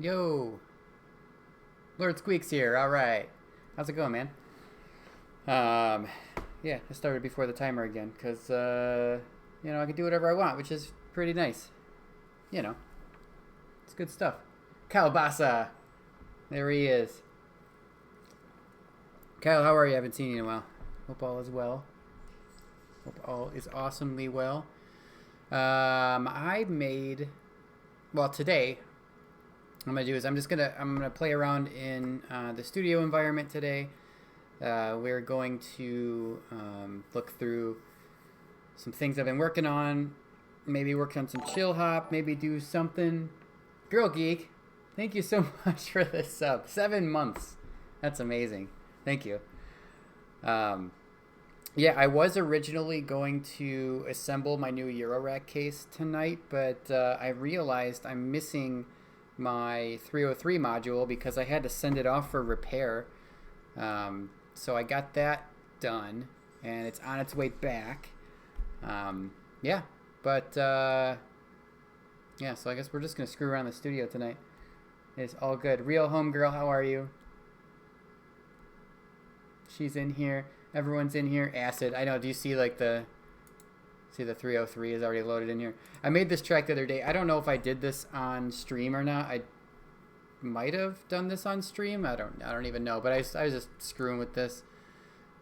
Yo, Lord Squeaks here. All right, how's it going, man? Um, yeah, I started before the timer again because I can do whatever I want, which is pretty nice. You know, it's good stuff. Calabasa, there he is. Kyle, how are you? I haven't seen you in a while. Hope all is well. Hope all is awesomely well. Today what I'm gonna do is I'm gonna play around in the studio environment today. We're going to look through some things I've been working on, maybe work on some chill hop, maybe do something. Girl Geek, thank you so much for this sub. 7 months, that's amazing. Thank you. I was originally going to assemble my new Eurorack case tonight, but I realized I'm missing my 303 module because I had to send it off for repair. So I got that done, and it's on its way back. So I guess we're just going to screw around the studio tonight. It's all good. Real Homegirl, how are you? She's in here. Everyone's in here. Acid. I know. Do you see the 303 is already loaded in here? I made this track the other day. I don't know if I did this on stream or not. I might have done this on stream. I don't even know. But I was just screwing with this.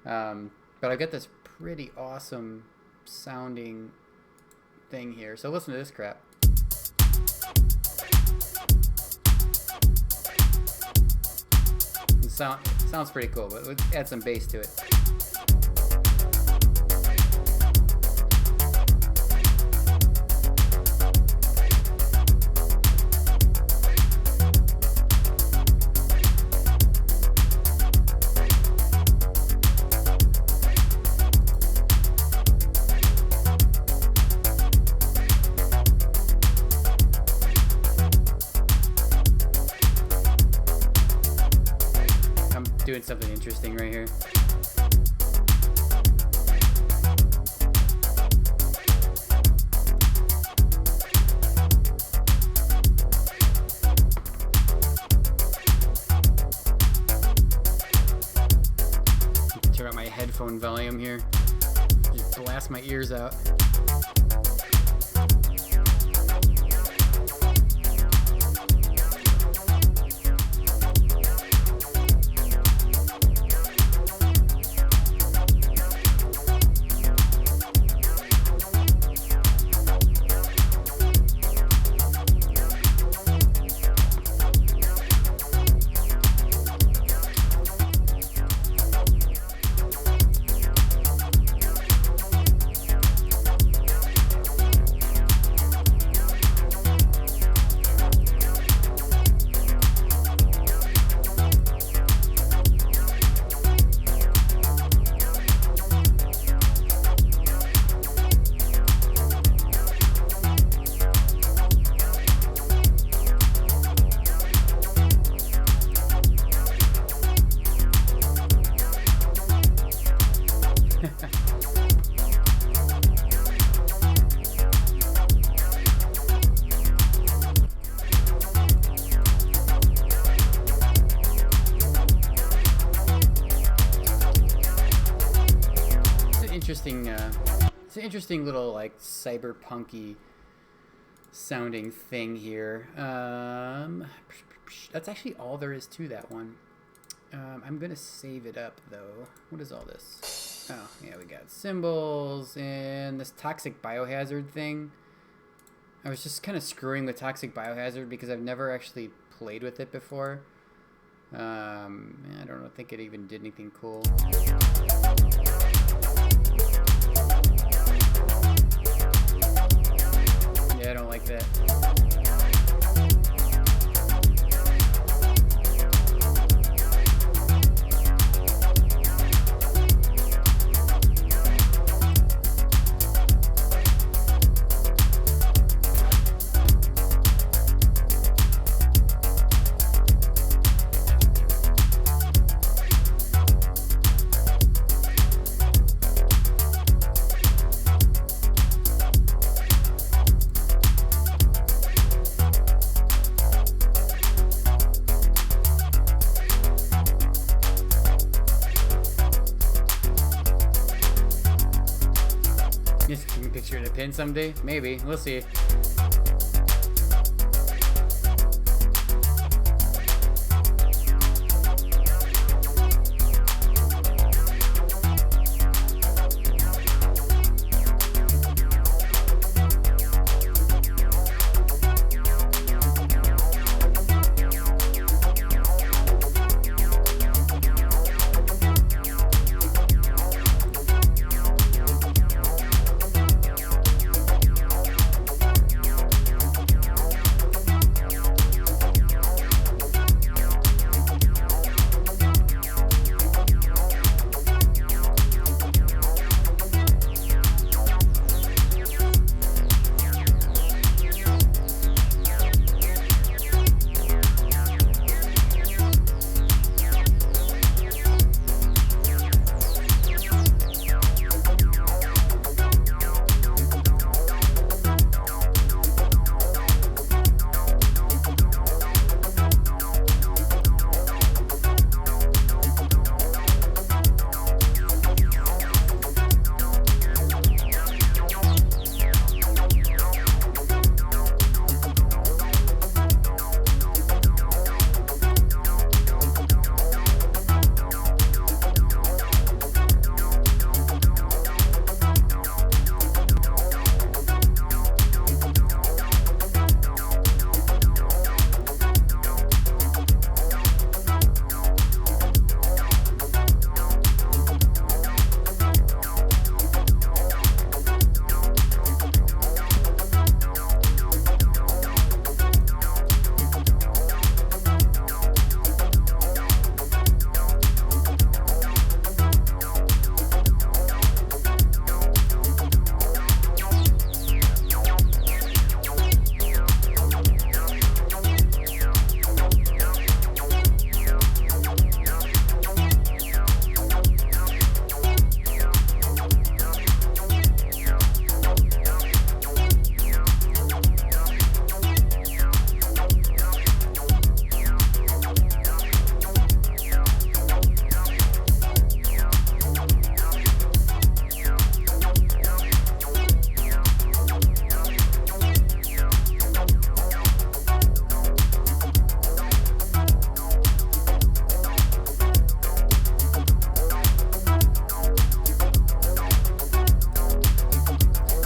But I've got this pretty awesome sounding thing here. So listen to this crap. Sounds pretty cool, but let's add some bass to it. Doing something interesting right here. Turn up my headphone volume here. Just blast my ears out. It's an interesting little cyberpunky sounding thing here. That's actually all there is to that one. I'm gonna save it up though. What is all this? Oh yeah, we got symbols and this toxic biohazard thing. I was just kind of screwing with toxic biohazard because I've never actually played with it before. I don't think it even did anything cool. Yeah, I don't like that. picture to pin someday. Maybe. We'll see.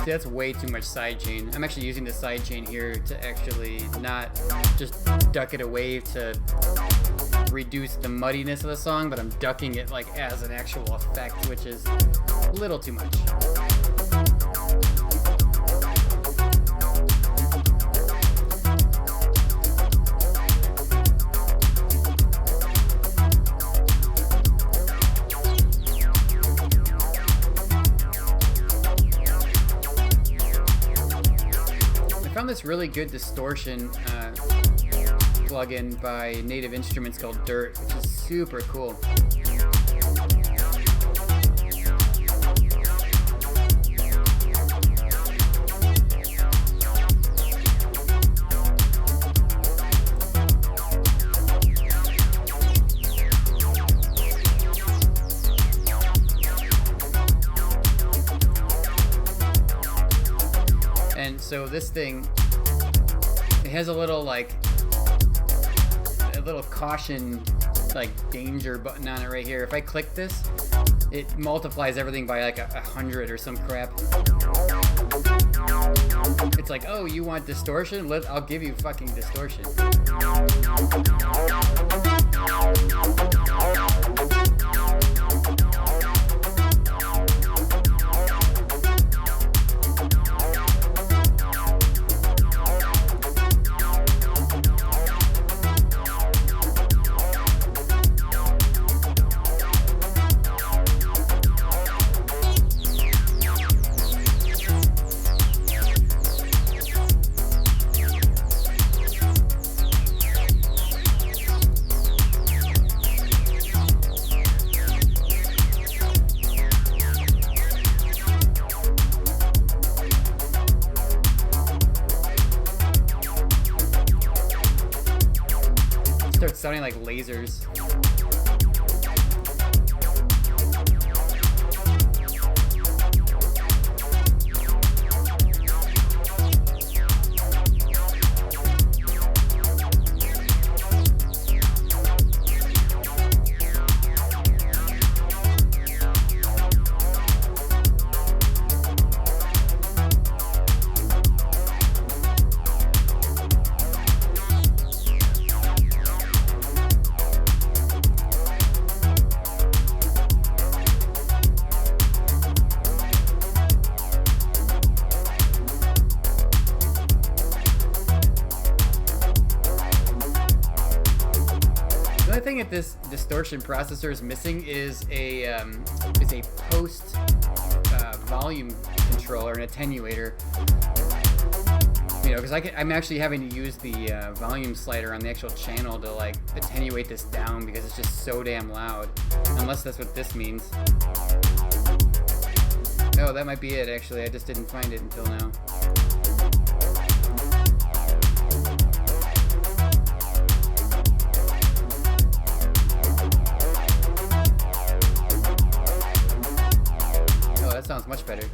See, that's way too much sidechain. I'm actually using the sidechain here to actually not just duck it away to reduce the muddiness of the song, but I'm ducking it like as an actual effect, which is a little too much. I found this really good distortion plugin by Native Instruments called Dirt, which is super cool. And so this thing, it has a little caution, like danger button on it right here. If I click this, it multiplies everything by like 100 or some crap. It's like, oh, you want distortion? I'll give you fucking distortion. Starts sounding like lasers. this distortion processor is missing is a post volume controller, an attenuator. You know, because I'm actually having to use the volume slider on the actual channel to like attenuate this down because it's just so damn loud. Unless that's what this means. Oh, that might be it actually. I just didn't find it until now. Oh, that sounds much better.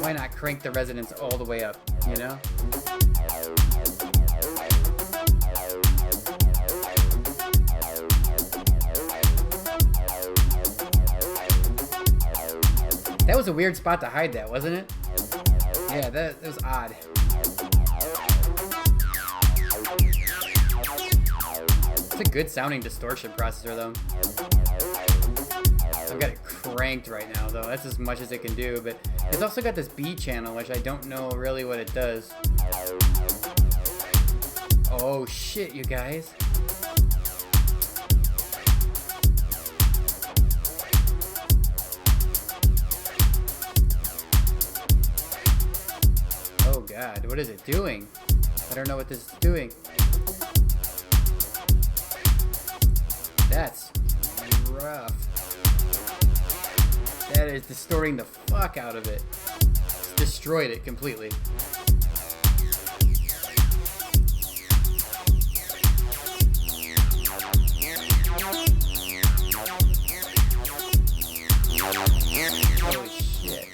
Why not crank the resonance all the way up, you know? That was a weird spot to hide that, wasn't it? Yeah, that was odd. It's a good sounding distortion processor though. I've got it cranked right now though. That's as much as it can do, but it's also got this B channel, which I don't know really what it does. Oh shit, you guys. Oh god, what is it doing? I don't know what this is doing. That's rough. That is distorting the fuck out of it. It's destroyed it completely. Holy shit.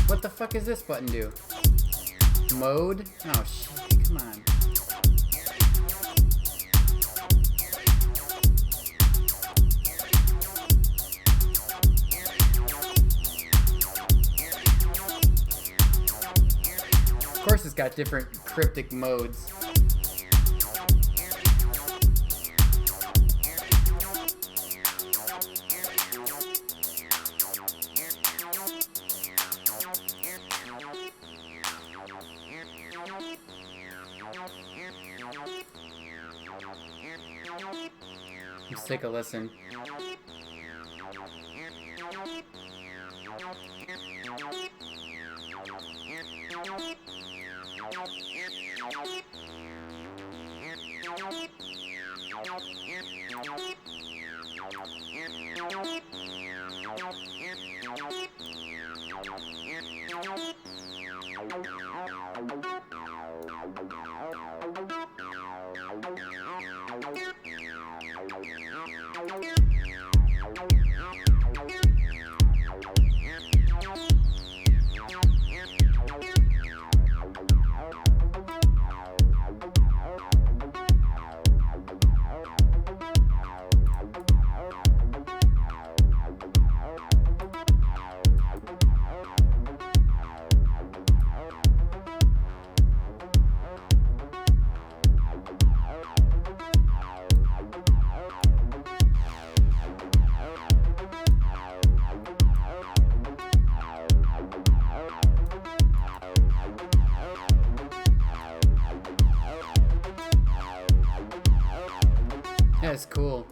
What the fuck does this button do? Mode? Oh shit, come on. Of course it's got different cryptic modes. Let's take a listen. That's cool.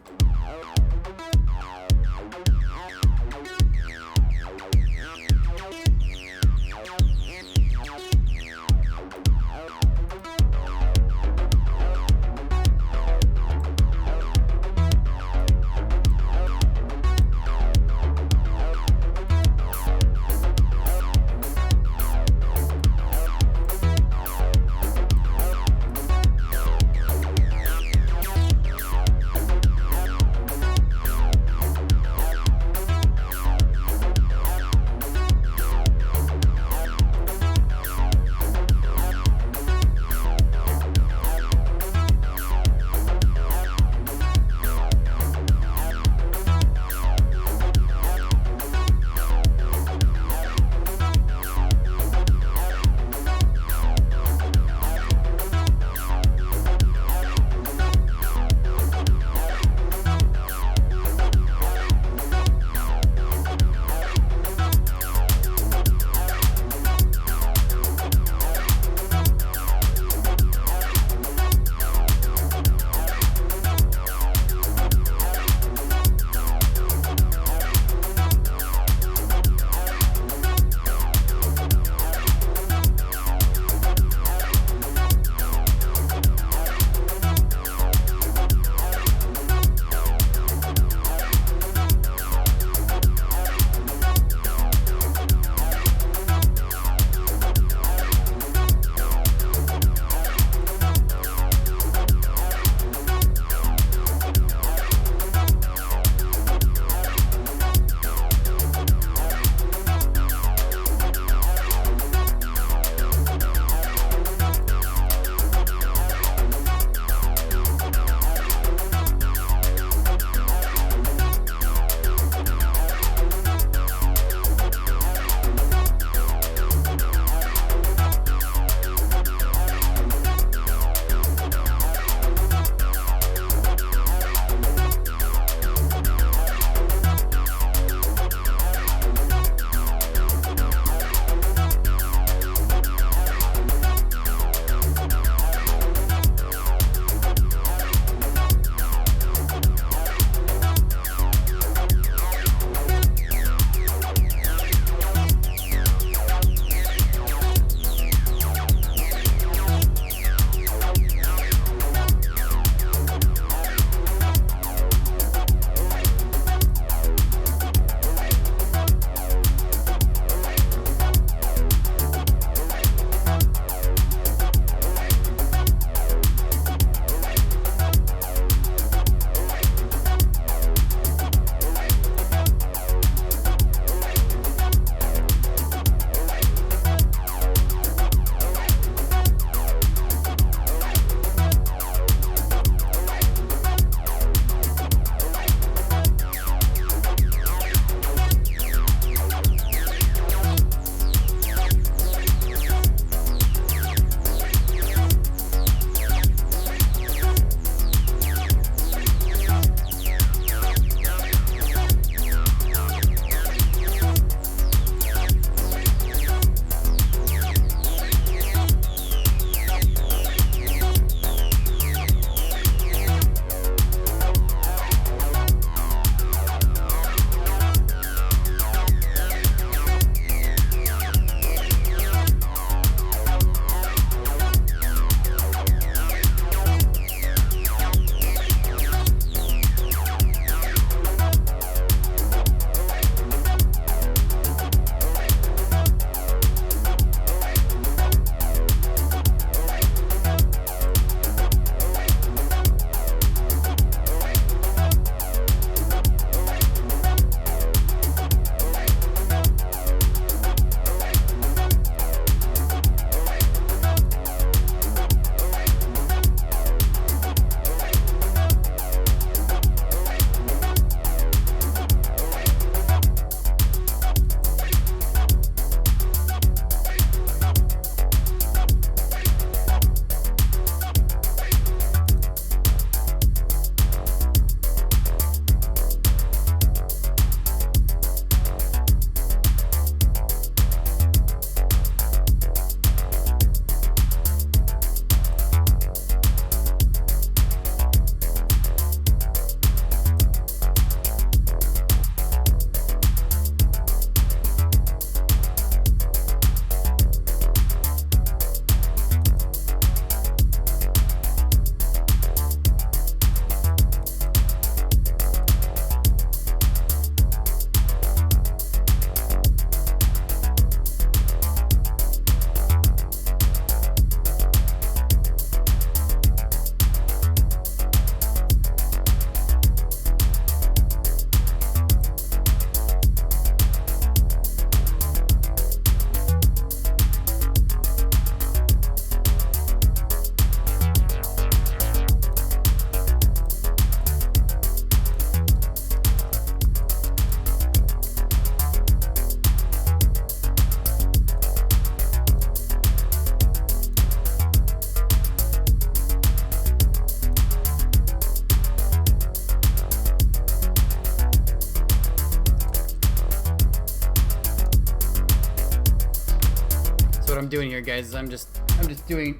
doing here, guys. I'm just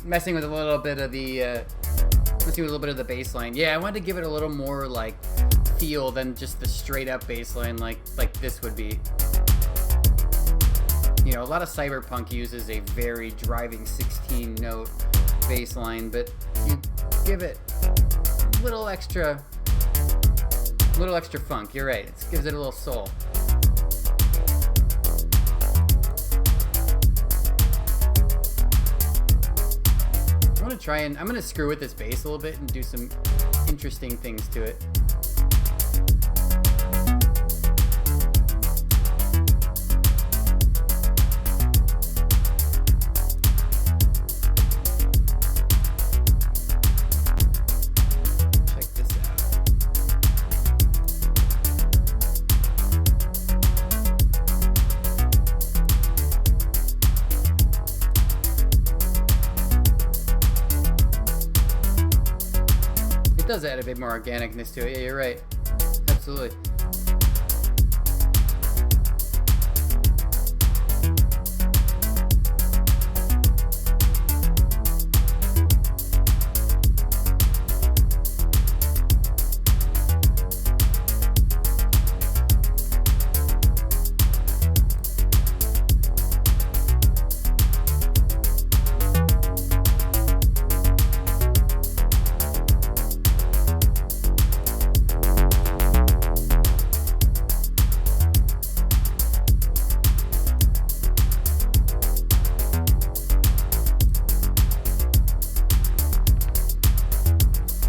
messing with a little bit of the bass line. Yeah, I wanted to give it a little more like feel than just the straight up bass line like this would be. You know, a lot of cyberpunk uses a very driving 16 note bass line, but you give it a little extra funk. You're right. It gives it a little soul. I'm gonna screw with this bass a little bit and do some interesting things to it. Check this out. It does add a bit more organicness to it. Yeah, you're right. Absolutely.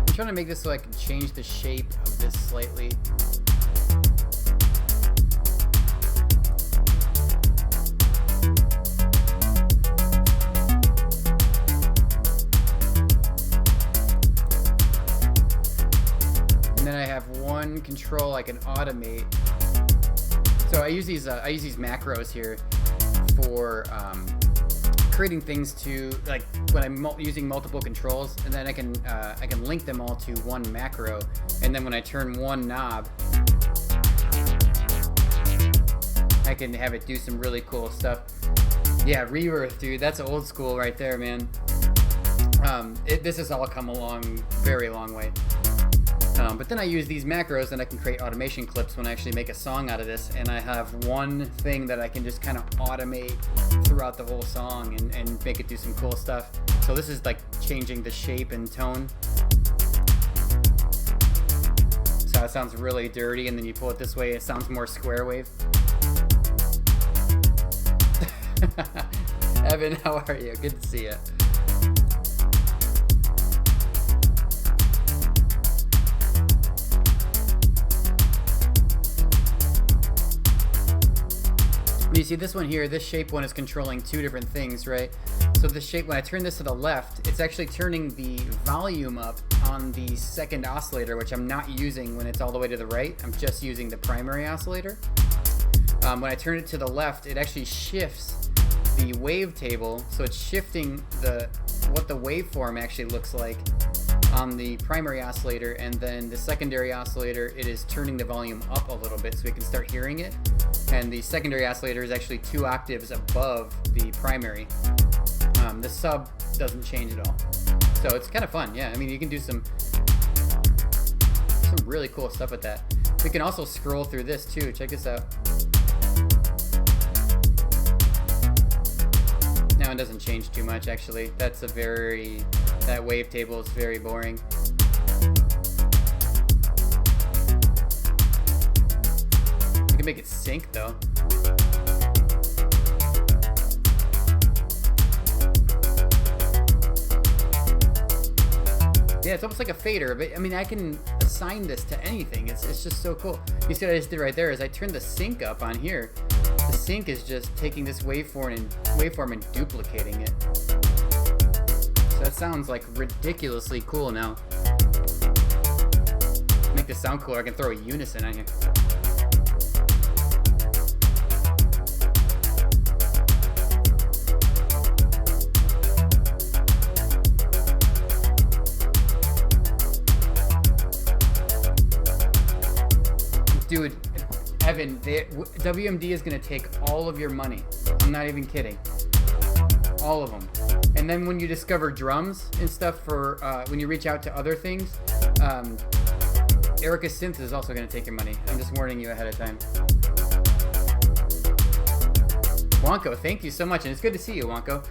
I'm trying to make this so I can change the shape of this slightly. And then I have one control I can automate. So I use these macros here for creating things to, like, when I'm using multiple controls, and then I can link them all to one macro, and then when I turn one knob, I can have it do some really cool stuff. Yeah, Rebirth, dude, that's old school right there, man. This has all come a very long way. But then I use these macros and I can create automation clips when I actually make a song out of this, and I have one thing that I can just kind of automate throughout the whole song and make it do some cool stuff. So this is like changing the shape and tone. So it sounds really dirty, and then you pull it this way, it sounds more square wave. Evan, how are you? Good to see you. You see this one here, this shape one is controlling two different things, right? So the shape, when I turn this to the left, it's actually turning the volume up on the second oscillator, which I'm not using when it's all the way to the right. I'm just using the primary oscillator. When I turn it to the left, it actually shifts the wavetable, so it's shifting what the waveform actually looks like on the primary oscillator, and then the secondary oscillator, it is turning the volume up a little bit so we can start hearing it. And the secondary oscillator is actually 2 octaves above the primary. The sub doesn't change at all. So it's kind of fun, yeah. I mean, you can do some really cool stuff with that. We can also scroll through this too. Check this out. Now it doesn't change too much, actually. That wavetable is very boring. You can make it sync though. Yeah, it's almost like a fader, but I mean, I can assign this to anything. It's just so cool. You see what I just did right there is I turned the sync up on here. The sync is just taking this waveform and duplicating it. So that sounds like ridiculously cool now. Make this sound cooler, I can throw a unison on here. Dude, Evan, WMD is going to take all of your money. I'm not even kidding. all of them. And then when you discover drums and stuff for when you reach out to other things, Erica Synth is also going to take your money. I'm just warning you ahead of time. Wonko, thank you so much, and it's good to see you, Wonko.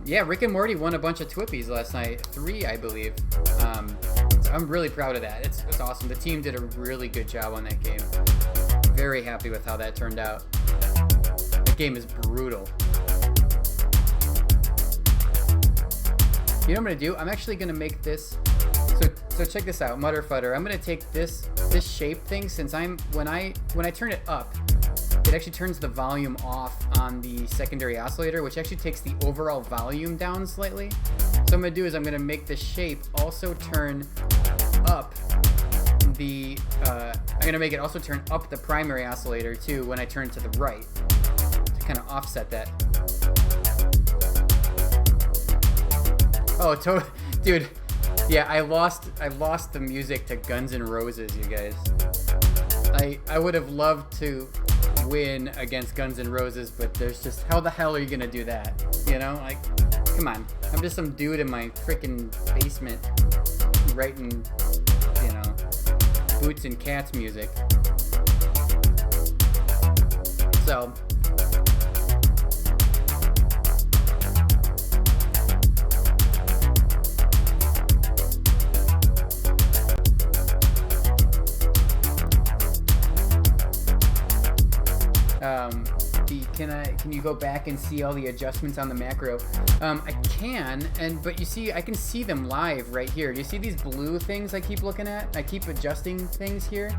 Yeah, Rick and Morty won a bunch of Twippies last night, 3, I believe. So I'm really proud of that. It's awesome. The team did a really good job on that game. Very happy with how that turned out. That game is brutal. You know what I'm gonna do? I'm actually gonna make this. So check this out, Mutter Futter. I'm gonna take this shape thing, since when I turn it up, it actually turns the volume off on the secondary oscillator, which actually takes the overall volume down slightly. So what I'm gonna do is I'm gonna make the shape also turn up the. I'm gonna make it also turn up the primary oscillator too when I turn it to the right, to kind of offset that. Oh, dude. Yeah, I lost the music to Guns N' Roses, you guys. I would have loved to win against Guns N' Roses, but there's just, how the hell are you gonna do that? You know, like, come on. I'm just some dude in my freaking basement writing, you know, Boots and Cats music. So. Can you go back and see all the adjustments on the macro? I can, but you see, I can see them live right here. Do you see these blue things I keep looking at? I keep adjusting things here.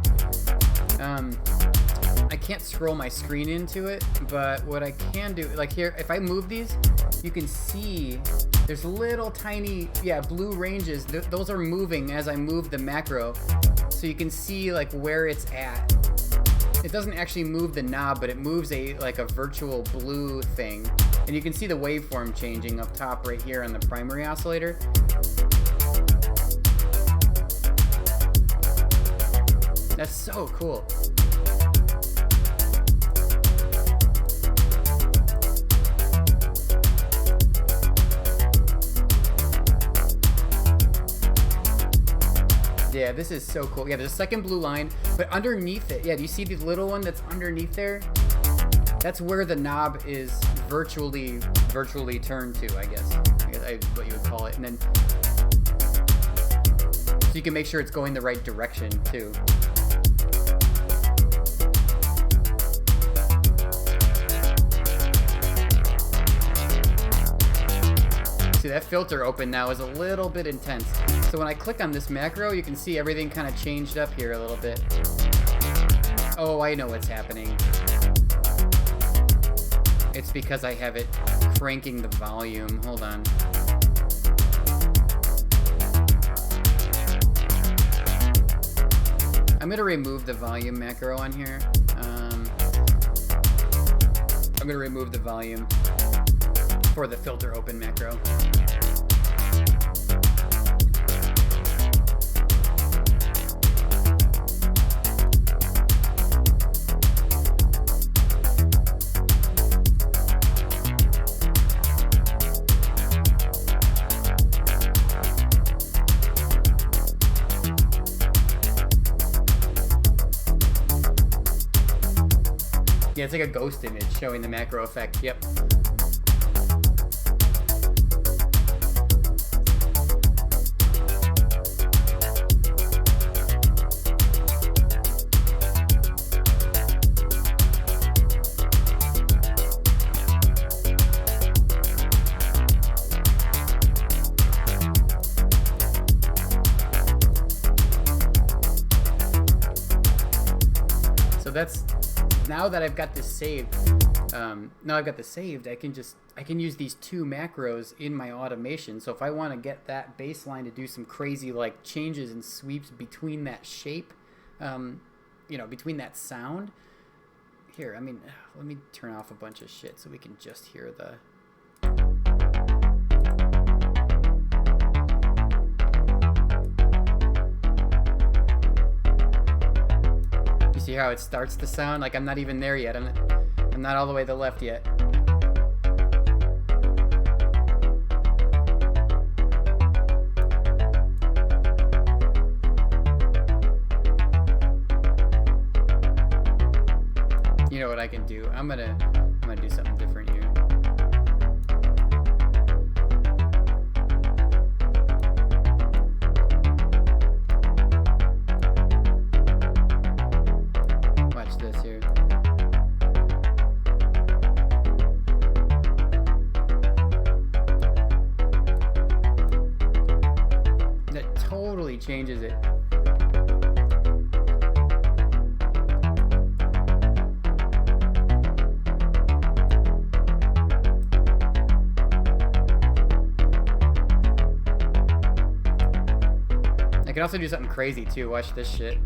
I can't scroll my screen into it, but what I can do, like here, if I move these, you can see there's little tiny, blue ranges. Those are moving as I move the macro, so you can see like where it's at. It doesn't actually move the knob, but it moves a virtual blue thing. And you can see the waveform changing up top right here on the primary oscillator. That's so cool. Yeah, this is so cool. Yeah, there's a second blue line, but underneath it, do you see the little one that's underneath there? That's where the knob is virtually turned to, I guess what you would call it. And then, so you can make sure it's going the right direction too. See, that filter open now is a little bit intense. So when I click on this macro, you can see everything kind of changed up here a little bit. Oh, I know what's happening. It's because I have it cranking the volume. Hold on. I'm going to remove the volume macro on here. I'm going to remove the volume for the filter open macro. Yeah, it's like a ghost image showing the macro effect. Yep. So that's, now that I've got this saved, I can use these two macros in my automation. So if I want to get that baseline to do some crazy like changes and sweeps between that shape, between that sound. Here, let me turn off a bunch of shit so we can just hear the. See how it starts to sound? Like I'm not even there yet. I'm not all the way to the left yet. can do. I'm gonna do something different here. Watch this here. That totally changes it. I can also do something crazy too. Watch this shit.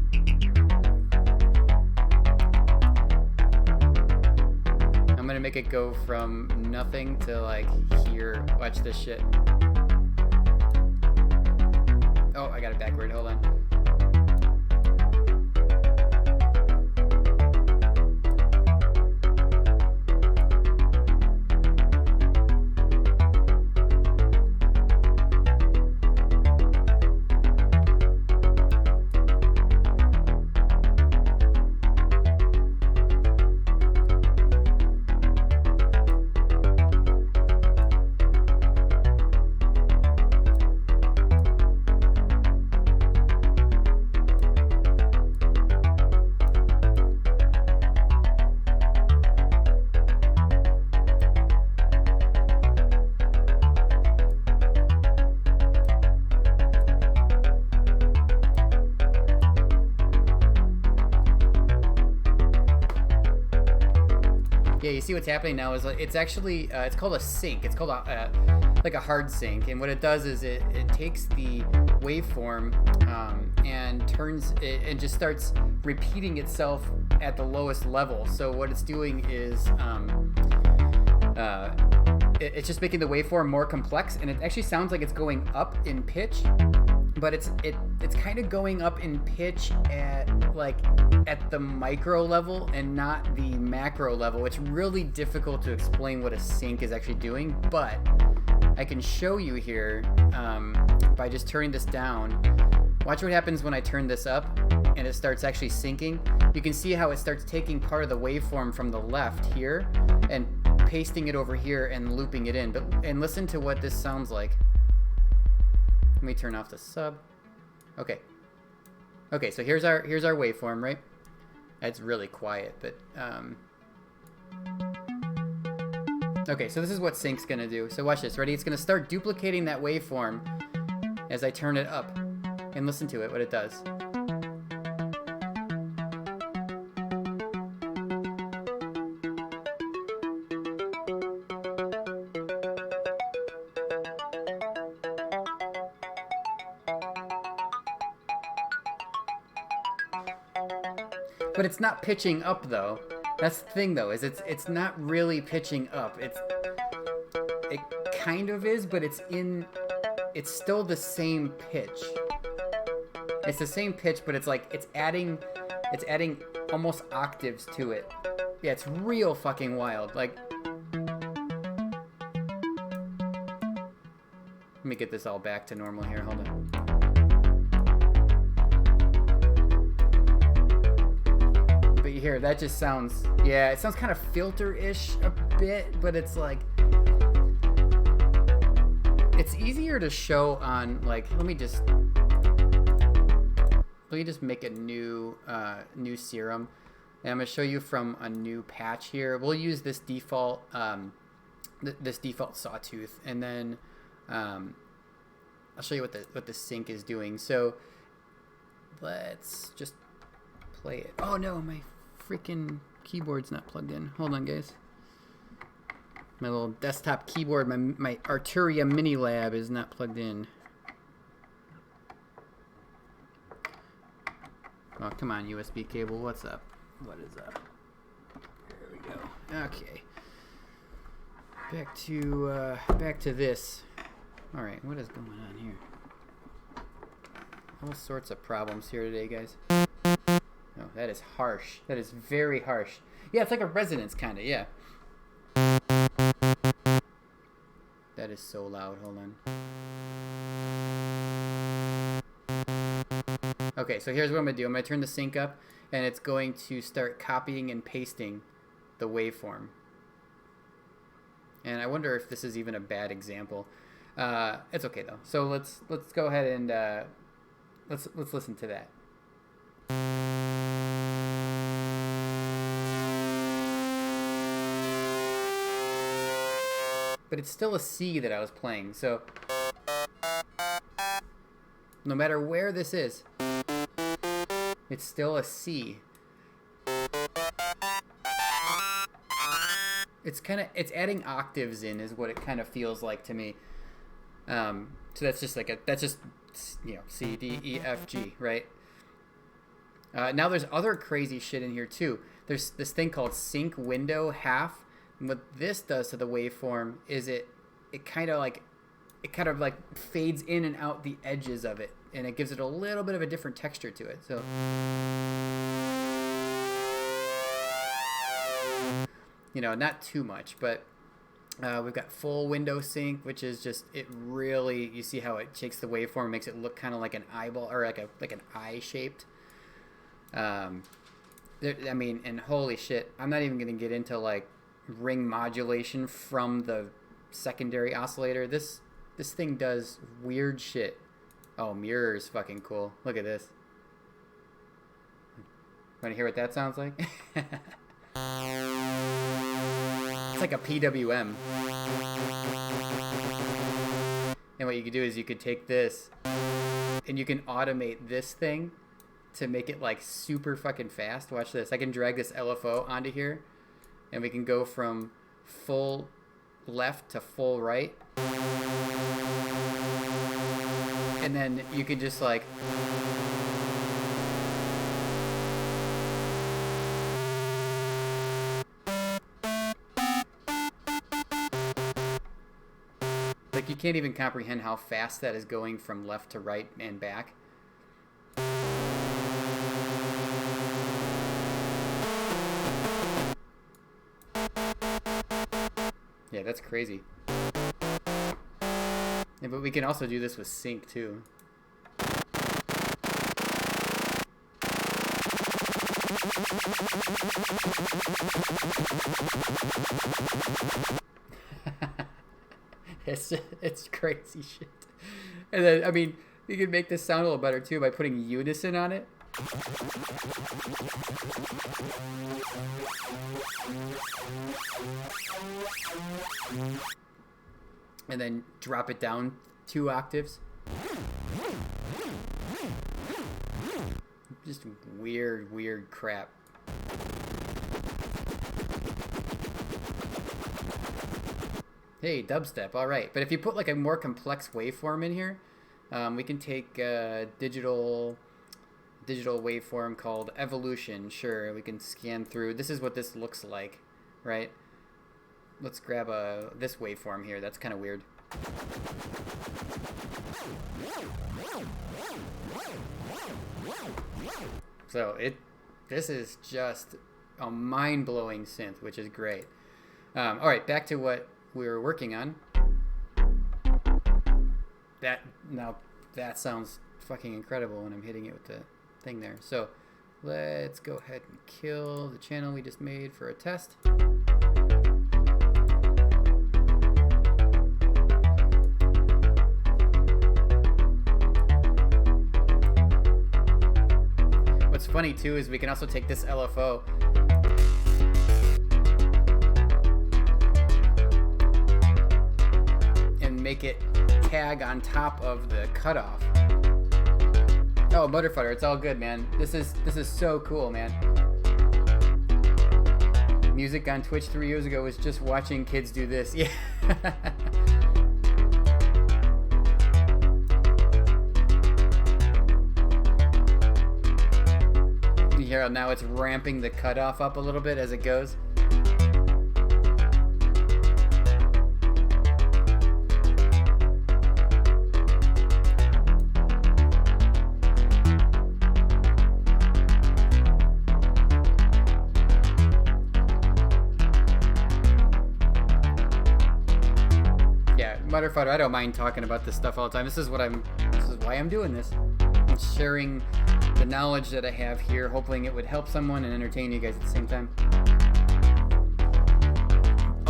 I'm gonna make it go from nothing to like here. Watch this shit. Oh, I got it backward. Hold on. Yeah, you see what's happening now is it's actually it's called a sync. It's called like a hard sync, and what it does is it takes the waveform and turns it and just starts repeating itself at the lowest level. So what it's doing is it's just making the waveform more complex, and it actually sounds like it's going up in pitch, but it's kind of going up in pitch at the micro level and not the macro level. It's really difficult to explain what a sync is actually doing, but I can show you here by just turning this down. Watch what happens when I turn this up and it starts actually syncing. You can see how it starts taking part of the waveform from the left here and pasting it over here and looping it in. And listen to what this sounds like. Let me turn off the sub. Okay. Okay, so here's our waveform, right? It's really quiet, but okay, so this is what sync's gonna do. So watch this, ready? It's gonna start duplicating that waveform as I turn it up. And listen to it, what it does. But it's not pitching up though. That's the thing though, is it's not really pitching up. It kind of is, but it's still the same pitch. It's the same pitch, but it's adding almost octaves to it. Yeah, it's real fucking wild. Like, let me get this all back to normal here. Hold on. But you hear, that just sounds, yeah, it sounds kind of filter-ish a bit, but it's like, it's easier to show on, like, let me just make a new serum, and I'm gonna show you from a new patch here. We'll use this default sawtooth, and then I'll show you what the sync is doing. So let's just play it. Oh no, my freaking keyboard's not plugged in. Hold on, guys. My little desktop keyboard, my Arturia Mini Lab is not plugged in. Oh, come on, USB cable. What's up? What is up? There we go. Okay. Back to this. All right, what is going on here? All sorts of problems here today, guys. Oh, that is harsh. That is very harsh. Yeah, it's like a resonance, kind of. Yeah. That is so loud. Hold on. Okay, so here's what I'm going to do. I'm going to turn the sync up, and it's going to start copying and pasting the waveform. And I wonder if this is even a bad example. It's okay though. So let's go ahead and let's listen to that. But it's still a C that I was playing. So no matter where this is, it's still a C. It's adding octaves in is what it kind of feels like to me. So that's just C, D, E, F, G, right? Now there's other crazy shit in here too. There's this thing called sync window half. And what this does to the waveform is it kind of like fades in and out the edges of it, and it gives it a little bit of a different texture to it. So not too much, but we've got full window sync, which is just, it really, you see how it takes the waveform, makes it look kind of like an eyeball, or like an eye shaped. And holy shit, I'm not even going to get into like ring modulation from the secondary oscillator. This thing does weird shit. Oh, mirror is fucking cool. Look at this. Want to hear what that sounds like? It's like a PWM. And what you could do is you could take this and you can automate this thing to make it like super fucking fast. Watch this. I can drag this LFO onto here and we can go from full left to full right. And then you could just like you can't even comprehend how fast that is going from left to right and back. Yeah, that's crazy. Yeah, but we can also do this with sync too. It's crazy shit. And then, I mean, you can make this sound a little better too by putting unison on it. And then drop it down 2 octaves. Just weird crap. Hey, dubstep, all right. But if you put like a more complex waveform in here, we can take a digital waveform called Evolution. Sure, we can scan through. This is what this looks like, right? Let's grab this waveform here. That's kind of weird. So this is just a mind-blowing synth, which is great. All right, back to what we were working on. That sounds fucking incredible when I'm hitting it with the thing there. So let's go ahead and kill the channel we just made for a test. What's funny too is we can also take this LFO make it tag on top of the cutoff. Oh, Motherfucker, it's all good, man. This is so cool, man. Music on Twitch 3 years ago was just watching kids do this. Yeah. You hear how now it's ramping the cutoff up a little bit as it goes. Motherfucker, I don't mind talking about this stuff all the time. This is why I'm doing this. I'm sharing the knowledge that I have here, hoping it would help someone and entertain you guys at the same time.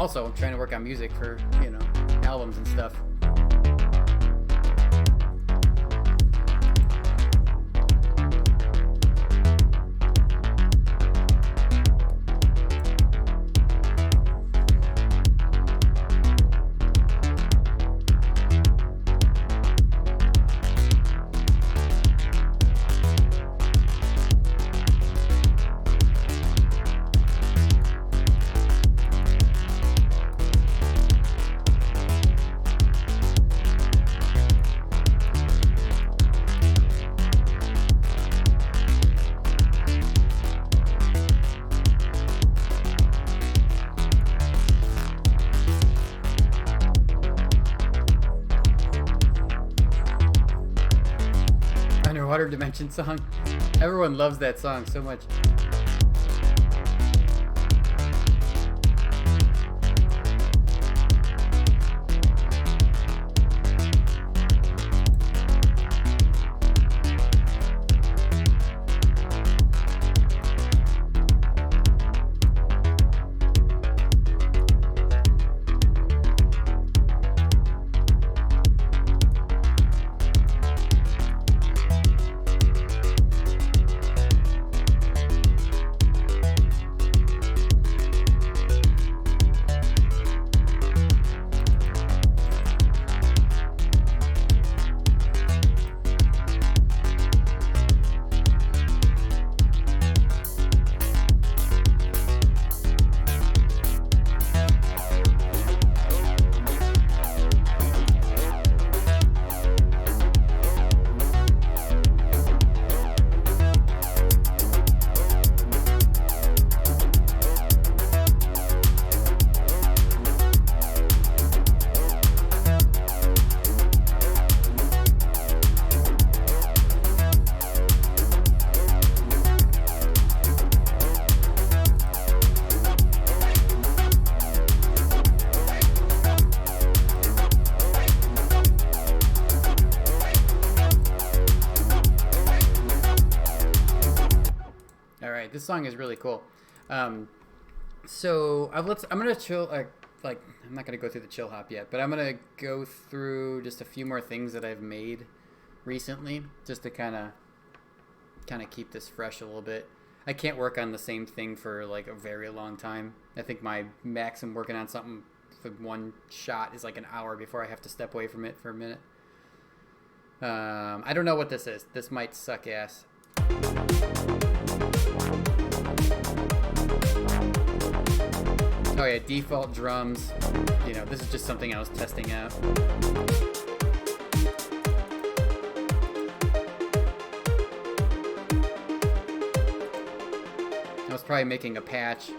Also, I'm trying to work on music for, albums and stuff. Underwater Dimension song. Everyone loves that song so much. This song is really cool. So I'm gonna chill. I'm not gonna go through the chill hop yet, but I'm gonna go through just a few more things that I've made recently, just to kind of keep this fresh a little bit. I can't work on the same thing for like a very long time. I think my maximum working on something for one shot is like an hour before I have to step away from it for a minute. I don't know what this is. This might suck ass. Oh yeah, default drums. This is just something I was testing out. I was probably making a patch.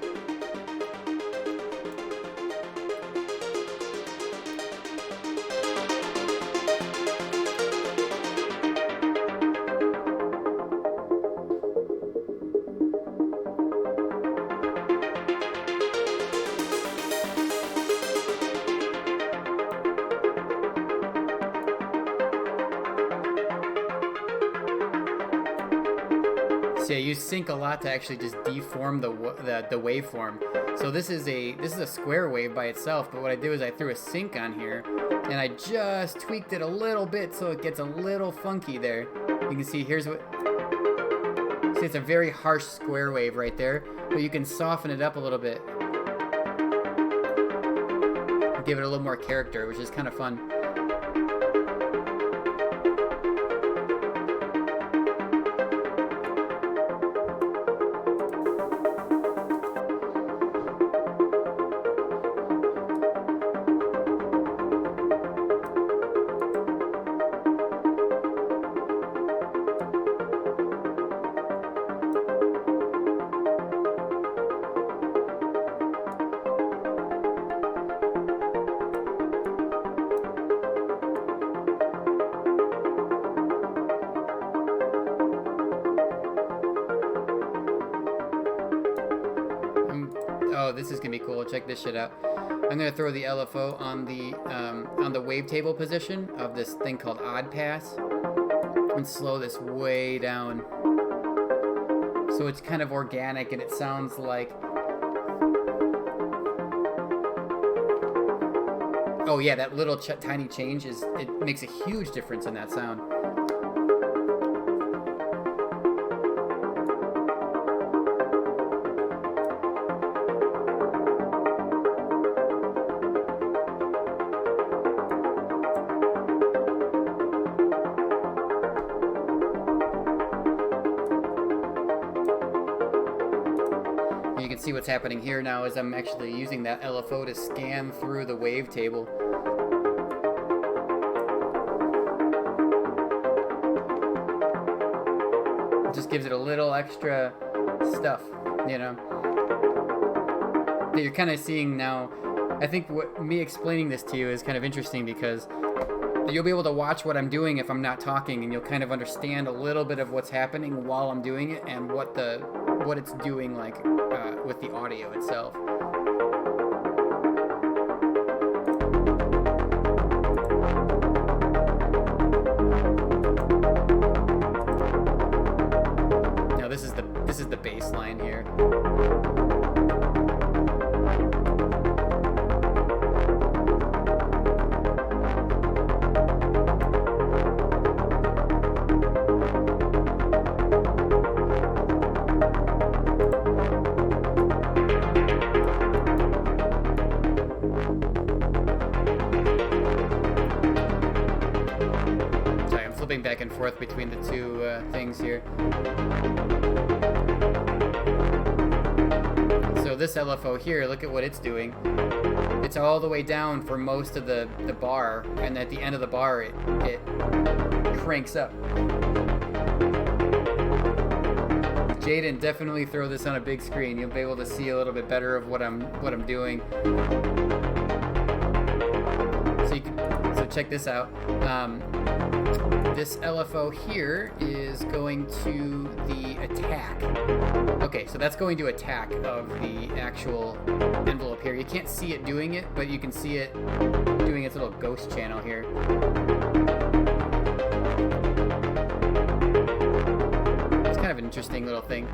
Yeah, you sync a lot to actually just deform the waveform. So this is a square wave by itself, but what I did is I threw a sync on here and I just tweaked it a little bit so it gets a little funky there. You can see it's a very harsh square wave right there, but you can soften it up a little bit. Give it a little more character, which is kind of fun. Oh, this is gonna be cool. Check this shit out. I'm gonna throw the LFO on the wavetable position of this thing called Odd Pass and slow this way down, so it's kind of organic and it sounds like Oh yeah, that little tiny change it makes a huge difference in that sound. You can see what's happening here now is I'm actually using that LFO to scan through the wavetable. It just gives it a little extra stuff, you know, that you're kind of seeing now. I think me explaining this to you is kind of interesting because you'll be able to watch what I'm doing if I'm not talking, and you'll kind of understand a little bit of what's happening while I'm doing it and what it's doing, like with the audio itself. Now this is the bass line here. Back and forth between the two things here. So this LFO here, look at what it's doing. It's all the way down for most of the bar, and at the end of the bar it cranks up. Jaden, definitely throw this on a big screen. You'll be able to see a little bit better of what I'm doing. So check this out. This LFO here is going to the attack. Okay, so that's going to attack of the actual envelope here. You can't see it doing it, but you can see it doing its little ghost channel here. It's kind of an interesting little thing.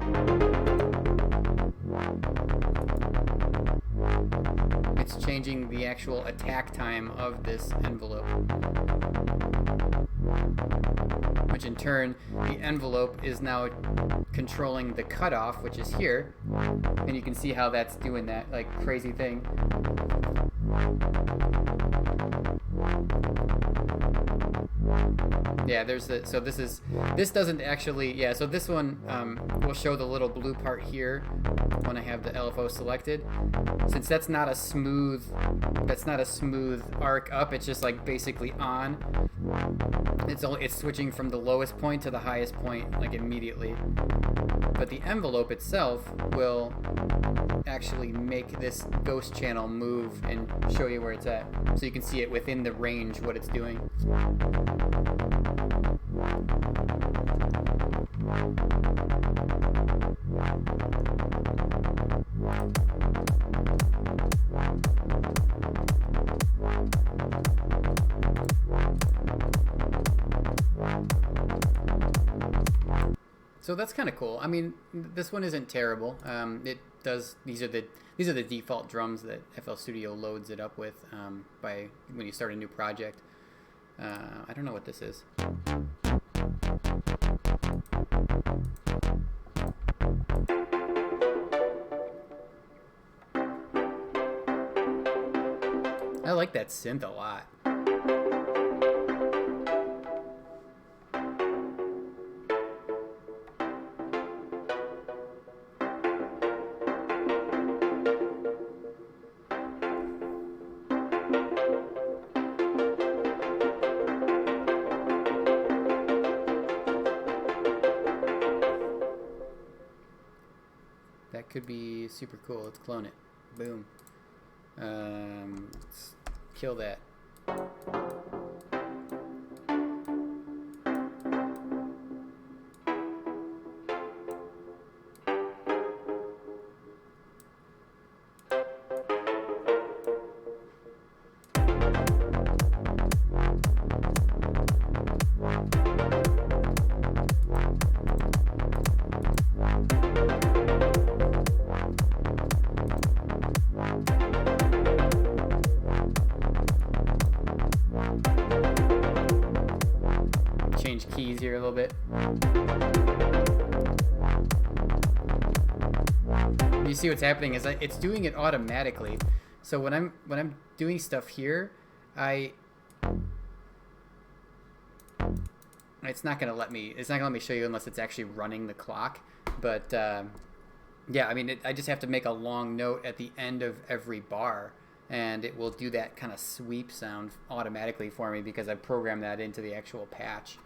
It's changing the actual attack time of this envelope, which in turn, the envelope is now controlling the cutoff, which is here, and you can see how that's doing that like crazy thing. Yeah, so this doesn't actually, yeah, so this one will show the little blue part here when I have the LFO selected. Since that's not a smooth arc up, it's just like basically on. It's switching from the lowest point to the highest point like immediately. But the envelope itself will actually make this ghost channel move and show you where it's at, so you can see it within the range what it's doing. So that's kind of cool. I mean, this one isn't terrible. It does. These are the default drums that FL Studio loads it up with by when you start a new project. I don't know what this is. I like that synth a lot. That could be super cool. Let's clone it. Boom. Let's kill that. little bit. You see what's happening is it's doing it automatically. So when I'm doing stuff here, it's not gonna let me show you unless it's actually running the clock. But yeah, I mean, I just have to make a long note at the end of every bar, and it will do that kind of sweep sound automatically for me because I programmed that into the actual patch.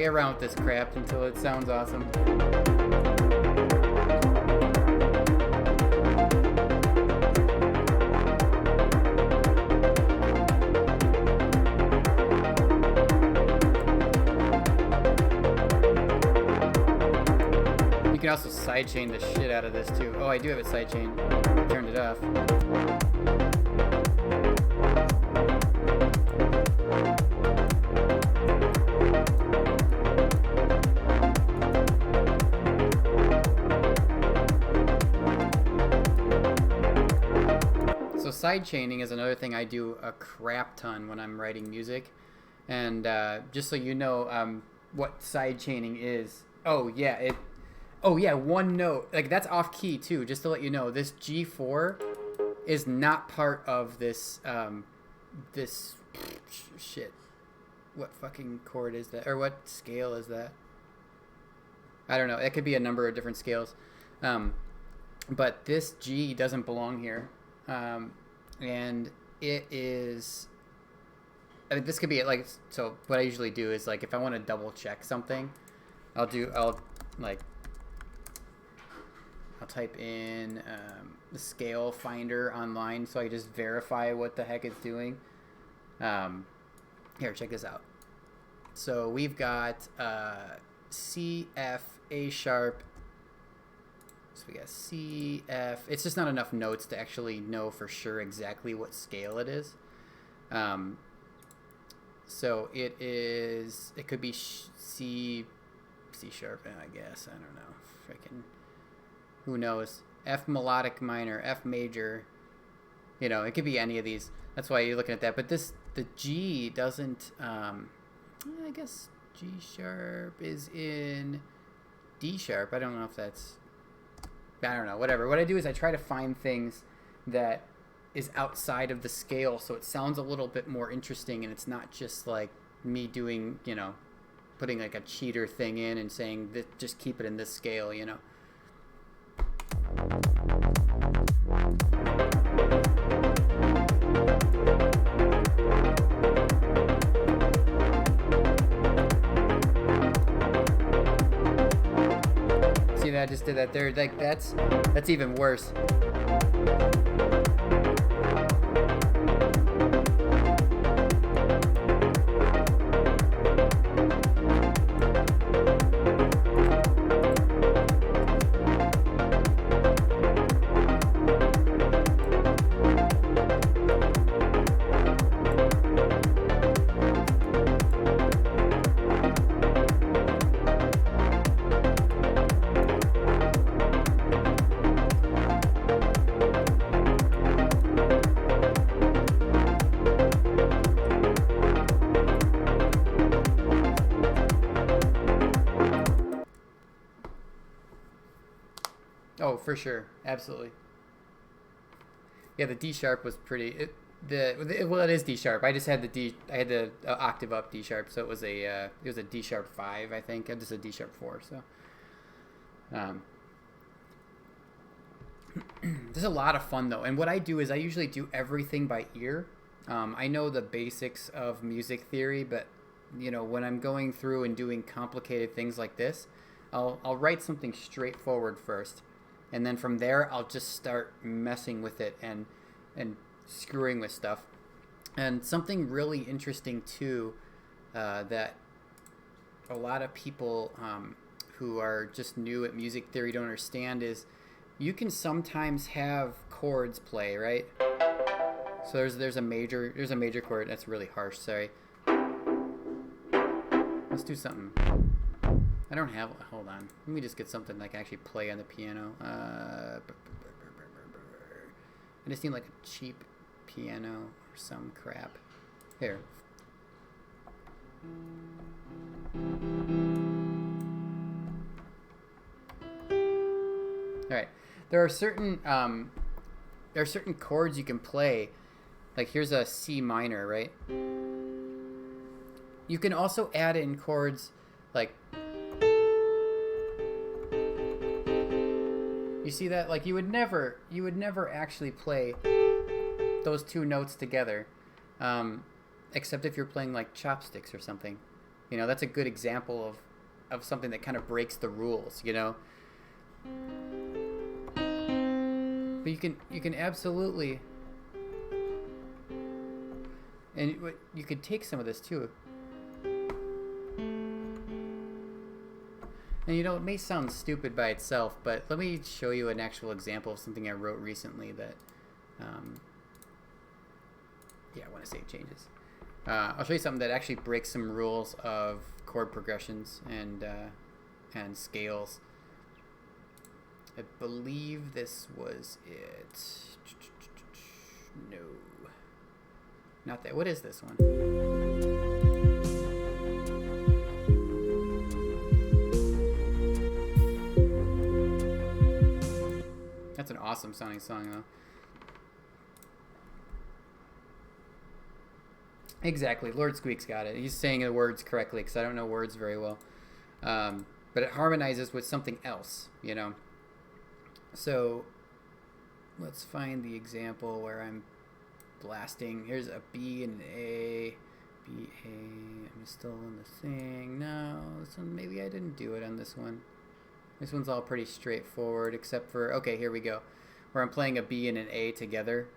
Around with this crap until it sounds awesome. You can also sidechain the shit out of this too. Oh, I do have it sidechained. I turned it off. Sidechaining is another thing I do a crap ton when I'm writing music, and just so you know what sidechaining is. Oh yeah, one note, like that's off key too. Just to let you know, this G4 is not part of this this shit. What fucking chord is that, or what scale is that? I don't know. It could be a number of different scales, but this G doesn't belong here. And it is, I mean, this could be like, so what I usually do is like, if I want to double check something, I'll type in the scale finder online so I just verify what the heck it's doing. Here, check this out. So we've got C, F, A sharp. So we got C, F. It's just not enough notes to actually know for sure exactly what scale it is. So it could be C sharp, I guess. I don't know. Freaking, who knows? F melodic minor, F major. You know, it could be any of these. That's why you're looking at that. But the G doesn't, I guess G sharp is in D sharp. I don't know if that's, I don't know, whatever. What I do is I try to find things that is outside of the scale so it sounds a little bit more interesting and it's not just like me doing, you know, putting like a cheater thing in and saying that just keep it in this scale, you know. See that? just did that there. Like that's even worse. Oh, for sure, absolutely. Yeah, the D sharp was pretty. Well, it is D sharp. I just had the D. I had the octave up D sharp, so it was a D sharp 5, I think. Just a D sharp 4. So, um, there's a lot of fun though. And what I do is I usually do everything by ear. I know the basics of music theory, but when I'm going through and doing complicated things like this, I'll write something straightforward first. And then from there, I'll just start messing with it and screwing with stuff. And something really interesting too, that a lot of people who are just new at music theory don't understand is you can sometimes have chords play, right? So there's a major chord. That's really harsh. Sorry. Let's do something. I don't have. Hold on. Let me just get something that I can actually play on the piano. I just need like a cheap piano or some crap. Here. All right. There are certain chords you can play. Like here's a C minor, right? You can also add in chords like. You see that? Like you would never actually play those two notes together, except if you're playing like chopsticks or something. That's a good example of something that kind of breaks the rules. But you can absolutely, and you could take some of this too. And it may sound stupid by itself, but let me show you an actual example of something I wrote recently that, I want to save changes. I'll show you something that actually breaks some rules of chord progressions and scales. I believe this was it. No. Not that. What is this one? That's an awesome sounding song, though. Exactly. Lord Squeak's got it. He's saying the words correctly because I don't know words very well. But it harmonizes with something else, So let's find the example where I'm blasting. Here's a B and an A. B, A. I'm still in the thing. No, this one, maybe I didn't do it on this one. This one's all pretty straightforward except for, okay, here we go. Where I'm playing a B and an A together.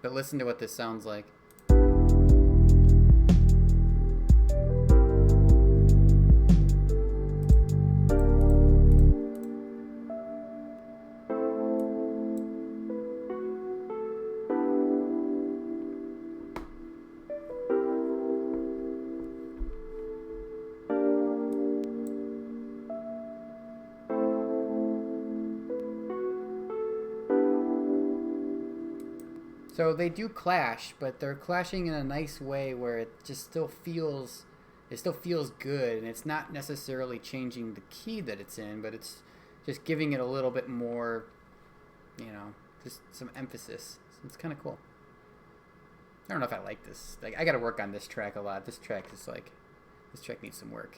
But listen to what this sounds like. So they do clash, but they're clashing in a nice way where it just still feels good, and it's not necessarily changing the key that it's in, but it's just giving it a little bit more, just some emphasis. So it's kind of cool. I don't know if I like this. Like, I got to work on this track a lot. This track needs some work.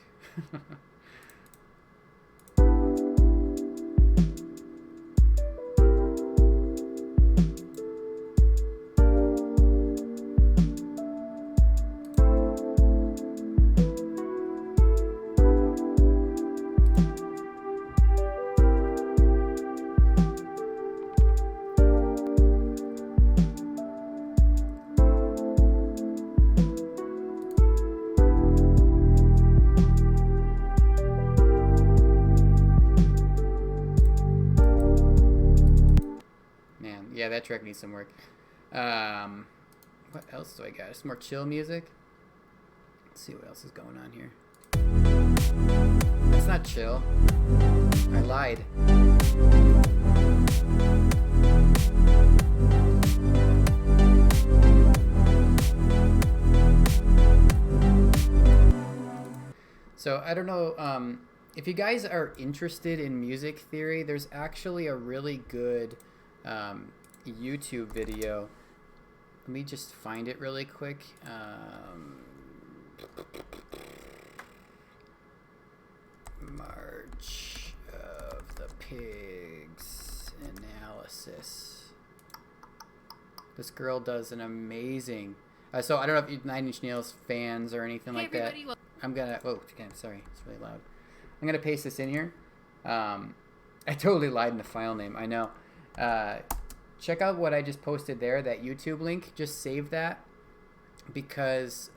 that track needs some work. What else do I got? Some more chill music. Let's see what else is going on here. It's not chill. I lied. So I don't know if you guys are interested in music theory. There's actually a really good YouTube video. Let me just find it really quick. March of the Pigs analysis. This girl does an amazing. So I don't know if you're 9 Inch Nails fans or anything like that. I'm gonna. Oh, again, sorry, it's really loud. I'm gonna paste this in here. I totally lied in the file name. I know. Check out what I just posted there. That YouTube link. Just save that because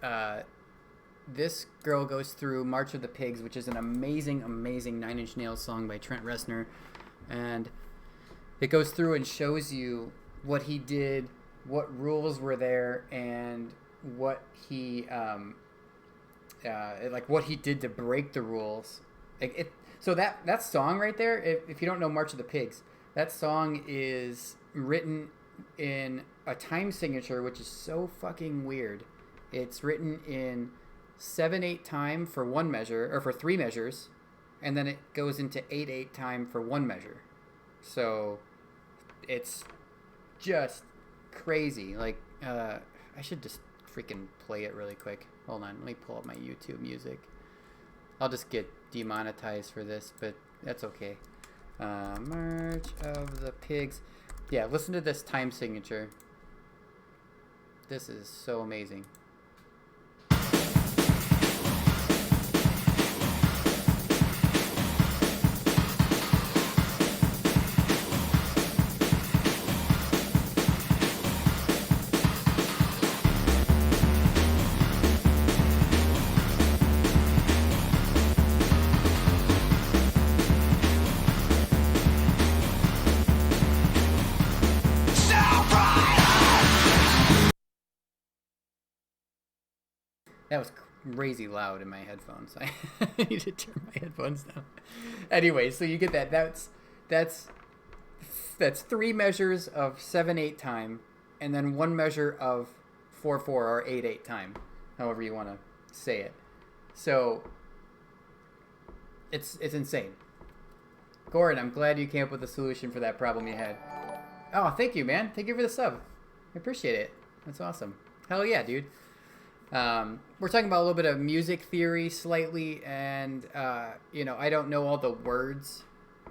this girl goes through March of the Pigs, which is an amazing, amazing 9 Inch Nails song by Trent Reznor, and it goes through and shows you what he did, what rules were there, and what he like what he did to break the rules. So that song right there, if you don't know March of the Pigs, that song is written in a time signature, which is so fucking weird. It's written in 7/8 time for one measure, or for 3 measures, and then it goes into 8/8 time for 1 measure. So it's just crazy. Like I should just freaking play it really quick. Hold on, let me pull up my YouTube music. I'll just get demonetized for this, but that's okay. March of the Pigs. Yeah, listen to this time signature. This is so amazing. That was crazy loud in my headphones. I need to turn my headphones down. Anyway, so you get that. That's 3 measures of 7/8 time, and then 1 measure of 4/4 or 8/8 time, however you want to say it. So it's insane. Gordon, I'm glad you came up with a solution for that problem you had. Oh, thank you, man. Thank you for the sub. I appreciate it. That's awesome. Hell yeah, dude. We're talking about a little bit of music theory slightly, and I don't know all the words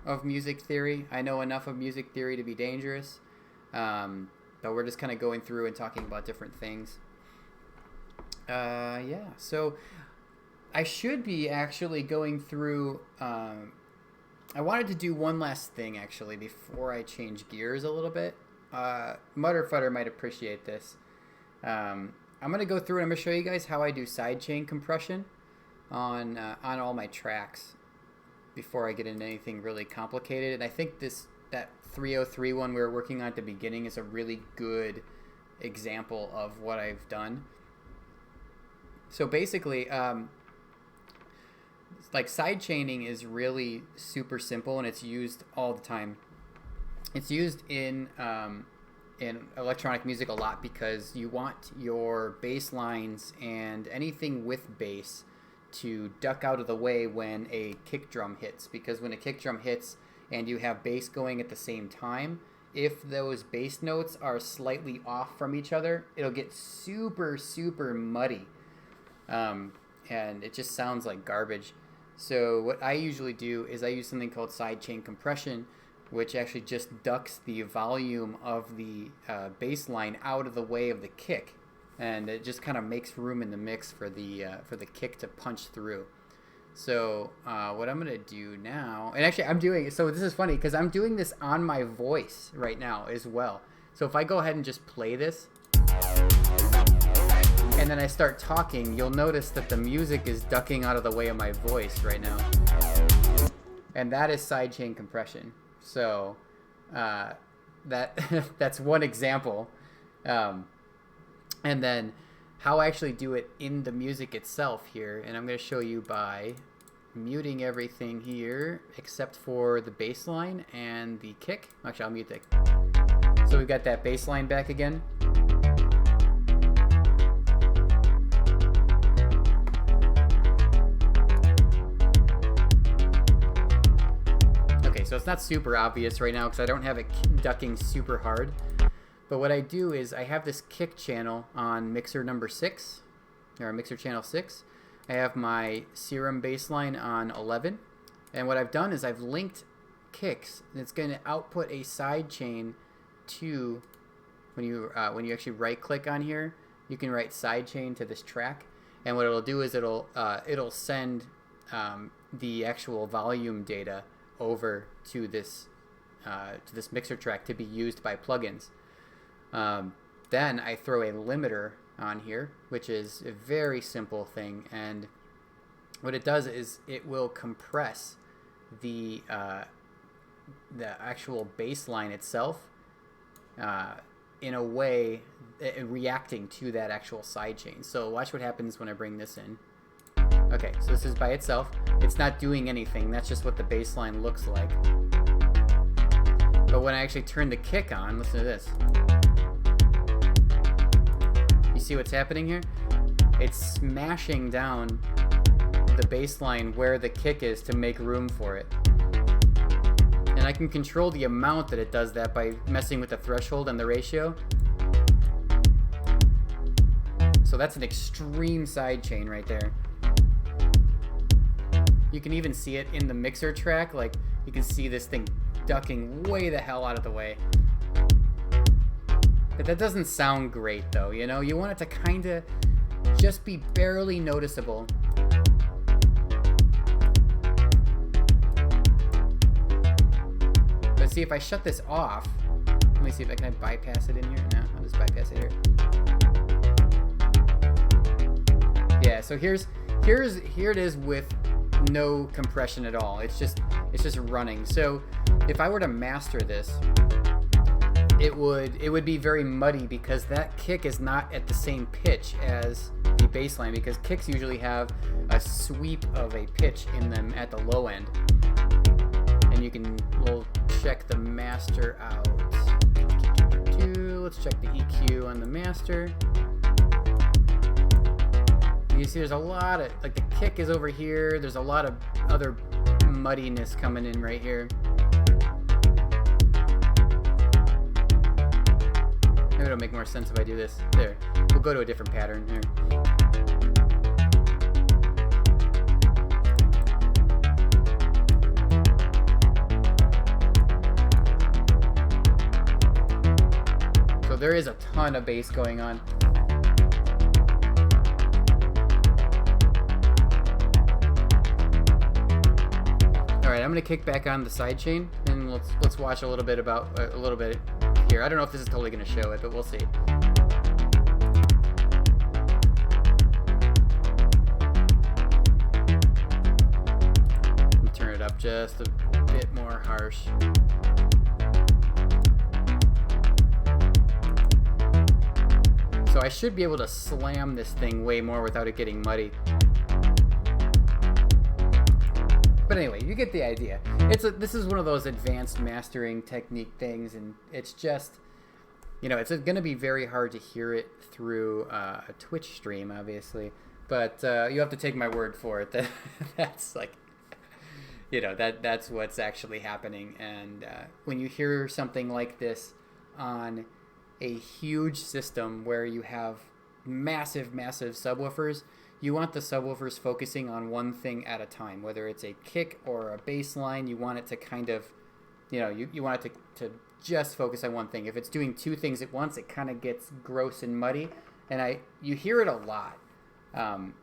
of music theory. I know enough of music theory to be dangerous, but we're just kind of going through and talking about different things. Yeah, so I should be actually going through. I wanted to do one last thing actually before I change gears a little bit. Mutterfutter might appreciate this. I'm going to go through and I'm going to show you guys how I do sidechain compression on all my tracks before I get into anything really complicated. And I think that 303 one we were working on at the beginning is a really good example of what I've done. So basically, like sidechaining is really super simple and it's used all the time. It's used in electronic music a lot because you want your bass lines and anything with bass to duck out of the way when a kick drum hits, because when a kick drum hits and you have bass going at the same time, if those bass notes are slightly off from each other, it'll get super muddy, and it just sounds like garbage. So what I usually do is I use something called sidechain compression, which actually just ducks the volume of the bass line out of the way of the kick, and it just kind of makes room in the mix for the kick to punch through. So what I'm gonna do now, and actually I'm doing, so this is funny because I'm doing this on my voice right now as well. So if I go ahead and just play this, and then I start talking, you'll notice that the music is ducking out of the way of my voice right now, and that is sidechain compression. So that that's one example. And then how I actually do it in the music itself here, and I'm going to show you by muting everything here except for the bass line and the kick. Actually, I'll mute that. So we've got that bass line back again. Okay, so it's not super obvious right now because I don't have it ducking super hard. But what I do is I have this kick channel on mixer number 6, or mixer channel 6. I have my Serum bassline on 11. And what I've done is I've linked kicks, and it's going to output a side chain to, when you actually right click on here, you can write side chain to this track. And what it'll do is it'll send the actual volume data over to this mixer track to be used by plugins. Then I throw a limiter on here, which is a very simple thing, and what it does is it will compress the actual bass line itself in a way reacting to that actual sidechain. So watch what happens when I bring this in. Okay, so this is by itself. It's not doing anything. That's just what the bass line looks like. But when I actually turn the kick on, listen to this. You see what's happening here? It's smashing down the bass line where the kick is to make room for it. And I can control the amount that it does that by messing with the threshold and the ratio. So that's an extreme sidechain right there. You can even see it in the mixer track. Like, you can see this thing ducking way the hell out of the way. But that doesn't sound great though, you know? You want it to kind of just be barely noticeable. But see, if I shut this off, let me see if I can bypass it in here. No, I'll just bypass it here. Yeah, so here it is with no compression at all. It's just running. So if I were to master this, it would be very muddy because that kick is not at the same pitch as the bass line, because kicks usually have a sweep of a pitch in them at the low end. And we'll check the master out. Let's check the EQ on the master. You see there's a lot of, like, the kick is over here. There's a lot of other muddiness coming in right here. Maybe it'll make more sense if I do this. There. We'll go to a different pattern here. So there is a ton of bass going on. All right, I'm gonna kick back on the sidechain, and let's watch a little bit here. I don't know if this is totally gonna show it, but we'll see. Turn it up just a bit more harsh. So I should be able to slam this thing way more without it getting muddy. But anyway, you get the idea. This is one of those advanced mastering technique things, and it's just, it's going to be very hard to hear it through a Twitch stream, obviously. But you have to take my word for it. That's like, that's what's actually happening. And when you hear something like this on a huge system where you have massive, massive subwoofers, you want the subwoofers focusing on one thing at a time, whether it's a kick or a bass line. You want it to kind of, you want it to just focus on one thing. If it's doing two things at once, it kind of gets gross and muddy. And you hear it a lot.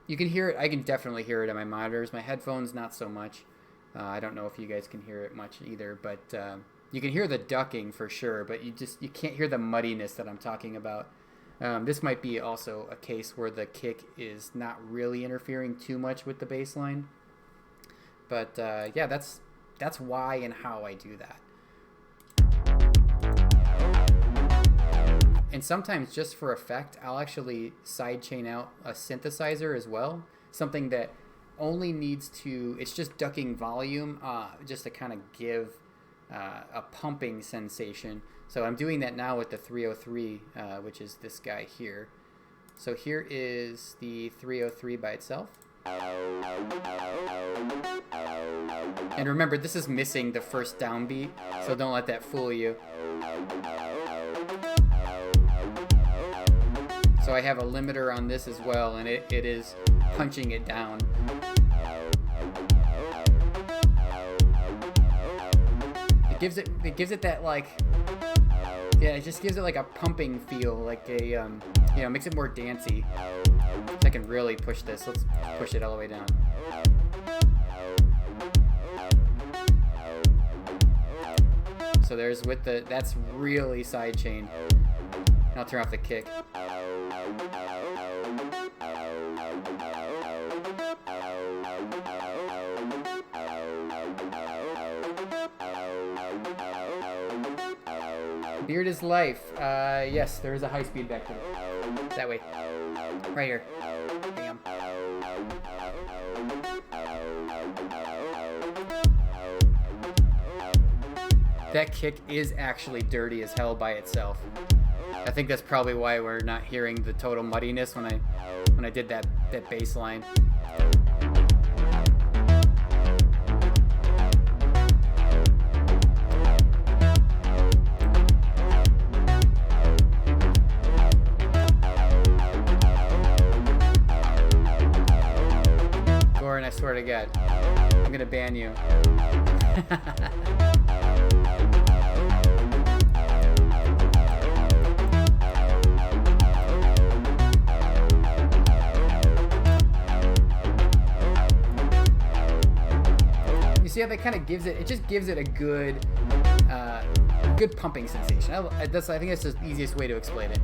You can hear it. I can definitely hear it on my monitors. My headphones, not so much. I don't know if you guys can hear it much either, but you can hear the ducking for sure, but you can't hear the muddiness that I'm talking about. This might be also a case where the kick is not really interfering too much with the bass line. But yeah, that's why and how I do that. And sometimes just for effect, I'll actually sidechain out a synthesizer as well. Something that only needs to, it's just ducking volume just to kind of give a pumping sensation. So I'm doing that now with the 303, which is this guy here. So here is the 303 by itself. And remember, this is missing the first downbeat, so don't let that fool you. So I have a limiter on this as well, and it is punching it down. It gives it that, like, yeah, it just gives it like a pumping feel, like a you know, makes it more dancey. So I can really push this. Let's push it all the way down. So there's with the, that's really sidechained. I'll turn off the kick. Beard is life. Yes, there is a high speed back there. That way. Right here. Bam. That kick is actually dirty as hell by itself. I think that's probably why we're not hearing the total muddiness when I did that bass line. Goran, I swear to God, I'm gonna ban you. You see how that kind of gives it? It just gives it a good, good pumping sensation. I think that's the easiest way to explain it.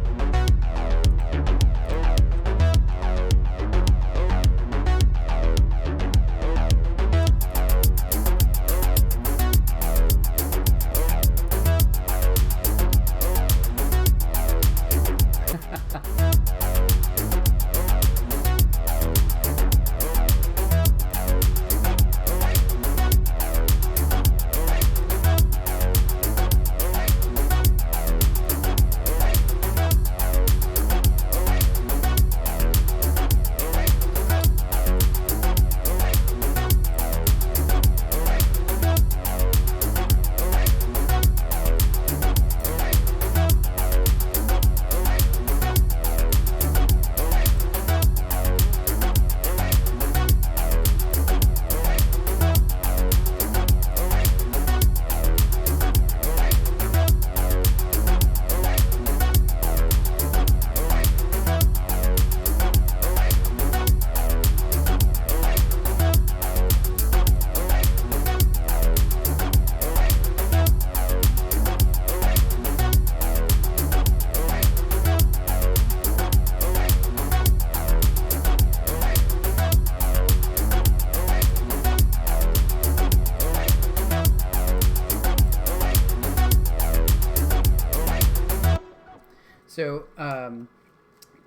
So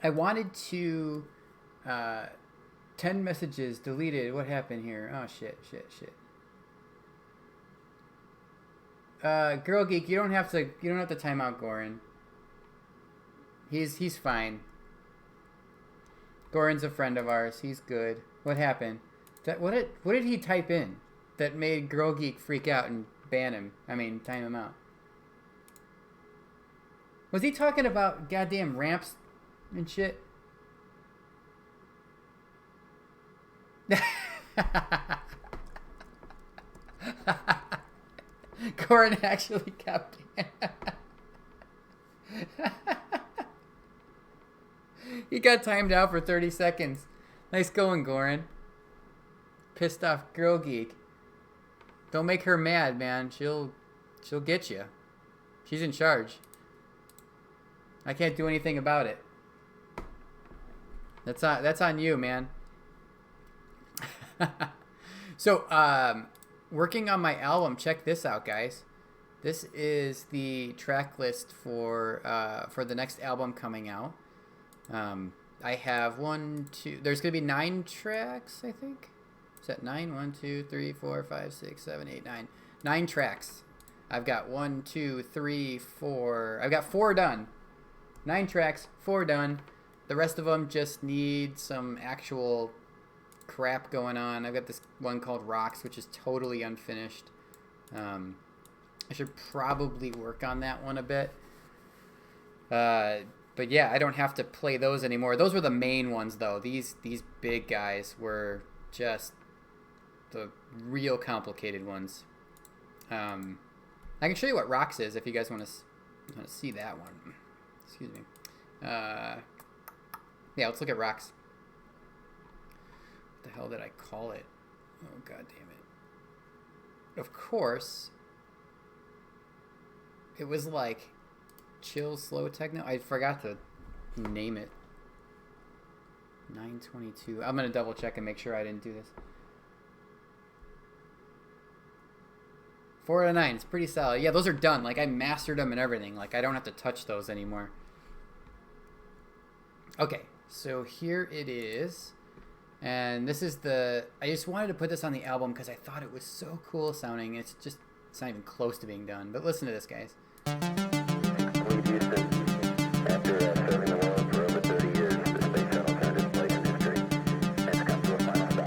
I wanted to 10 messages deleted. What happened here? Oh shit. Girl Geek, you don't have to time out Goran. He's fine. Goran's a friend of ours. He's good. What happened? What did he type in that made Girl Geek freak out and ban him? I mean, time him out. Was he talking about goddamn ramps and shit? Goran actually kept He got timed out for 30 seconds. Nice going, Goran. Pissed off Girl Geek. Don't make her mad, man. She'll get you. She's in charge. I can't do anything about it. That's on you, man. So, working on my album. Check this out, guys. This is the track list for the next album coming out. I have there's going to be 9 tracks, I think. Is that 9? 1, 2, 3, 4, 5, 6, 7, 8, 9. 9 tracks. I've got 1, 2, 3, 4. I've got 4 done. 9 tracks, 4 done. The rest of them just need some actual crap going on. I've got this one called Rocks, which is totally unfinished. I should probably work on that one a bit. But yeah, I don't have to play those anymore. Those were the main ones, though. These big guys were just the real complicated ones. I can show you what Rocks is if you guys want to see that one. Excuse me. Yeah, let's look at Rocks. What the hell did I call it? Oh, god damn it. Of course, it was like chill, slow techno. I forgot to name it. 922. I'm going to double check and make sure I didn't do this. 4 out of 9. It's pretty solid. Yeah, those are done. Like, I mastered them and everything. Like, I don't have to touch those anymore. Okay, so here it is. And this is I just wanted to put this on the album because I thought it was so cool sounding. It's not even close to being done. But listen to this, guys. After serving the world for over 30 years, the space shuttle turned its place in history and it's come to a final stop.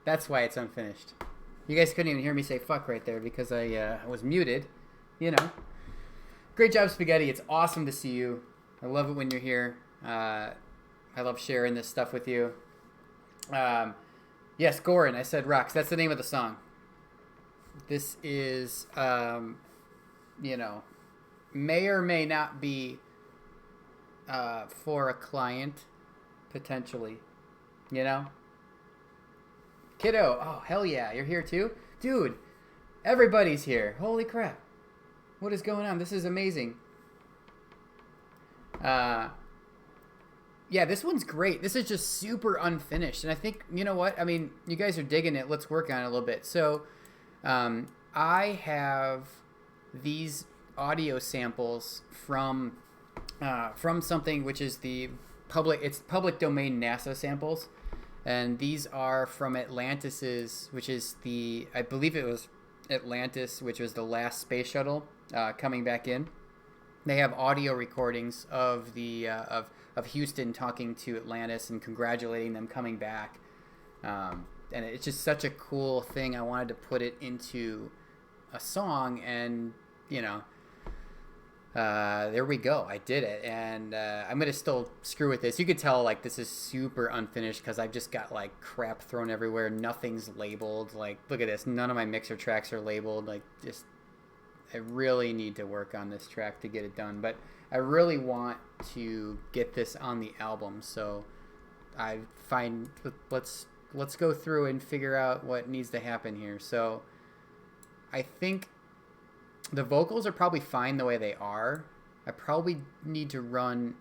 That's why it's unfinished. You guys couldn't even hear me say fuck right there because I was muted. You know. Great job, Spaghetti. It's awesome to see you. I love it when you're here. I love sharing this stuff with you. Yes, Goran, I said Rocks. That's the name of the song. This is, you know, may or may not be for a client, potentially. You know? Kiddo, oh, hell yeah, you're here too? Dude, everybody's here. Holy crap. What is going on? This is amazing. Yeah, this one's great. This is just super unfinished. And I think, you know what? I mean, you guys are digging it. Let's work on it a little bit. So, I have these audio samples from something which is it's public domain NASA samples. And these are from Atlantis's, which is I believe it was Atlantis, which was the last space shuttle coming back in. They have audio recordings of the of Houston talking to Atlantis and congratulating them coming back. And it's just such a cool thing. I wanted to put it into a song, and there we go. I did it, and I'm gonna still screw with this. You could tell like this is super unfinished because I've just got like crap thrown everywhere. Nothing's labeled. Like, look at this. None of my mixer tracks are labeled. Like, just I really need to work on this track to get it done. But I really want to get this on the album. So I find let's go through and figure out what needs to happen here. So I think the vocals are probably fine the way they are. I probably need to run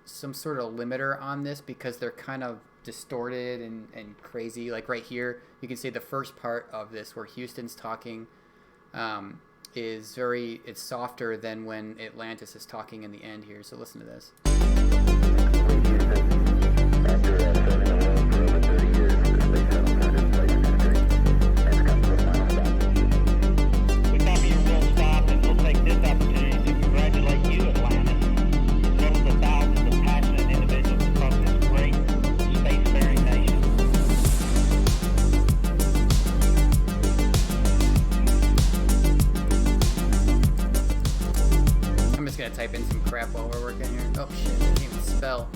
some sort of limiter on this because they're kind of distorted and crazy. Like right here, you can see the first part of this where Houston's talking it's softer than when Atlantis is talking in the end here. So listen to this. After serving the world for over 30 years, the space shuttle turned its place in history and has come to a final stop. We thought you will stop, and we'll take this opportunity to congratulate you, Atlantis, as well as the thousands of passionate individuals across this great spacefaring nation. I'm just gonna type in some crap while we're working here. Oh shit, I can't even spell.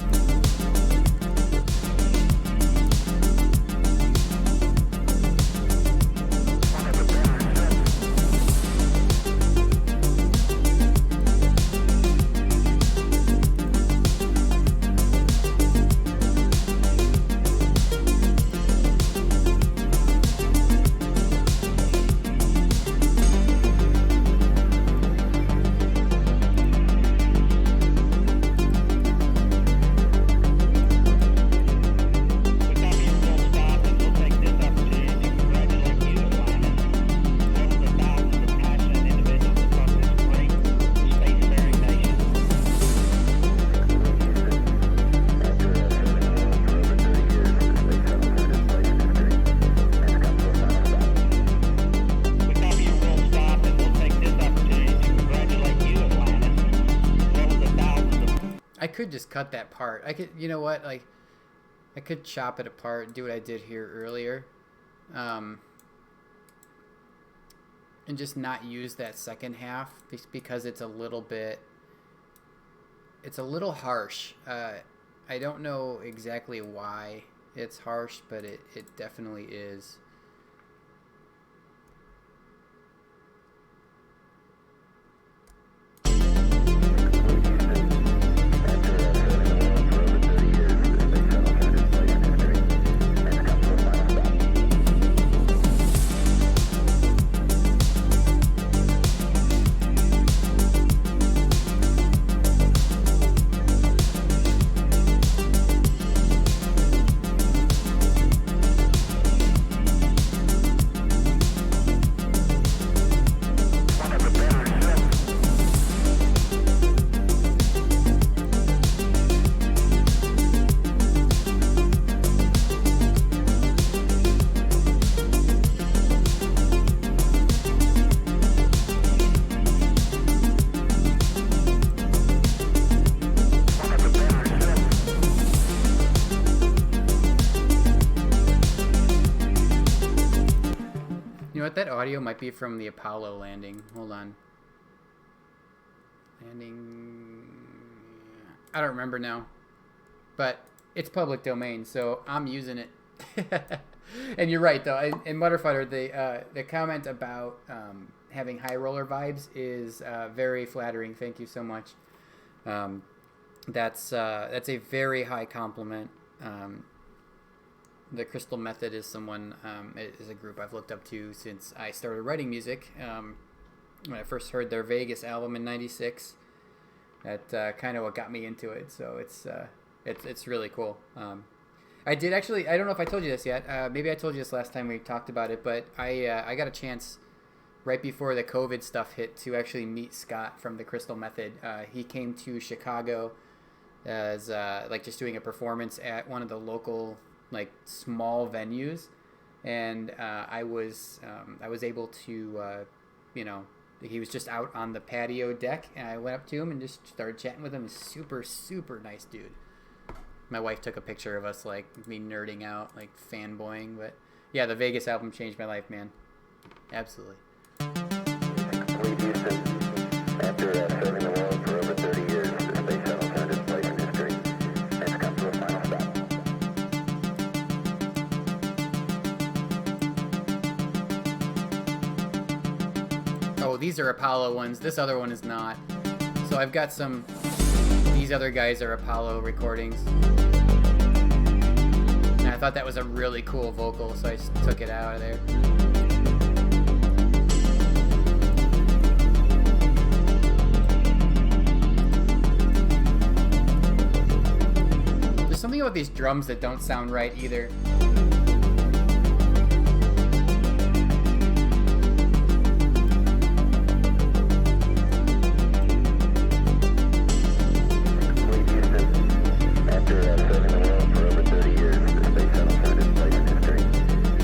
I could just cut that part. I could, you know what? Like, I could chop it apart and do what I did here earlier, and just not use that second half because it's a little harsh. I don't know exactly why it's harsh, but it definitely is. You know what? That audio might be from the Apollo landing. Hold on. Landing. I don't remember now. But it's public domain, so I'm using it. And you're right, though. In Mutterfighter, the comment about having high roller vibes is very flattering. Thank you so much. That's a very high compliment. The Crystal Method is someone is a group I've looked up to since I started writing music. When I first heard their Vegas album in '96, that kind of what got me into it. So it's really cool. I did actually. I don't know if I told you this yet. Maybe I told you this last time we talked about it. But I got a chance right before the COVID stuff hit to actually meet Scott from the Crystal Method. He came to Chicago as like just doing a performance at one of the local like small venues, and I was able to He was just out on the patio deck, and I went up to him and just started chatting with him. He's super, super nice dude. My wife took a picture of us, like, me nerding out, like, fanboying. But, yeah, the Vegas album changed my life, man. Absolutely. Complete Houston. After serving the world for over 30 years, the space shuttle turned its place in history. It's come to a final stop. Oh, these are Apollo ones. This other one is not. So I've got some... These other guys are Apollo recordings. And I thought that was a really cool vocal, so I just took it out of there. There's something about these drums that don't sound right either. Complete Houston. After serving the world for over 30 years, the space shuttle turned its place in history.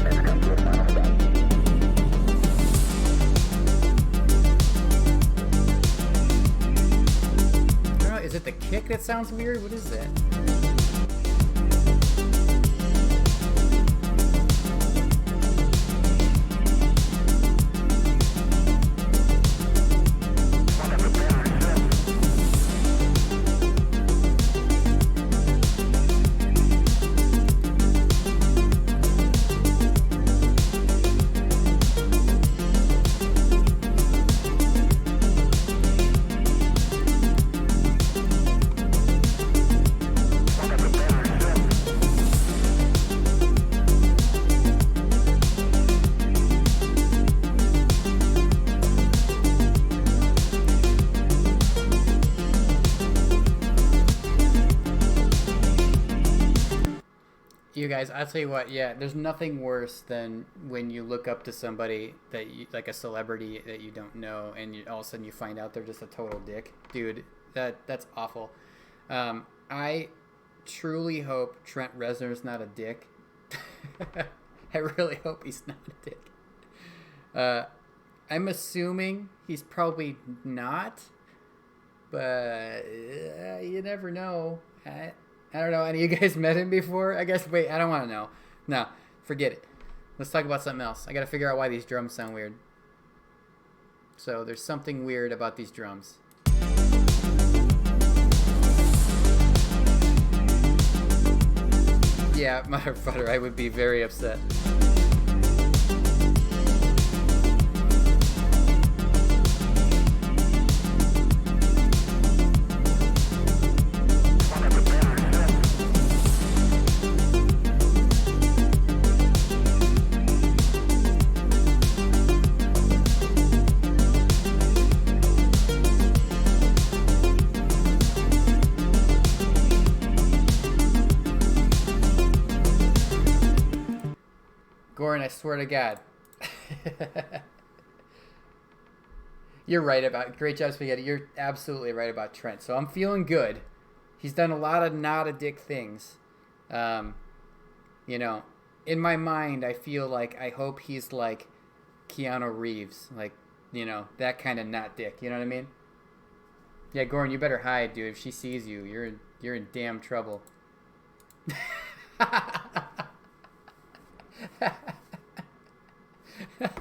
It's come to a final stop. I don't know, is it the kick that sounds weird? What is that? You guys, I'll tell you what, yeah, there's nothing worse than when you look up to somebody that you, like a celebrity that you don't know, and all of a sudden you find out they're just a total dick. Dude, that's awful. I truly hope Trent Reznor's not a dick. I really hope he's not a dick. I'm assuming he's probably not, but you never know. I don't know. Any of you guys met him before? I guess. Wait, I don't want to know. No, forget it. Let's talk about something else. I got to figure out why these drums sound weird. So there's something weird about these drums. Yeah, mother butter, I would be very upset. Goran, I swear to God. You're right about... Great job, Spaghetti. You're absolutely right about Trent. So I'm feeling good. He's done a lot of not a dick things. You know, in my mind, I feel like I hope he's like Keanu Reeves. Like, you know, that kind of not dick. You know what I mean? Yeah, Goran, you better hide, dude. If she sees you, you're in damn trouble. I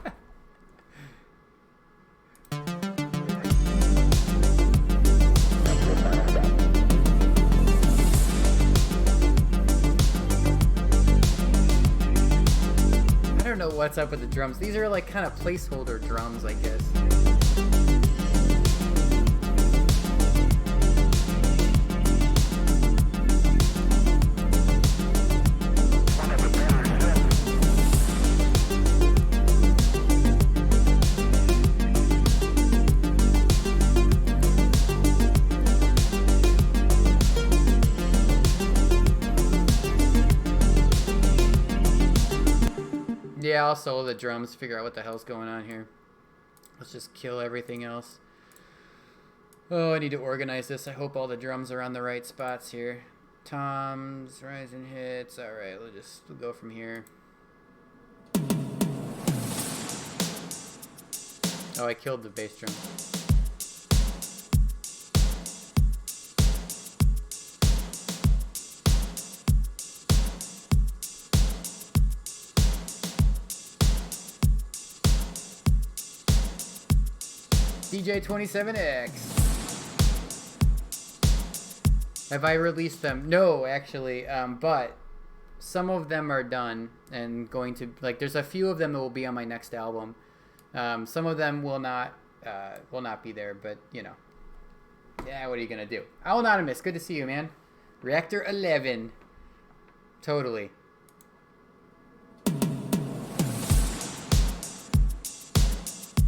don't know what's up with the drums. These are like kind of placeholder drums, I guess. Yeah, I'll solo the drums, figure out what the hell's going on here. Let's just kill everything else. Oh, I need to organize this. I hope all the drums are on the right spots here. Toms, rising hits. Alright, we'll go from here. Oh, I killed the bass drum. DJ27X. Have I released them? No, actually, but some of them are done and going to, like, there's a few of them that will be on my next album. Some of them will not be there, but you know, yeah, what are you gonna do? Owl Anonymous, good to see you, man. Reactor 11, totally.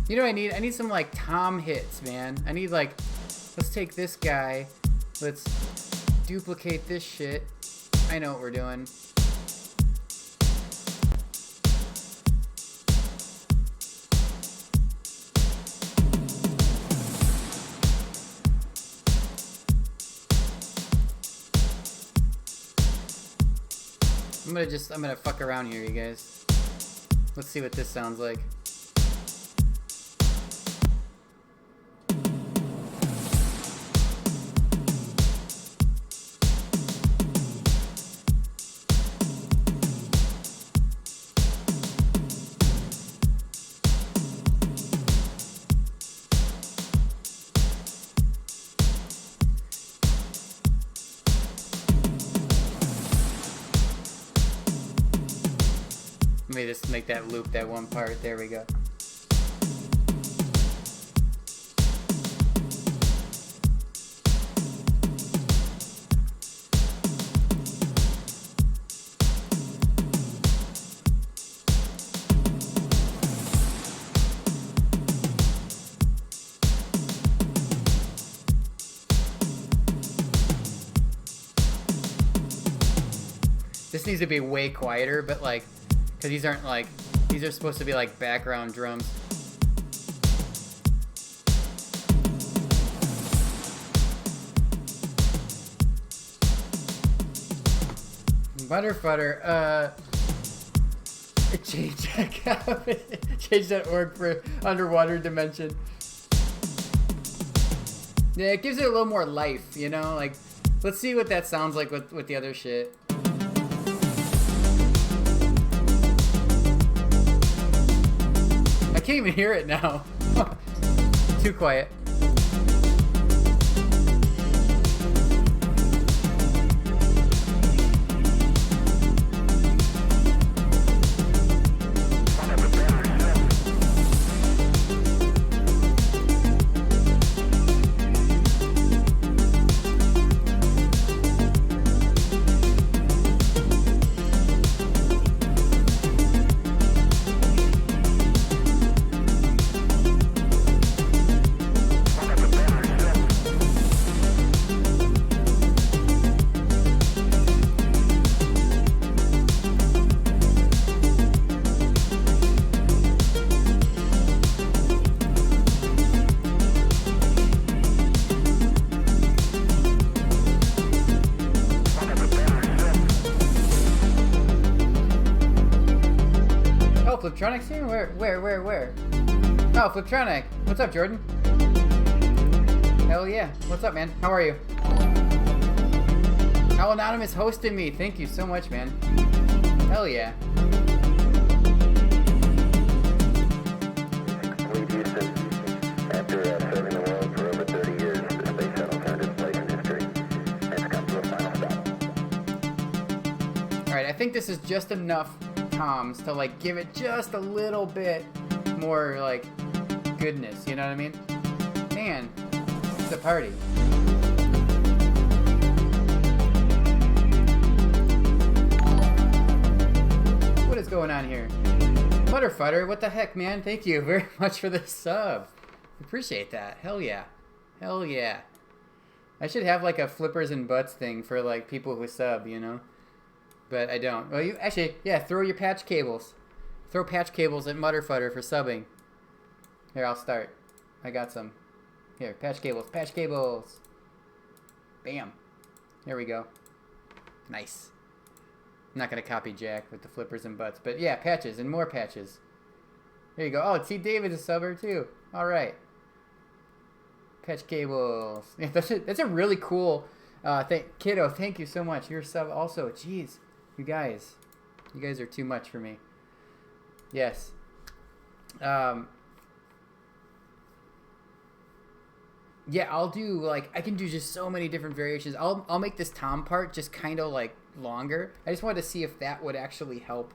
You know what I need? I need some like tom hits, man. I need like, let's take this guy, let's duplicate this shit. I know what we're doing. I'm gonna fuck around here, you guys. Let's see what this sounds like. Let me just make that loop, that one part. There we go. This needs to be way quieter, but like, because these aren't like, these are supposed to be like background drums. Butterfutter, change.org for underwater dimension. Yeah, it gives it a little more life, you know? Like, let's see what that sounds like with the other shit. I can't even hear it now. Too quiet. Fliptronics here? Where? Oh, Fliptronic. What's up, Jordan? Hell yeah. What's up, man? How are you? How Anonymous hosting me. Thank you so much, man. Hell yeah. Lee Houston, after serving the world for over 30 years, the space shuttle turned its place in history and it's come to a final stop. Alright, I think this is just enough toms to like give it just a little bit more like goodness, you know what I mean? Man, it's a party. What is going on here? Butterfutter, what the heck, man? Thank you very much for the sub. Appreciate that. Hell yeah. Hell yeah. I should have like a flippers and butts thing for like people who sub, you know? But I don't. Well, you actually, yeah, throw your patch cables. Throw patch cables at Mutterfutter for subbing. Here, I'll start. I got some. Here, patch cables, patch cables. Bam. There we go. Nice. I'm not going to copy Jack with the flippers and butts, but yeah, patches and more patches. There you go. Oh, T. David is a subber too. All right. Patch cables. Yeah, that's a really cool Kiddo, thank you so much. Your sub also. Jeez. You guys are too much for me. Yes. Yeah, I'll do, like, I can do just so many different variations. I'll make this tom part just kind of, like, longer. I just wanted to see if that would actually help,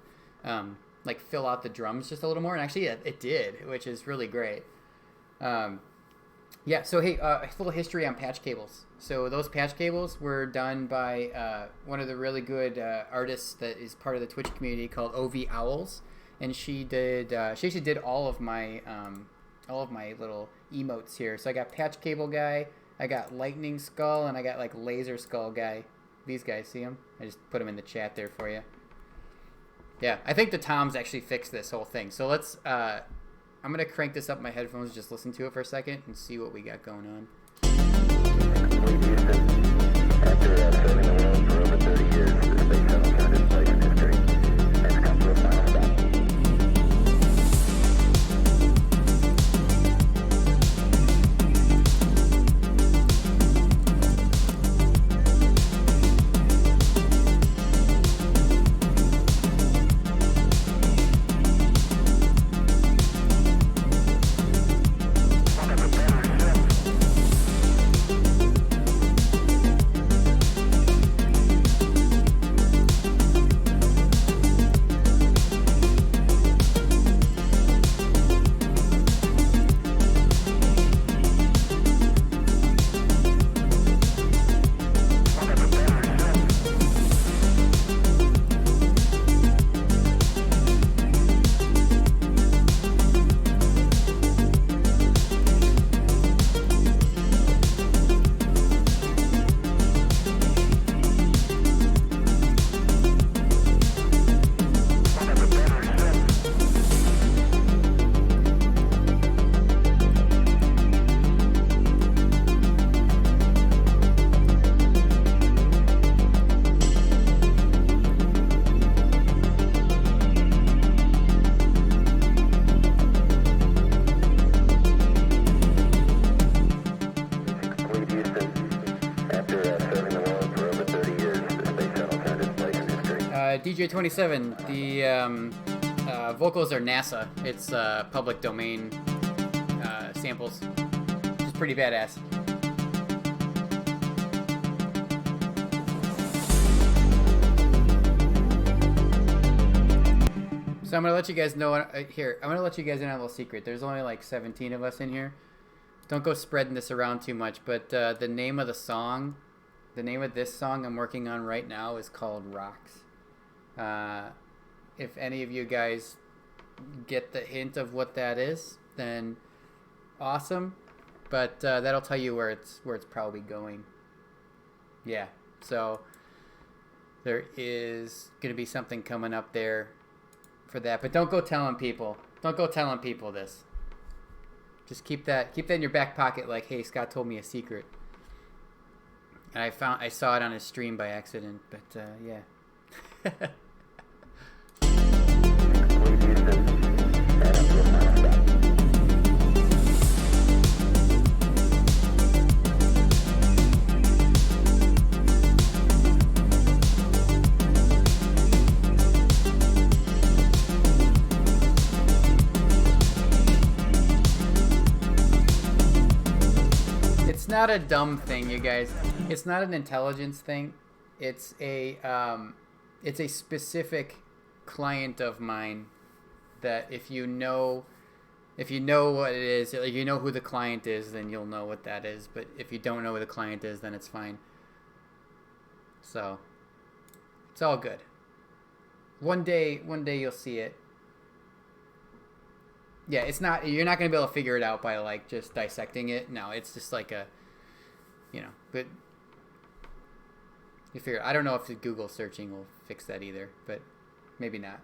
like, fill out the drums just a little more. And actually, it did, which is really great. Yeah, so, hey, a little history on patch cables. So those patch cables were done by one of the really good artists that is part of the Twitch community called OV Owls. And she actually did all of my little emotes here. So I got Patch Cable Guy, I got Lightning Skull, and I got like Laser Skull Guy. These guys, see them? I just put them in the chat there for you. Yeah, I think the toms actually fixed this whole thing. So let's, I'm going to crank this up in my headphones, just listen to it for a second and see what we got going on. After serving the world for over 30 years, the space shuttle turned its place in history and has come to a final stop. DJ27, the vocals are NASA. It's public domain samples, which is pretty badass. So I'm gonna let you guys know here. I'm gonna let you guys in on a little secret. There's only like 17 of us in here. Don't go spreading this around too much. But the name of the song, the name of this song I'm working on right now is called Rocks. If any of you guys get the hint of what that is, then awesome. But that'll tell you where it's probably going. Yeah. So there is gonna be something coming up there for that. But don't go telling people. Don't go telling people this. Just keep that in your back pocket. Like, hey, Scott told me a secret. And I saw it on his stream by accident. But yeah. It's not a dumb thing, you guys. It's not an intelligence thing. It's a specific client of mine that if you know what it is, like, you know who the client is, then you'll know what that is. But if you don't know who the client is, then it's fine. So it's all good. One day you'll see it. Yeah, you're not gonna be able to figure it out by like just dissecting it. No, it's just like a, but you figure. I don't know if the Google searching will fix that either, but maybe not.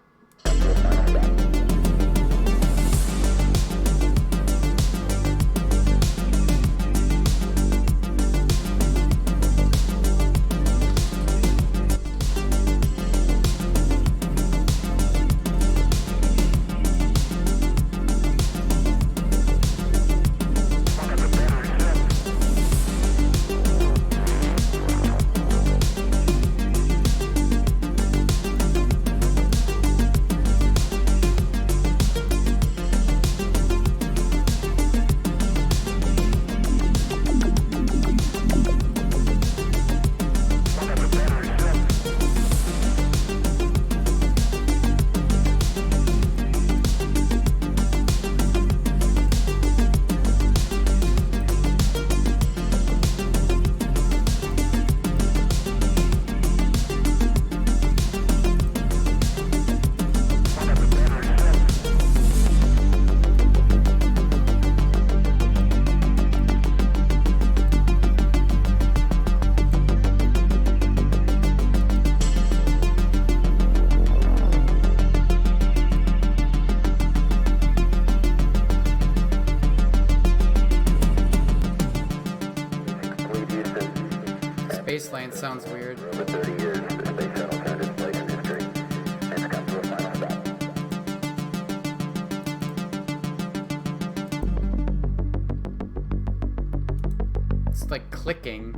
It's like clicking.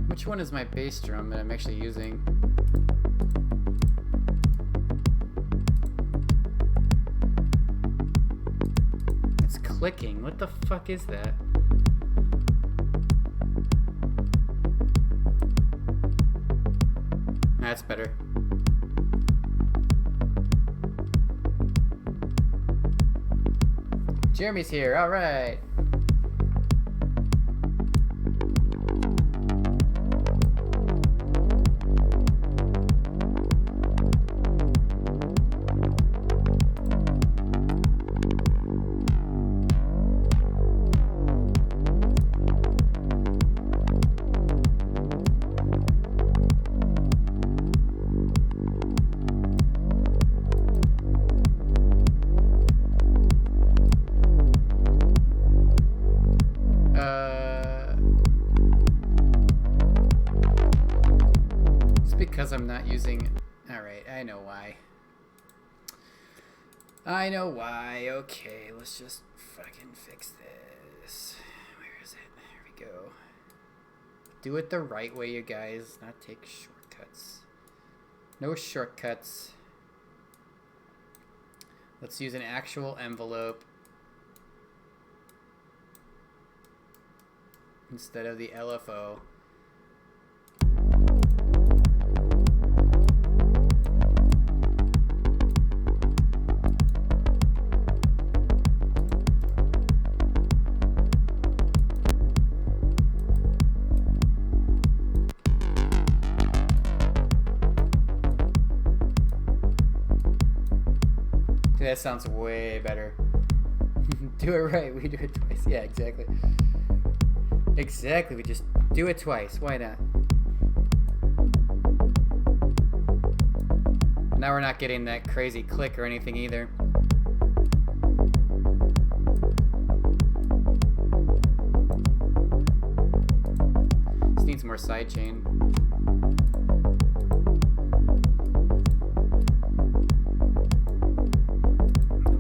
Which one is my bass drum that I'm actually using? It's clicking. What the fuck is that? That's better. Jeremy's here. All right. Because I'm not using it. Alright, I know why. I know why. Okay, let's just fucking fix this. Where is it? There we go. Do it the right way, you guys. Not take shortcuts. No shortcuts. Let's use an actual envelope instead of the LFO. That sounds way better. Do it right, we do it twice. Yeah, exactly. Exactly, we just do it twice. Why not? Now we're not getting that crazy click or anything either. This needs more sidechain.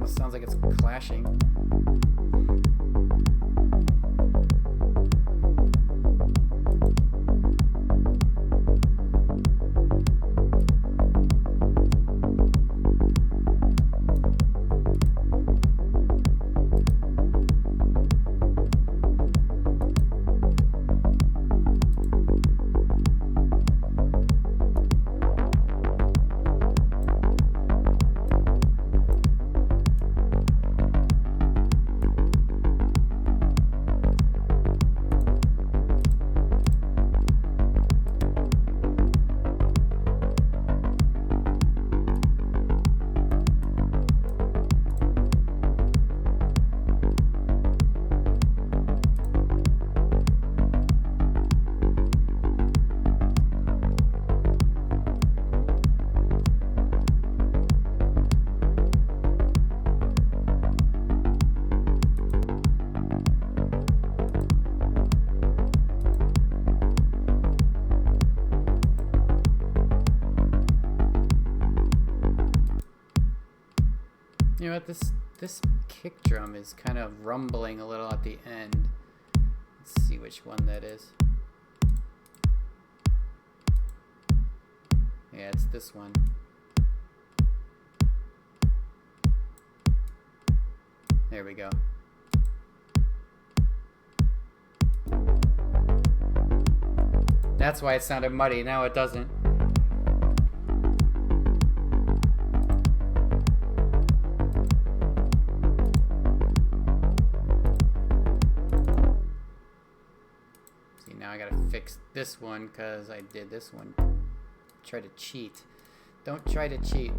Sounds like it's clashing. You know what, this kick drum is kind of rumbling a little at the end. Let's see which one that is. Yeah, it's this one. There we go. That's why it sounded muddy. Now it doesn't. Now I gotta fix this one because I did this one. Try to cheat. Don't try to cheat.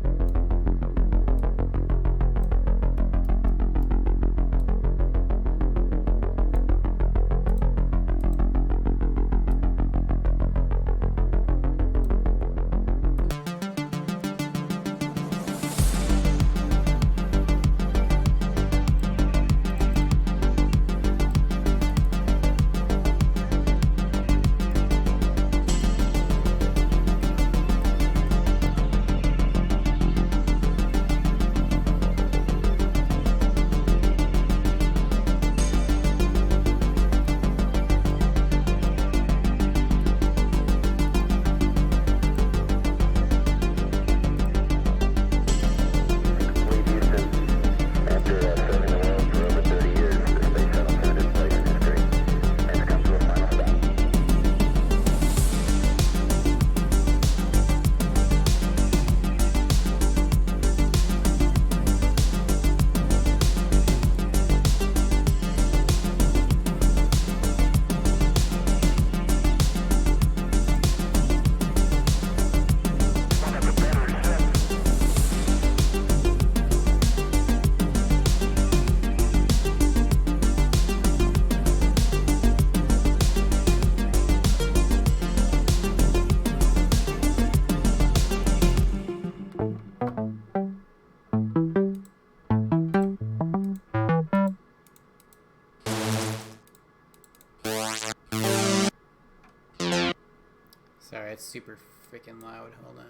it's super freaking loud. Hold on.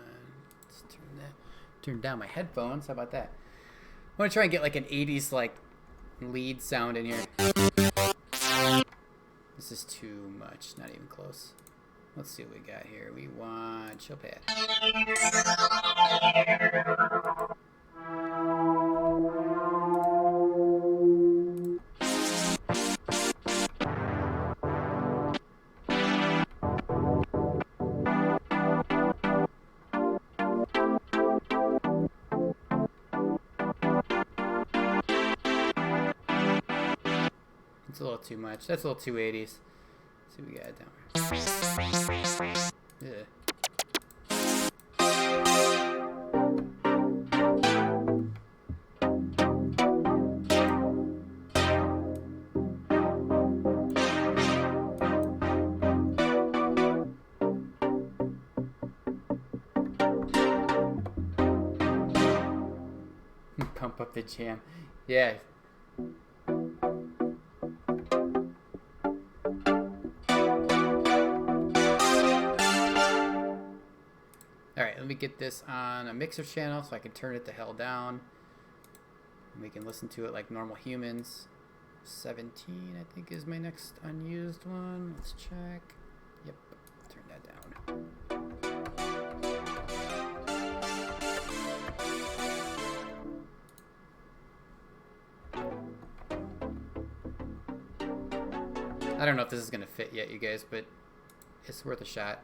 Let's turn down my headphones. How about that? I want to try and get like an 80s like lead sound in here. This is too much. Not even close. Let's see what we got here. We want chill pad. It's a little too much. That's a little too 80s. Let's see what we got down here. Yeah. Pump up the jam. Yeah. Alright, let me get this on a mixer channel so I can turn it the hell down. And we can listen to it like normal humans. 17, I think, is my next unused one. Let's check. Yep, turn that down. I don't know if this is going to fit yet, you guys, but it's worth a shot.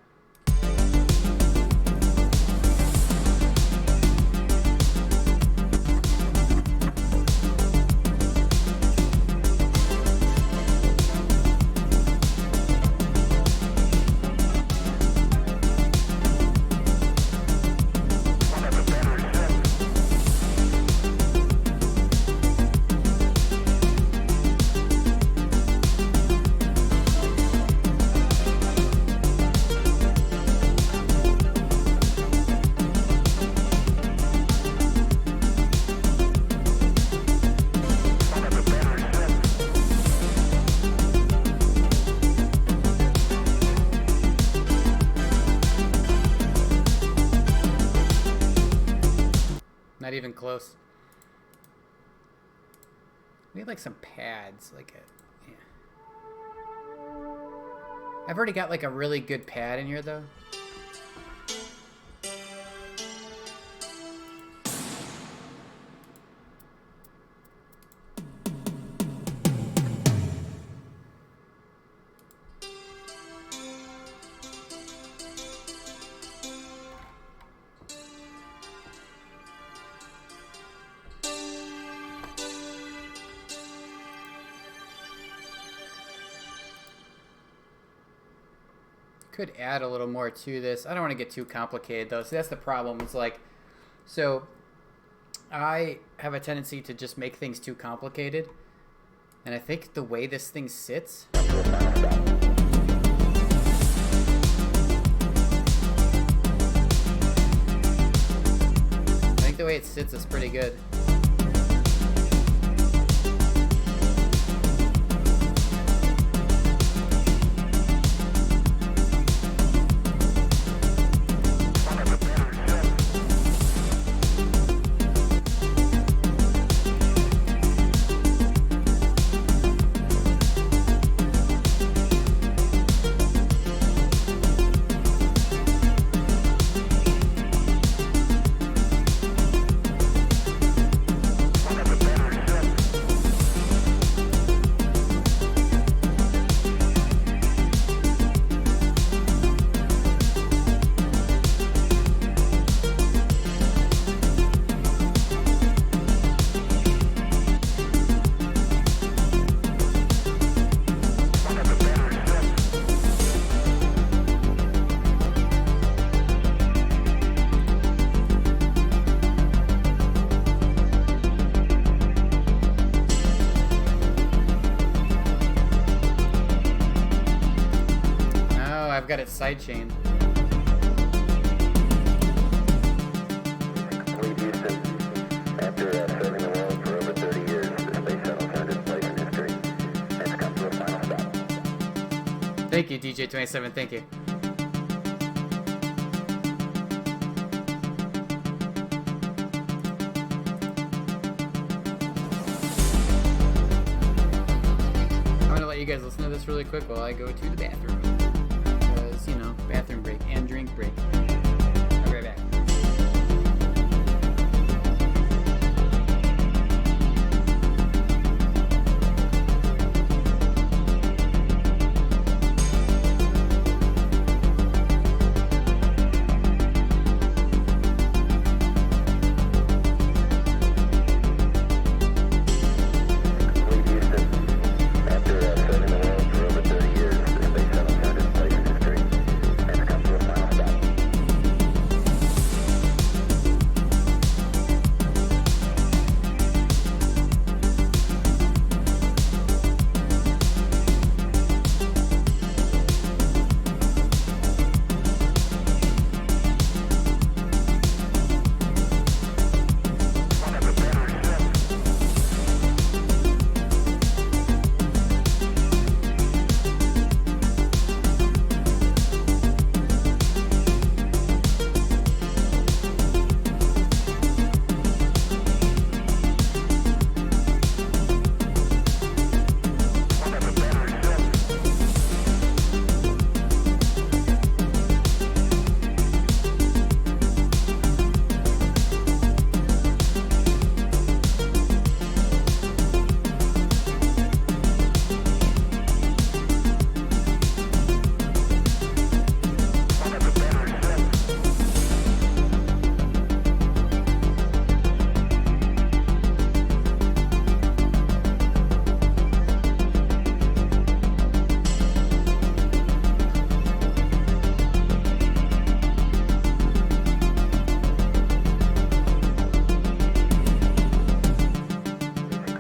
Not even close. We need like some pads, like a, yeah. I've already got like a really good pad in here though. Could add a little more to this. I don't want to get too complicated though. See, that's the problem. It's like, so I have a tendency to just make things too complicated. And I think the way this thing sits, I think the way it sits is pretty good. I've got it sidechained. Complete Houston. After serving the world for over 30 years, the space shuttle turned its place in history and it's come to a final stop. Thank you, DJ27. Thank you. you guys listen to this really quick while I go to the bathroom. Because, you know, bathroom break and drink break. I'll be right back. Complete Houston. After serving the world for over 30 years, the Space Shuttle turned its place in history and has come to a final stop.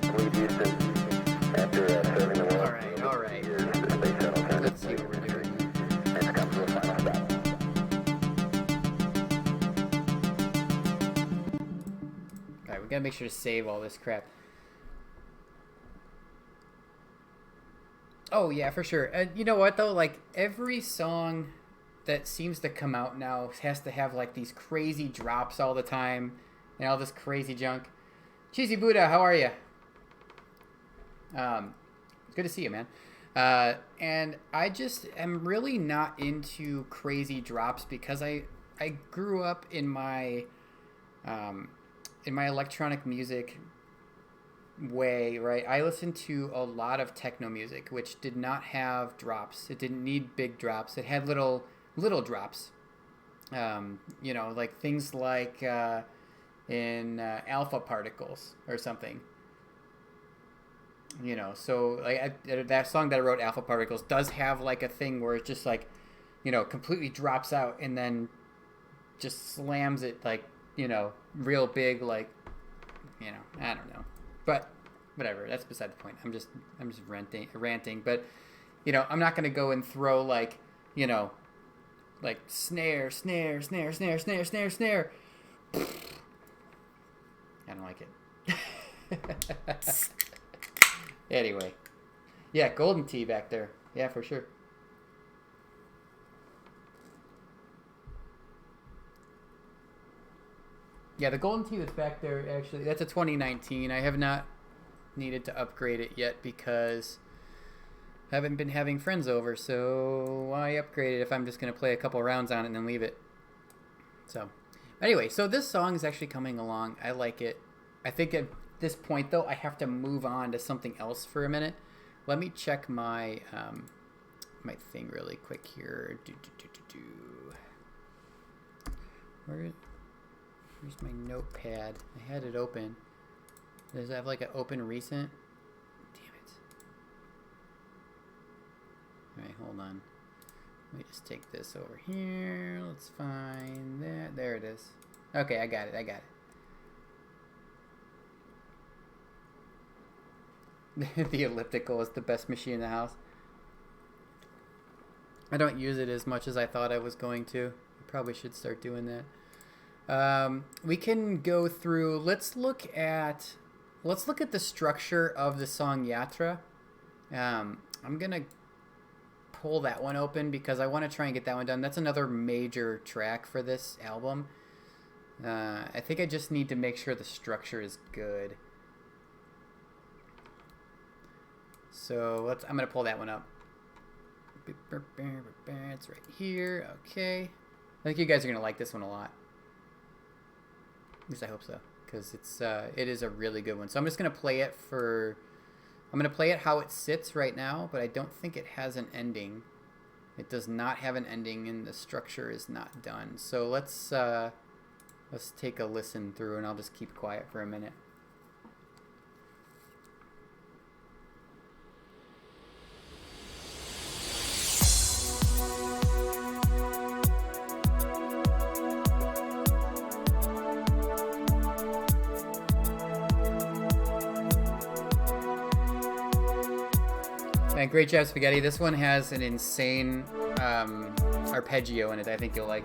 Complete Houston. After serving the world for All over right. 30 years, the Space Shuttle turned Let's its see place what in we're history doing. and has come to a final stop. Alright, we gotta make sure to save all this crap. Oh, yeah, for sure. You know what, though? Like, every song that seems to come out now has to have, like, these crazy drops all the time and all this crazy junk. Cheesy Buddha, how are you? It's good to see you, man. And I just am really not into crazy drops because I grew up in my electronic music way, right? I listened to a lot of techno music, which did not have drops. It didn't need big drops. It had little drops. You know, like things like in alpha particles or something. You know, so like that song that I wrote, Alpha Particles, does have like a thing where it just like, you know, completely drops out and then just slams it like, you know, real big, like, you know, I don't know, but whatever. That's beside the point. I'm just ranting. But, you know, I'm not gonna go and throw like, you know, like snare. I don't like it. Anyway, yeah, Golden Tea back there. Yeah, for sure. Yeah, the Golden Tea that's back there, actually, that's a 2019. I have not needed to upgrade it yet because I haven't been having friends over, so why upgrade it if I'm just going to play a couple rounds on it and then leave it? So, anyway, so this song is actually coming along. I like it. I think at this point, though, I have to move on to something else for a minute. Let me check my my thing really quick here. Where's my notepad? I had it open. Does it have like an open recent? Damn it. Alright, hold on. Let me just take this over here. Let's find that. There it is. Okay, I got it. The elliptical is the best machine in the house. I don't use it as much as I thought I was going to. I probably should start doing that. We can go through. Let's look at the structure of the song Yatra. I'm gonna pull that one open because I want to try and get that one done. That's another major track for this album. I think I just need to make sure the structure is good. So I'm going to pull that one up. It's right here. Okay. I think you guys are going to like this one a lot. At least I hope so, because it is a really good one. So I'm just going to play it I'm going to play it how it sits right now, but I don't think it has an ending. It does not have an ending, and the structure is not done. So let's take a listen through, and I'll just keep quiet for a minute. And great job, Spaghetti. This one has an insane arpeggio in it. I think you'll like.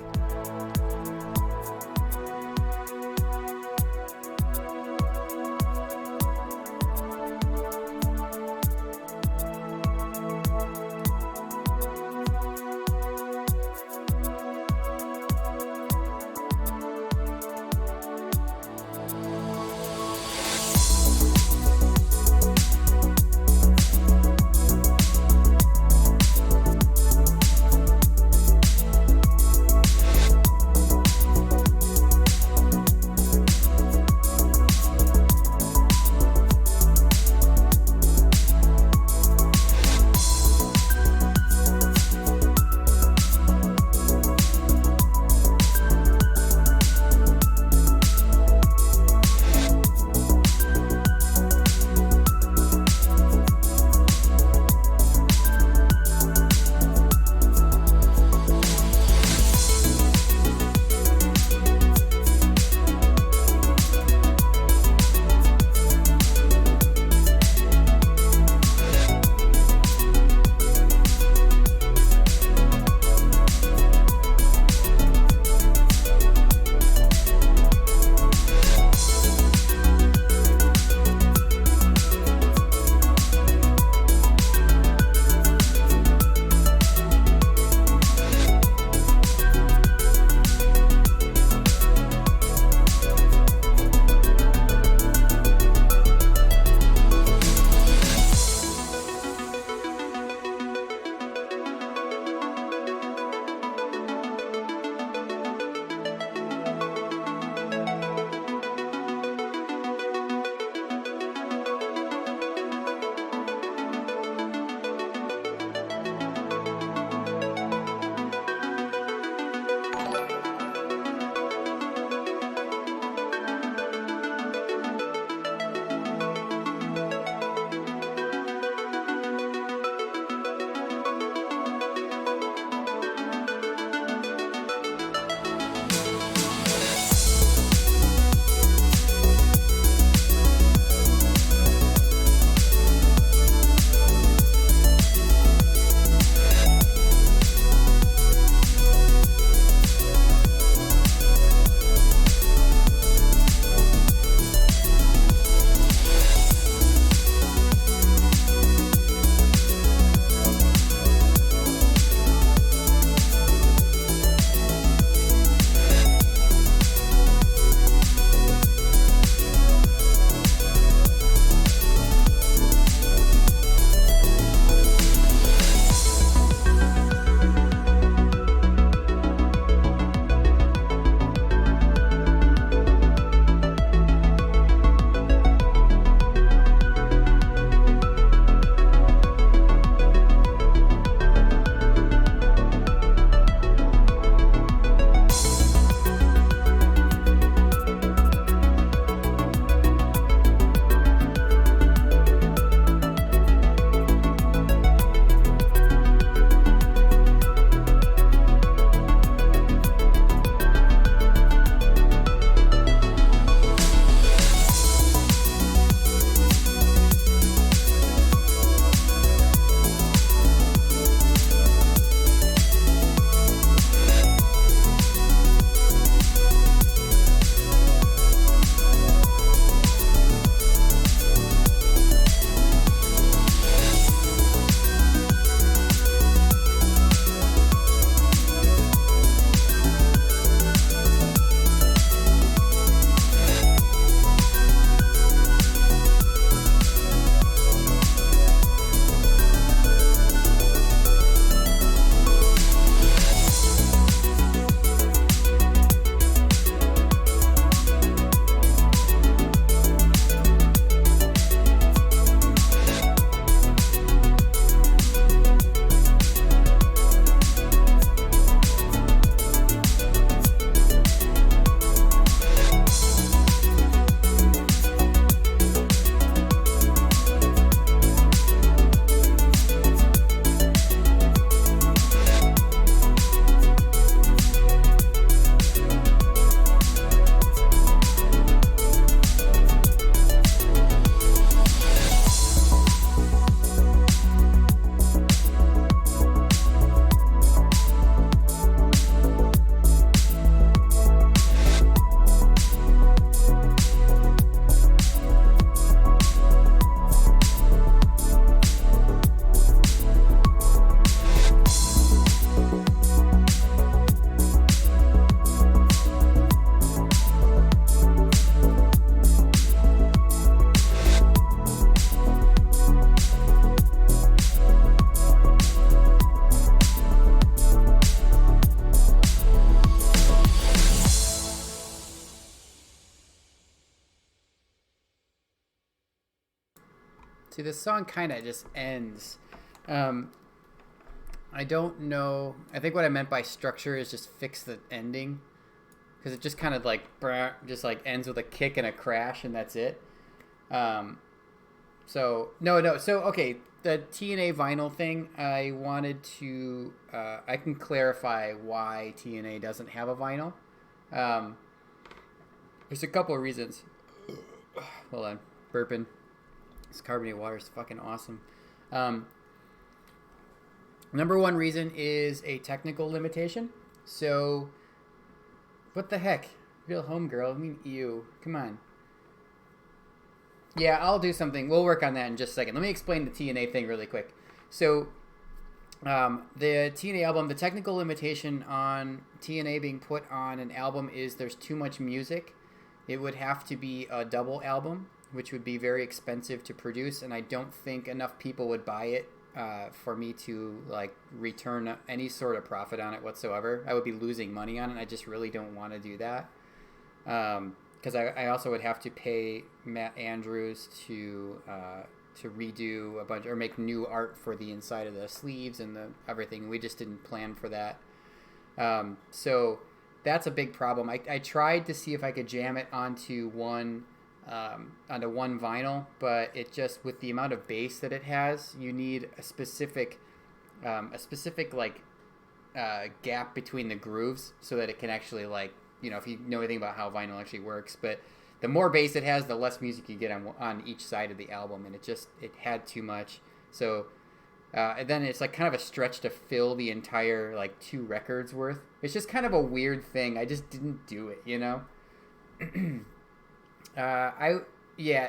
See, this song kind of just ends. I don't know. I think what I meant by structure is just fix the ending, because it just kind of like just like ends with a kick and a crash, and that's it. So no. So okay, the TNA vinyl thing. I wanted to. I can clarify why TNA doesn't have a vinyl. There's a couple of reasons. Hold on, burping. This carbonated water is fucking awesome. Number one reason is a technical limitation. So, what the heck? Real homegirl. I mean, you. Come on. Yeah, I'll do something. We'll work on that in just a second. Let me explain the TNA thing really quick. So, the TNA album, the technical limitation on TNA being put on an album is there's too much music. It would have to be a double album, which would be very expensive to produce, and I don't think enough people would buy it for me to like return any sort of profit on it whatsoever. I would be losing money on it. I just really don't want to do that, because I also would have to pay Matt Andrews to redo a bunch or make new art for the inside of the sleeves and the everything. We just didn't plan for that, so that's a big problem. I tried to see if I could jam it onto one vinyl, but it just, with the amount of bass that it has, you need a specific like gap between the grooves so that it can actually, like, you know, if you know anything about how vinyl actually works. But the more bass it has, the less music you get on each side of the album, and it had too much. So and then it's like kind of a stretch to fill the entire like 2 records worth. It's just kind of a weird thing. I just didn't do it, you know.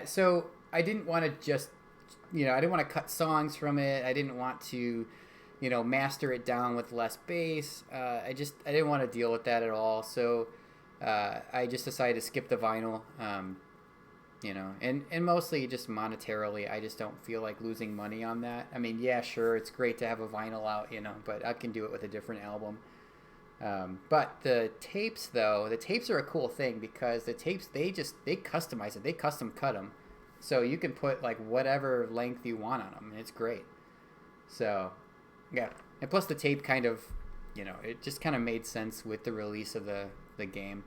So I didn't want to just, you know, I didn't want to cut songs from it. I didn't want to, you know, master it down with less bass. I didn't want to deal with that at all. So I just decided to skip the vinyl, you know, and mostly just monetarily. I just don't feel like losing money on that. I mean, yeah, sure, it's great to have a vinyl out, you know, but I can do it with a different album. But the tapes, though, the tapes are a cool thing, because the tapes, they customize it. They custom cut them. So you can put like whatever length you want on them, and it's great. So, yeah. And plus the tape kind of, you know, it just kind of made sense with the release of the game.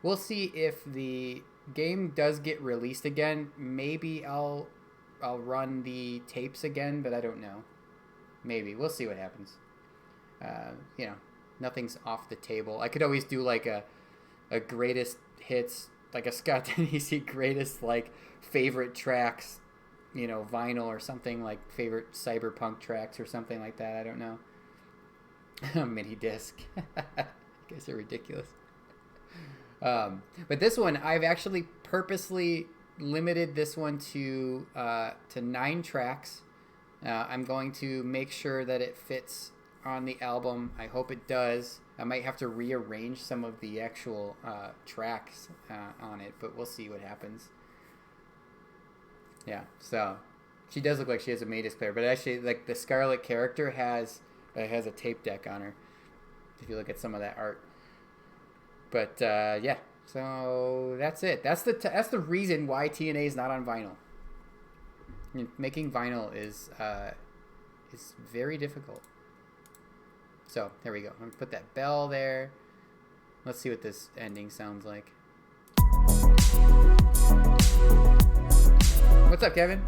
We'll see if the game does get released again. Maybe I'll run the tapes again, but I don't know. Maybe. We'll see what happens. You know, nothing's off the table. I could always do like a greatest hits, like a Scott Denisi greatest like favorite tracks, you know, vinyl or something, like favorite cyberpunk tracks or something like that. I don't know. Mini disc. I guess they're ridiculous. But this one, I've actually purposely limited this one to 9 tracks. I'm going to make sure that it fits on the album. I hope it does. I might have to rearrange some of the actual tracks on it, but we'll see what happens. Yeah, so she does look like she has a Maydis player, but actually, like, the Scarlet character has a tape deck on her, if you look at some of that art. But yeah, so that's it. That's the reason why TNA is not on vinyl. I mean, making vinyl is very difficult. So there we go. I'm gonna put that bell there. Let's see what this ending sounds like. What's up, Kevin?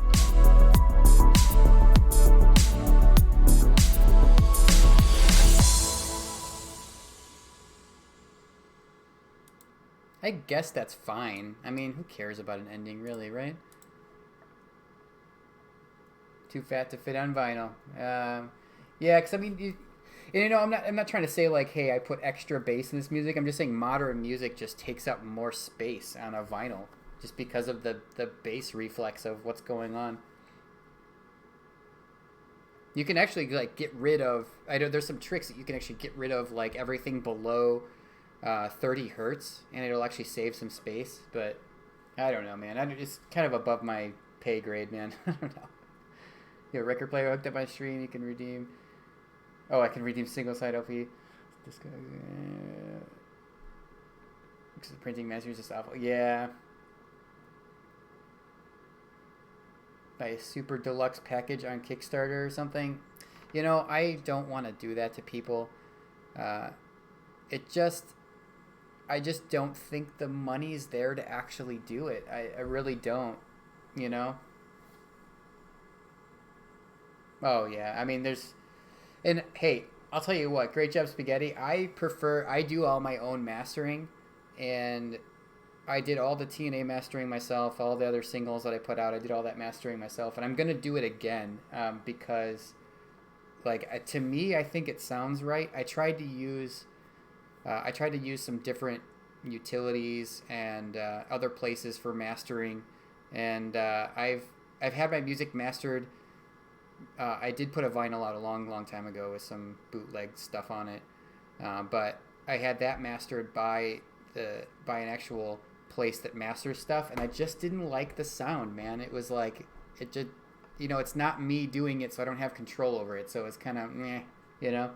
I guess that's fine. I mean, who cares about an ending, really, right? Too fat to fit on vinyl. Yeah, because I mean, you know, I'm not trying to say like, hey, I put extra bass in this music. I'm just saying modern music just takes up more space on a vinyl, just because of the bass reflex of what's going on. You can actually like get rid of. I know there's some tricks that you can actually get rid of, like everything below 30 hertz, and it'll actually save some space. But I don't know, man. It's kind of above my pay grade, man. I don't know. You have a record player hooked up my stream. You can redeem. Oh, I can redeem single side LP. This guy. Because the printing master is just awful. Yeah. buy a super deluxe package on Kickstarter or something. You know, I don't want to do that to people. I just don't think the money's there to actually do it. I really don't, you know? Oh, yeah. I mean, and hey, I'll tell you what, Great Job Spaghetti, I do all my own mastering, and I did all the TNA mastering myself, all the other singles that I put out, I did all that mastering myself, and I'm going to do it again, because, like, to me, I think it sounds right. I tried to use some different utilities and other places for mastering, and I've had my music mastered. I did put a vinyl out a long time ago with some bootleg stuff on it, but I had that mastered by an actual place that masters stuff, and I just didn't like the sound, man. It was like, it just, you know, it's not me doing it, so I don't have control over it, so it's kind of meh, you know.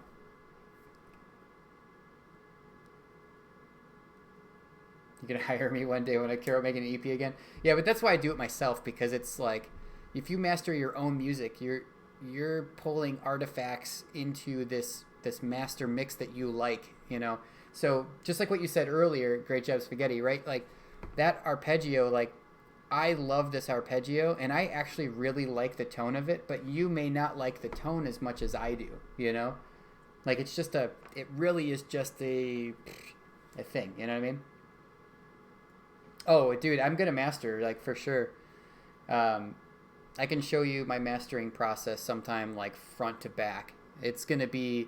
You gonna hire me one day when I care about making an EP again? Yeah, but that's why I do it myself, because it's like, if you master your own music, you're pulling artifacts into this master mix that you like, you know. So just like what you said earlier, Great Job Spaghetti, right? Like that arpeggio, like I love this arpeggio, and I actually really like the tone of it, but you may not like the tone as much as I do, you know. Like it really is just a thing, you know what I mean? Oh, dude, I'm gonna master, like, for sure. I can show you my mastering process sometime, like, front to back. It's gonna be,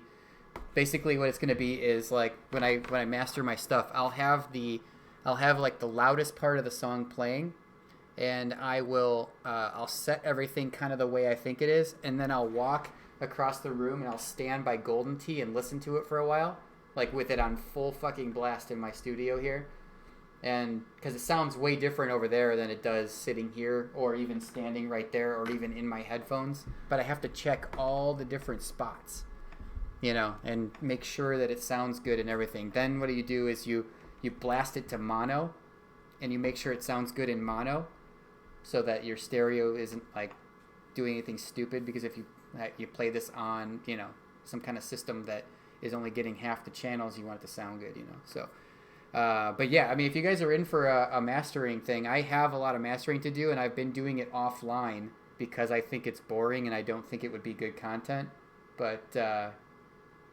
basically what it's gonna be is, like, when I master my stuff, I'll have like the loudest part of the song playing, and I'll set everything kind of the way I think it is, and then I'll walk across the room and I'll stand by Golden Tee and listen to it for a while, like with it on full fucking blast in my studio here. And because it sounds way different over there than it does sitting here, or even standing right there, or even in my headphones. But I have to check all the different spots, you know, and make sure that it sounds good and everything. Then what you do is you blast it to mono, and you make sure it sounds good in mono, so that your stereo isn't like doing anything stupid. Because if you play this on, you know, some kind of system that is only getting half the channels, you want it to sound good, you know. So. But yeah, I mean, if you guys are in for a mastering thing, I have a lot of mastering to do, and I've been doing it offline because I think it's boring and I don't think it would be good content. But,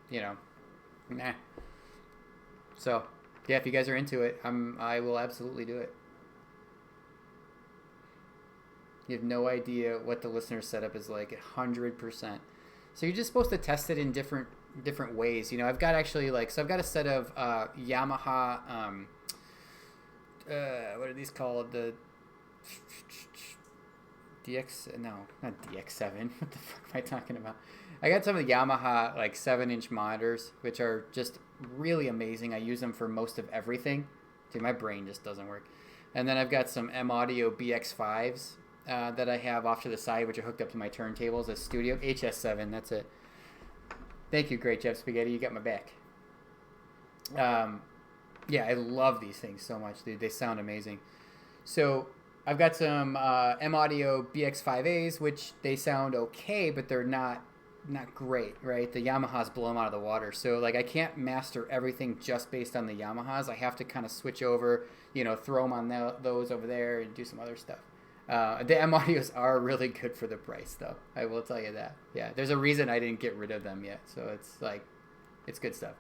you know, nah. So, yeah, if you guys are into it, I will absolutely do it. You have no idea what the listener setup is like, 100%. So you're just supposed to test it in different ways, you know. I've got actually like, so I've got a set of Yamaha what are these called, the not DX7, what the fuck am I talking about? I got some of the Yamaha like 7-inch monitors, which are just really amazing. I use them for most of everything. Dude, my brain just doesn't work. And then I've got some M-Audio BX5s that I have off to the side, which are hooked up to my turntables. A Studio HS7, that's it. Thank you, Great Job Spaghetti. You got my back. Yeah, I love these things so much, dude. They sound amazing. So I've got some M-Audio BX5As, which they sound okay, but they're not great, right? The Yamahas blow them out of the water. So, like, I can't master everything just based on the Yamahas. I have to kind of switch over, you know, throw them on those over there and do some other stuff. The M-Audios are really good for the price, though. I will tell you that. Yeah, there's a reason I didn't get rid of them yet. So it's like, it's good stuff.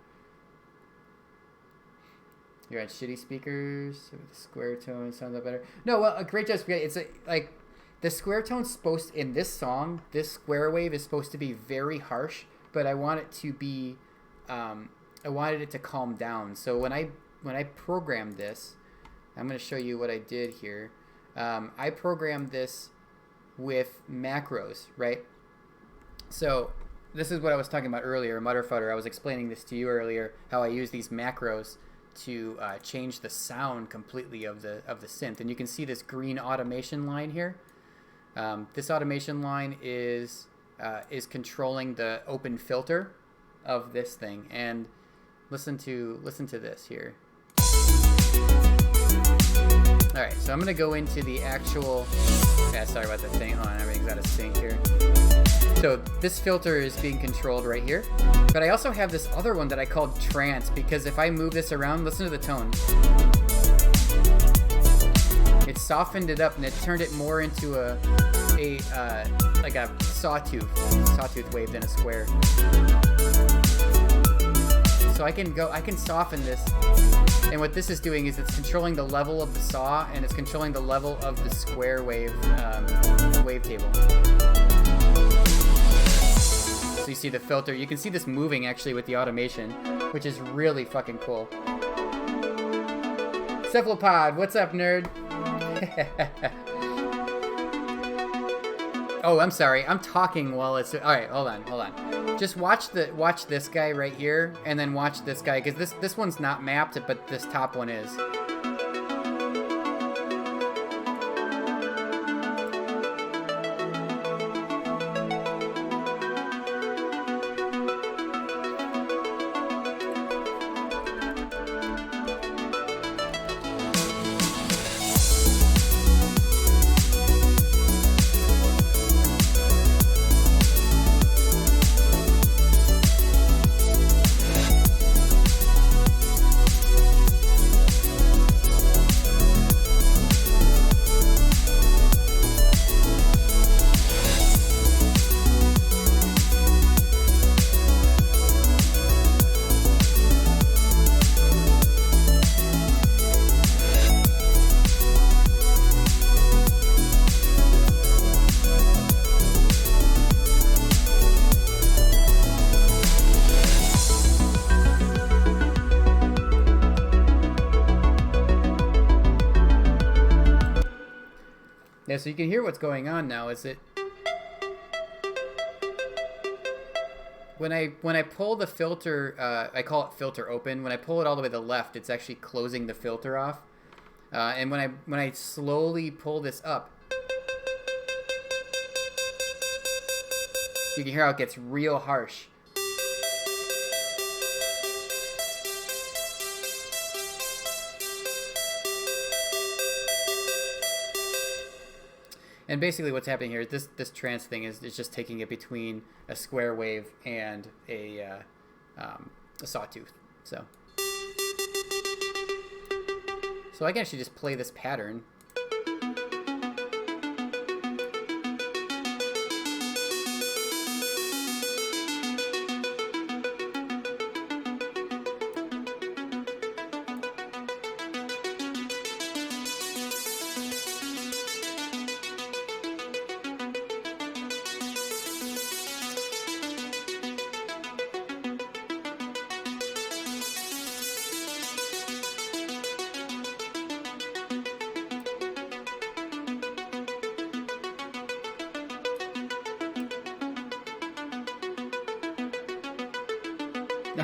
You're on shitty speakers. So the square tone sounds a lot better. No, well, a Great Job Spaghetti. It's like the square tone's supposed, in this song, this square wave is supposed to be very harsh, but I want it to be, I wanted it to calm down. So when I programmed this, I'm going to show you what I did here. I programmed this with macros, right? So this is what I was talking about earlier, Mutterfutter. I was explaining this to you earlier, how I use these macros to change the sound completely of the synth. And you can see this green automation line here. This automation line is controlling the open filter of this thing. And listen to this here. Alright, so I'm going to go into the actual... Yeah, sorry about the thing. Hold on, everything's out of sync here. So this filter is being controlled right here. But I also have this other one that I called trance, because if I move this around, listen to the tone. It softened it up and it turned it more into like a sawtooth wave than a square. So I can soften this, and what this is doing is it's controlling the level of the saw, and it's controlling the level of the square wave wavetable. So you see the filter. You can see this moving actually with the automation, which is really fucking cool. Cephalopod, what's up, nerd? Oh, I'm sorry. I'm talking while it's... Alright, hold on. Just watch this guy right here, and then watch this guy, because this one's not mapped, but this top one is. Yeah, so you can hear what's going on now. Is it when I pull the filter? I call it filter open. When I pull it all the way to the left, it's actually closing the filter off. And when I slowly pull this up, you can hear how it gets real harsh. And basically what's happening here, this trance thing is just taking it between a square wave and a sawtooth. So I can actually just play this pattern.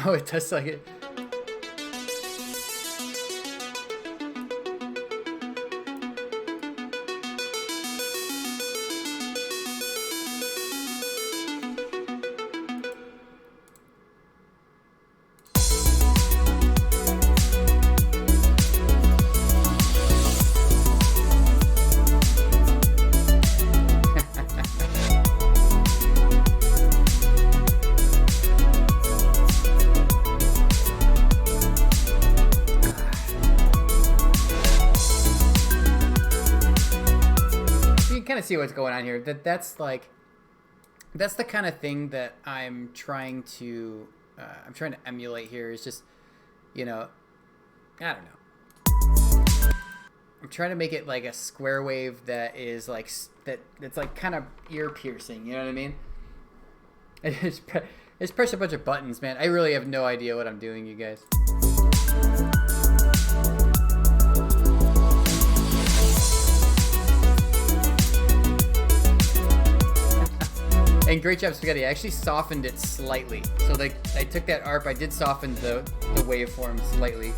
No, it does like it. See what's going on here. That's the kind of thing that I'm trying to emulate here. Is just, you know, I don't know. I'm trying to make it like a square wave that is like that's like kind of ear piercing. You know what I mean? Just press a bunch of buttons, man. I really have no idea what I'm doing, you guys. And great job, Spaghetti. I actually softened it slightly. So I took that ARP, I did soften the waveform slightly.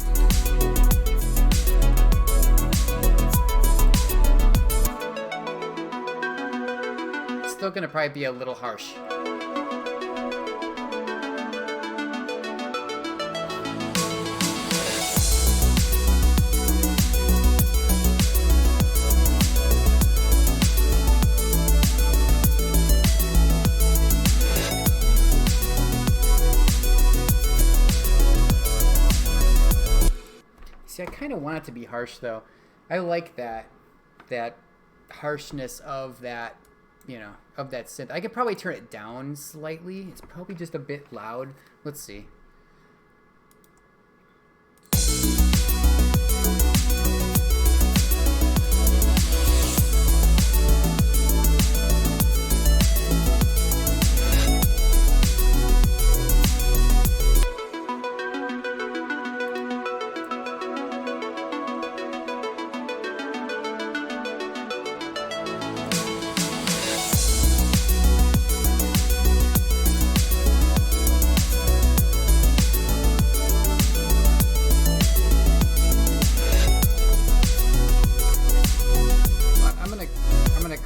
It's still gonna probably be a little harsh. kind of want it to be harsh though. I like that harshness of that, of that synth. I could probably turn it down slightly. It's probably just a bit loud. Let's see.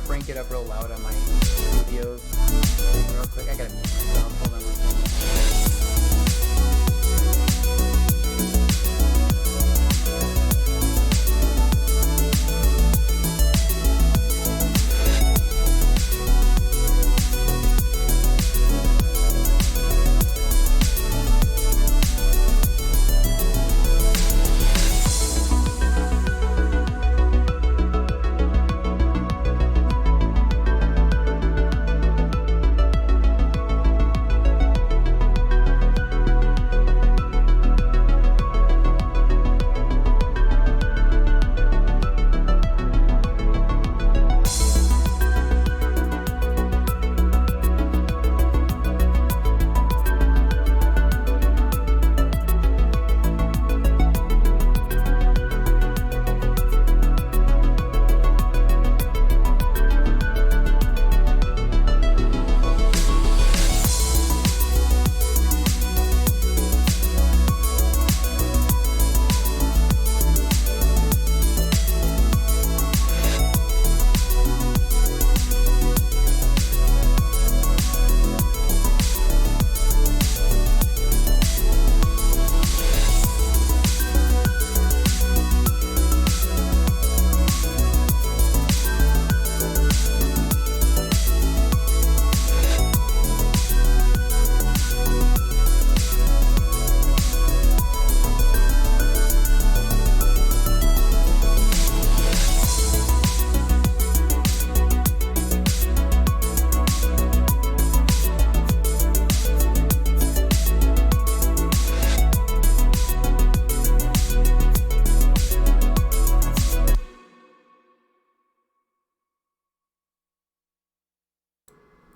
Crank it up real loud on my studio real quick. I gotta mute myself. Hold on one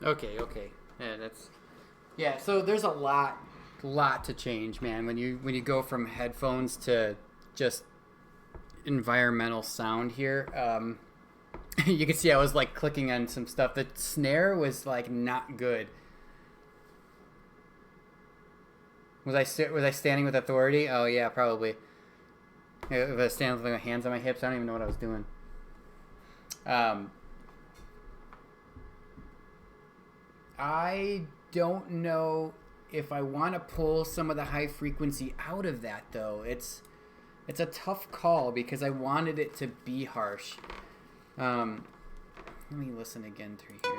Okay. Yeah, so there's a lot to change, man. When you go from headphones to just environmental sound here, you can see I was like clicking on some stuff. The snare was like not good. Was I standing with authority? Oh yeah, probably. If I was standing with my hands on my hips, I don't even know what I was doing. I don't know if I want to pull some of the high frequency out of that though. It's a tough call because I wanted it to be harsh. Let me listen again through here.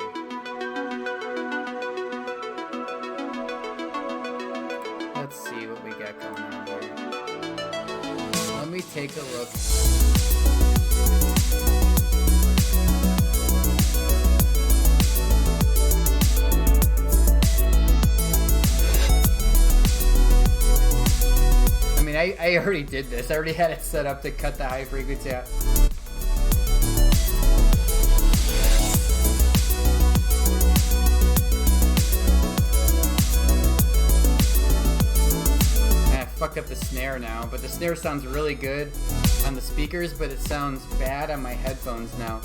Let's see what we got going on here. Let me take a look. I already did this. I already had it set up to cut the high frequency out. I fucked up the snare now, but the snare sounds really good on the speakers, but it sounds bad on my headphones now.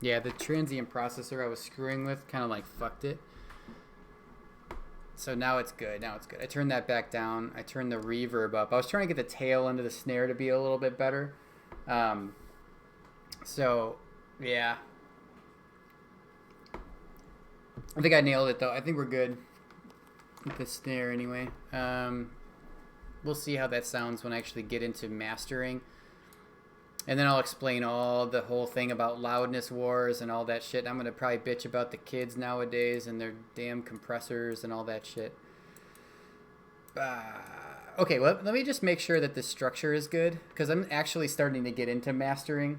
Yeah, the transient processor I was screwing with kind of like fucked it. So now it's good. Now it's good. I turned that back down. I turned the reverb up. I was trying to get the tail end of the snare to be a little bit better. So, yeah. I think I nailed it, though. I think we're good with the snare anyway. We'll see how that sounds when I actually get into mastering. And then I'll explain all the whole thing about loudness wars and all that shit. I'm going to probably bitch about the kids nowadays and their damn compressors and all that shit. Okay, well, let me just make sure that the structure is good, because I'm actually starting to get into mastering.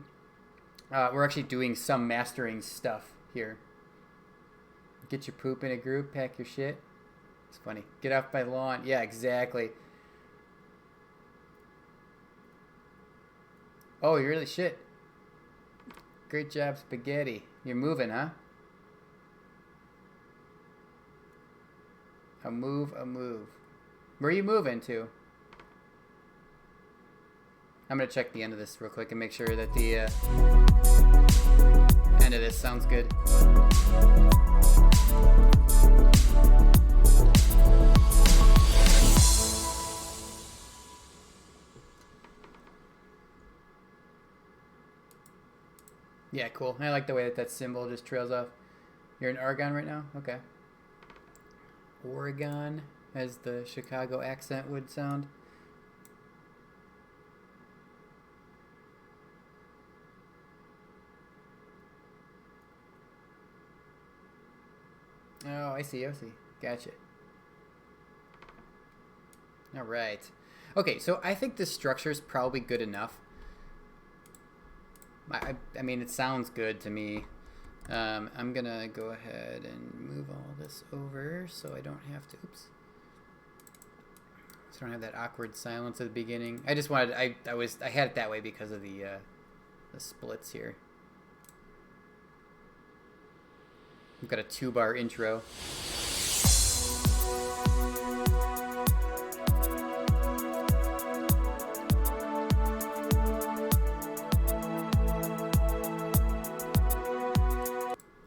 We're actually doing some mastering stuff here. Get your poop in a group, pack your shit. It's funny. Get off my lawn. Yeah, exactly. Oh, you're really shit. Great job, spaghetti. You're moving, huh? A move. Where are you moving to? I'm going to check the end of this real quick and make sure that the end of this sounds good. Yeah, cool. I like the way that symbol just trails off. You're in Oregon right now? Okay. Oregon, as the Chicago accent would sound. Oh, I see. Gotcha. All right. Okay, so I think this structure is probably good enough. I mean, it sounds good to me. I'm going to go ahead and move all this over so I don't have to... Oops. So I don't have that awkward silence at the beginning. I just wanted... I had it that way because of the splits here. We've got a 2-bar intro.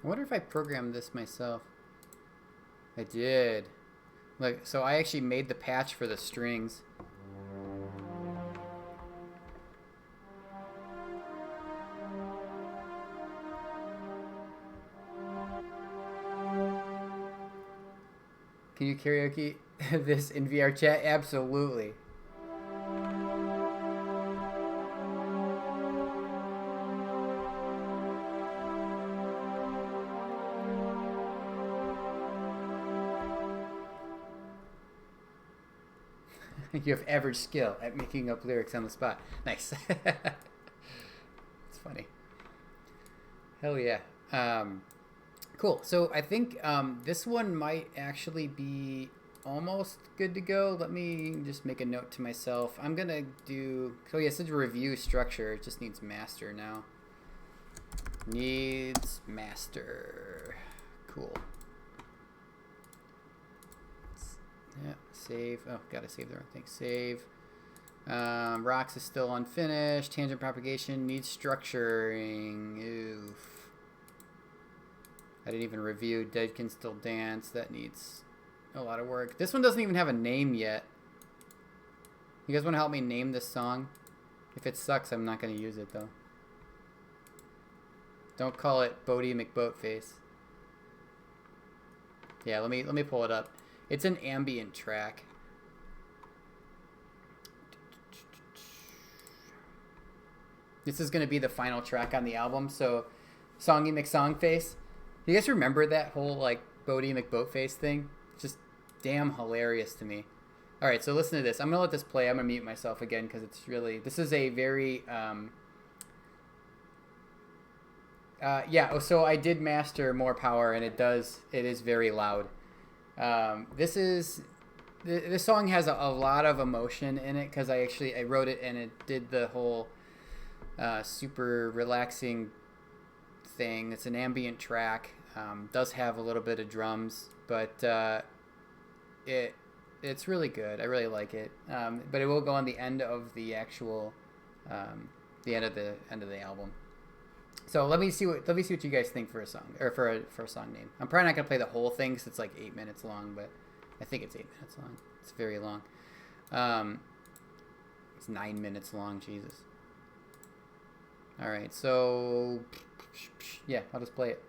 I wonder if I programmed this myself. I did. Like, so I actually made the patch for the strings. Can you karaoke this in VR chat? Absolutely. You have average skill at making up lyrics on the spot. Nice. It's funny. Hell yeah. Cool. So I think this one might actually be almost good to go. Let me just make a note to myself. I'm going to do... So yeah, since review structure, it just needs master now. Needs master. Cool. Yeah, save. Oh, gotta save the wrong thing. Save. Rocks is still unfinished. Tangent propagation needs structuring. Oof. I didn't even review Dead Can Still Dance. That needs a lot of work. This one doesn't even have a name yet. You guys want to help me name this song? If it sucks, I'm not going to use it, though. Don't call it Bodie McBoatface. Yeah, let me pull it up. It's an ambient track. This is going to be the final track on the album. So, Songy McSongface. You guys remember that whole, like, Bodie McBoatface thing? It's just damn hilarious to me. All right, so listen to this. I'm going to let this play. I'm going to mute myself again because it's really... This is a very... yeah, so I did master More Power, and it is very loud. This song has a lot of emotion in it because I wrote it and it did the whole super relaxing thing. It's an ambient track. Does have a little bit of drums, but it's really good. I really like it. But it will go on the end of the actual the end of the album. So let me see what you guys think for a song or for a song name. I'm probably not gonna play the whole thing because it's like 8 minutes long, but I think it's 8 minutes long. It's very long. It's 9 minutes long. Jesus. All right, so yeah, I'll just play it.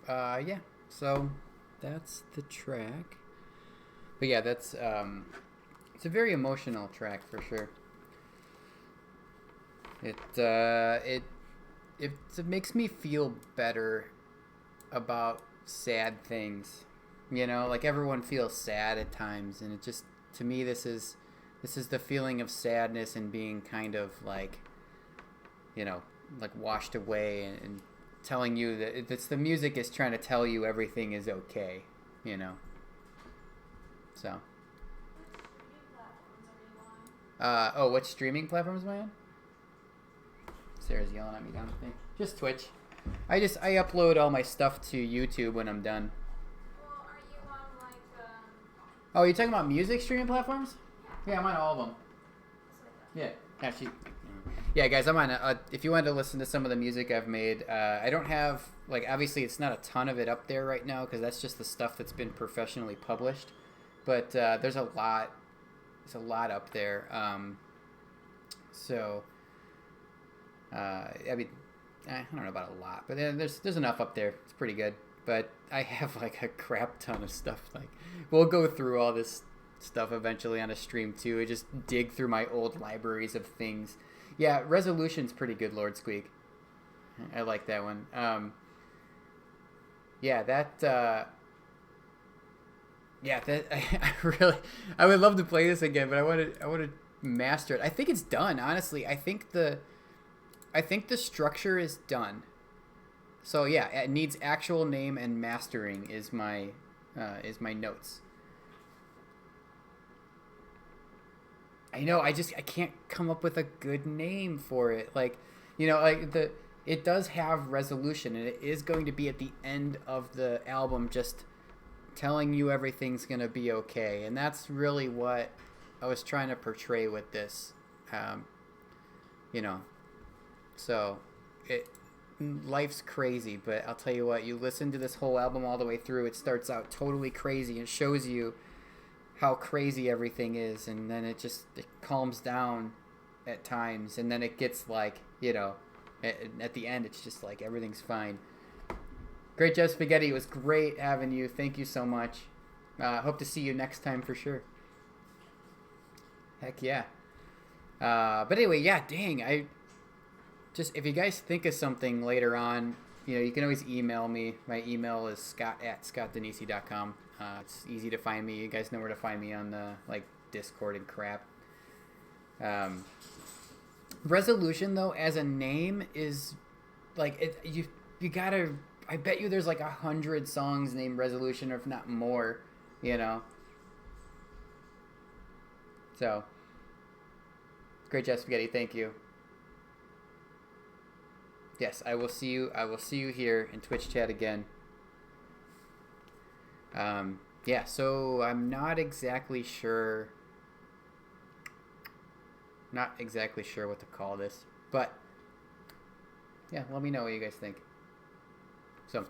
Yeah. So that's the track. But yeah, that's it's a very emotional track for sure. It makes me feel better about sad things. You know, like everyone feels sad at times, and it just, to me, this is the feeling of sadness and being kind of like, you know, like washed away, and telling you that it's the music is trying to tell you everything is okay, you know. So. What streaming platforms am I on? Sarah's yelling at me down the thing. Just Twitch. I upload all my stuff to YouTube when I'm done. Well, are you on like Oh, you're talking about music streaming platforms? Yeah, I'm on all of them. Yeah, actually. Yeah, guys, I'm on. If you wanted to listen to some of the music I've made, I don't have, like, obviously it's not a ton of it up there right now because that's just the stuff that's been professionally published. But there's a lot. There's a lot up there. I mean, I don't know about a lot, but there's enough up there. It's pretty good. But I have like a crap ton of stuff. Like, we'll go through all this stuff eventually on a stream too. I just dig through my old libraries of things. Yeah, Resolution's pretty good, Lord Squeak. I like that one. Yeah, that. Yeah, that I would love to play this again, but I want to master it. I think it's done, honestly. I think the structure is done. So yeah, it needs actual name and mastering is my notes. I know, I can't come up with a good name for it. Like, you know, like it does have resolution, and it is going to be at the end of the album, just telling you everything's gonna be okay, and that's really what I was trying to portray with this. You know, so life's crazy, but I'll tell you what, you listen to this whole album all the way through, it starts out totally crazy and shows you how crazy everything is, and then it calms down at times, and then it gets like, you know, at the end it's just like everything's fine. Great job, Spaghetti. It was great having you. Thank you so much. Hope to see you next time for sure. Heck yeah. But anyway, yeah, dang. If you guys think of something later on, you know, you can always email me. My email is scott@scottdenisi.com. It's easy to find me. You guys know where to find me on the, like, Discord and crap. Resolution, though, as a name is, like, you gotta... I bet you there's like 100 songs named Resolution, or if not more, you know. So, great job, Spaghetti. Thank you. Yes, I will see you. I will see you here in Twitch chat again. Yeah. So I'm not exactly sure. Not exactly sure what to call this, but yeah, let me know what you guys think. So,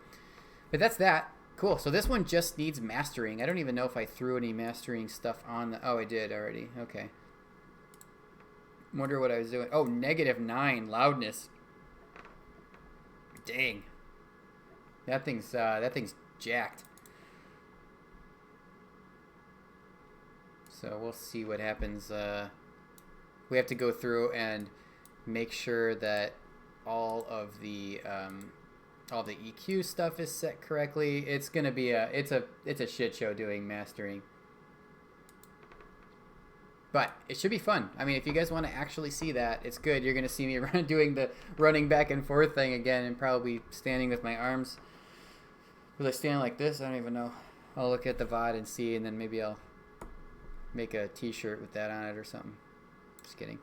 but that's that. Cool. So this one just needs mastering. I don't even know if I threw any mastering stuff on the... Oh, I did already. Okay. Wonder what I was doing. Oh, -9 loudness. Dang. That thing's jacked. So we'll see what happens. We have to go through and make sure that all the EQ stuff is set correctly. It's gonna be it's a shit show doing mastering, but it should be fun. I mean, if you guys want to actually see that, it's good. You're gonna see me doing the running back and forth thing again, and probably standing with my arms. Was I standing like this? I don't even know. I'll look at the VOD and see, and then maybe I'll make a t-shirt with that on it or something. Just kidding.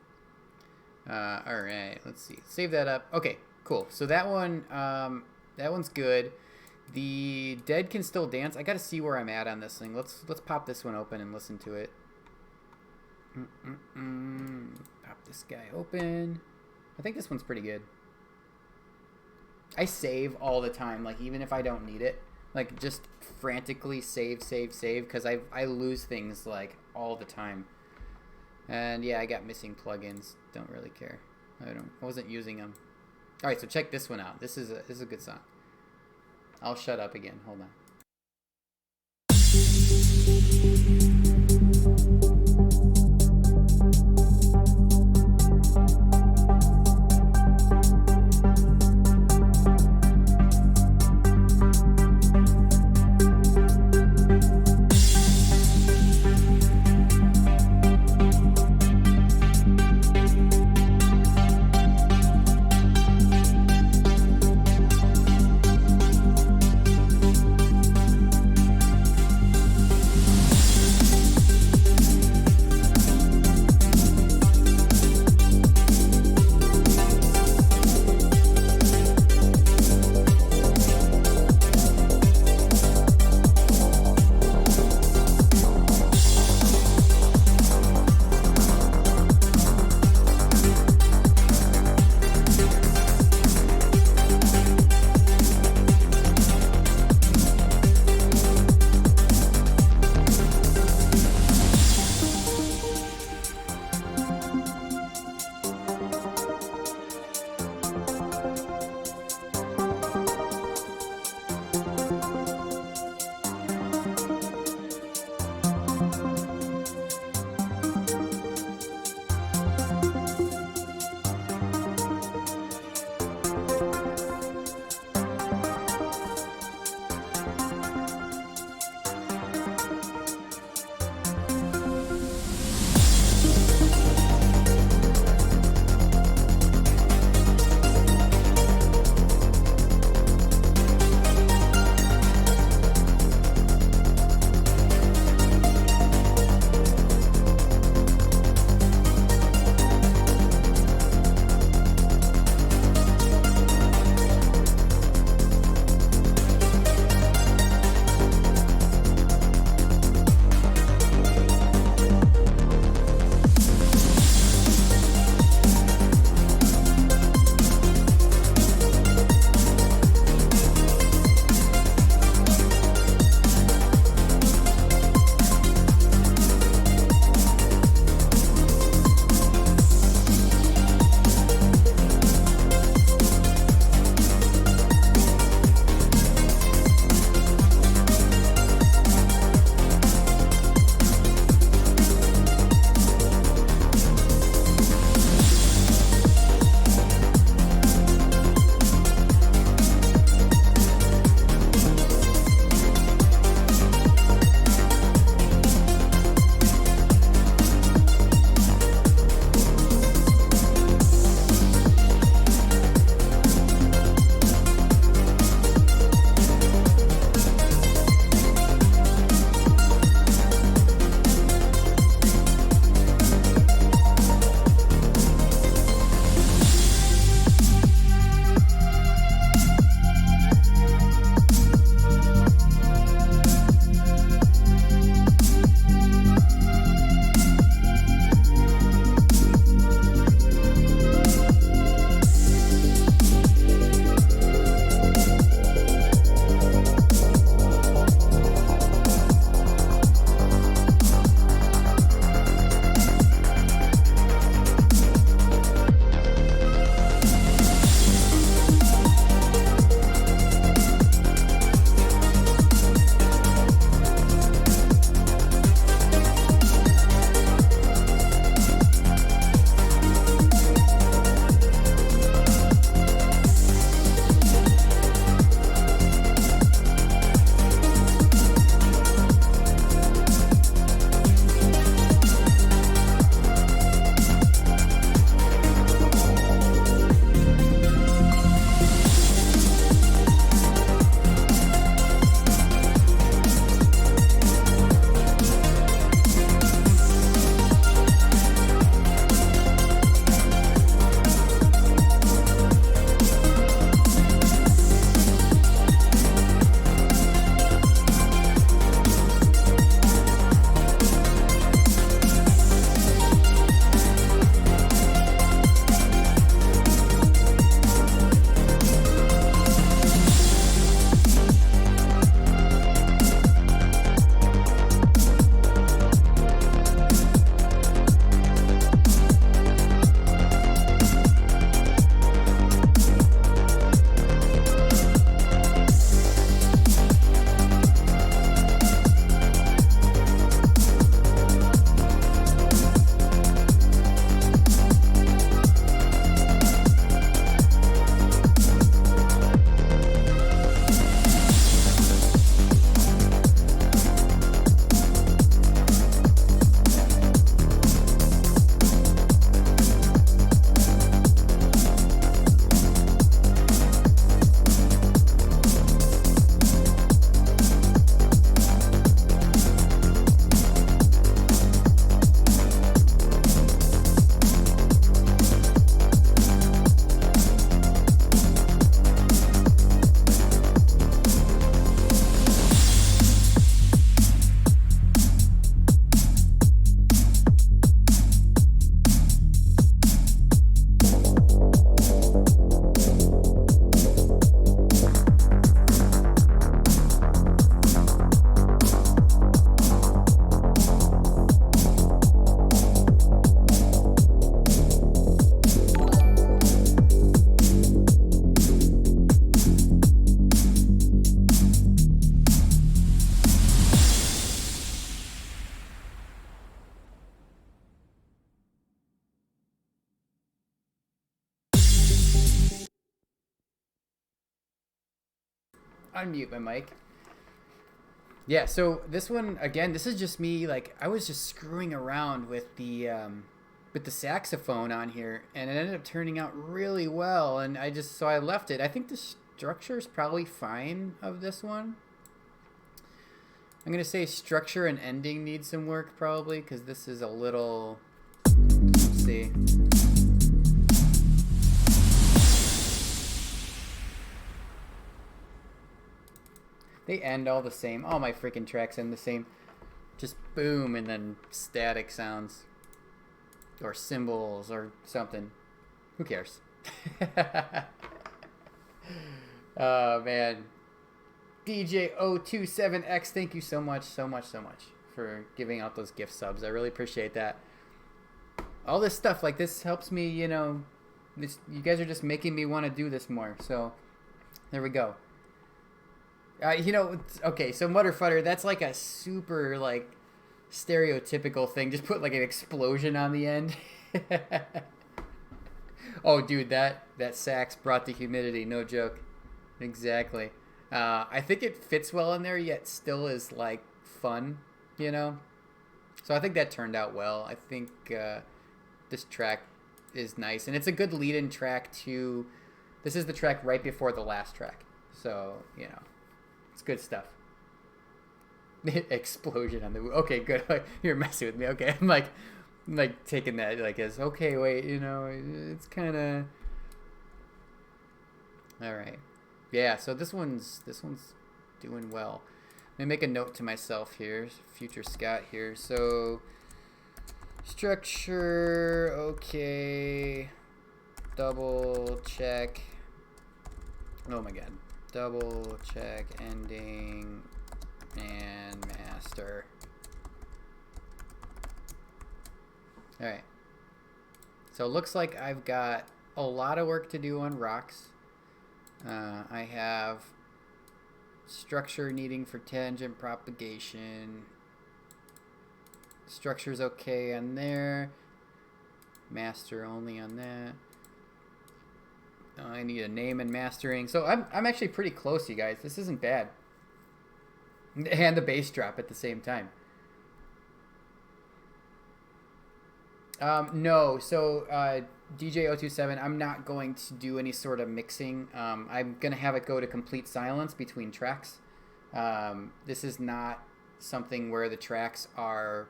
All right, let's see. Save that up. Okay, cool. So that one's good. The Dead Can Still Dance. I gotta see where I'm at on this thing. Let's pop this one open and listen to it. Pop this guy open. I think this one's pretty good. I save all the time, like even if I don't need it. Like just frantically save, because I lose things like all the time. And yeah, I got missing plugins. Don't really care. I wasn't using them. All right, so check this one out. This is a good song. I'll shut up again. Hold on. unmute my mic. Yeah, so this one again, this is just me. Like I was just screwing around with the saxophone on here, and it ended up turning out really well. And I left it. I think the structure is probably fine of this one. I'm gonna say structure and ending need some work probably because this is a little. Let's see. They end all the same. All my freaking tracks end the same. Just boom and then static sounds. Or cymbals or something. Who cares? Oh, man. DJ027X, thank you so much for giving out those gift subs. I really appreciate that. All this stuff like this helps me, you know. You guys are just making me want to do this more. So, there we go. You know, okay, so Mutterfutter, that's like a super, like, stereotypical thing. Just put, like, an explosion on the end. Oh, dude, that sax brought the humidity, no joke. Exactly. I think it fits well in there, yet still is, like, fun, you know? So I think that turned out well. I think this track is nice. And it's a good lead-in track to... This is the track right before the last track. So, you know. It's good stuff. Explosion on the... Okay, good. You're messing with me. Okay, I'm like taking that like as, okay, wait, you know, it's kind of... All right. Yeah, so this one's doing well. Let me make a note to myself here. Future Scott here. So, structure, okay. Double check. Oh my god. Double check ending and master. Alright. So it looks like I've got a lot of work to do on rocks. I have structure needing for tangent propagation. Structure's okay on there. Master only on that. I need a name and mastering. So I'm actually pretty close, you guys. This isn't bad. And the bass drop at the same time. No, so DJ027, I'm not going to do any sort of mixing. I'm going to have it go to complete silence between tracks. This is not something where the tracks are...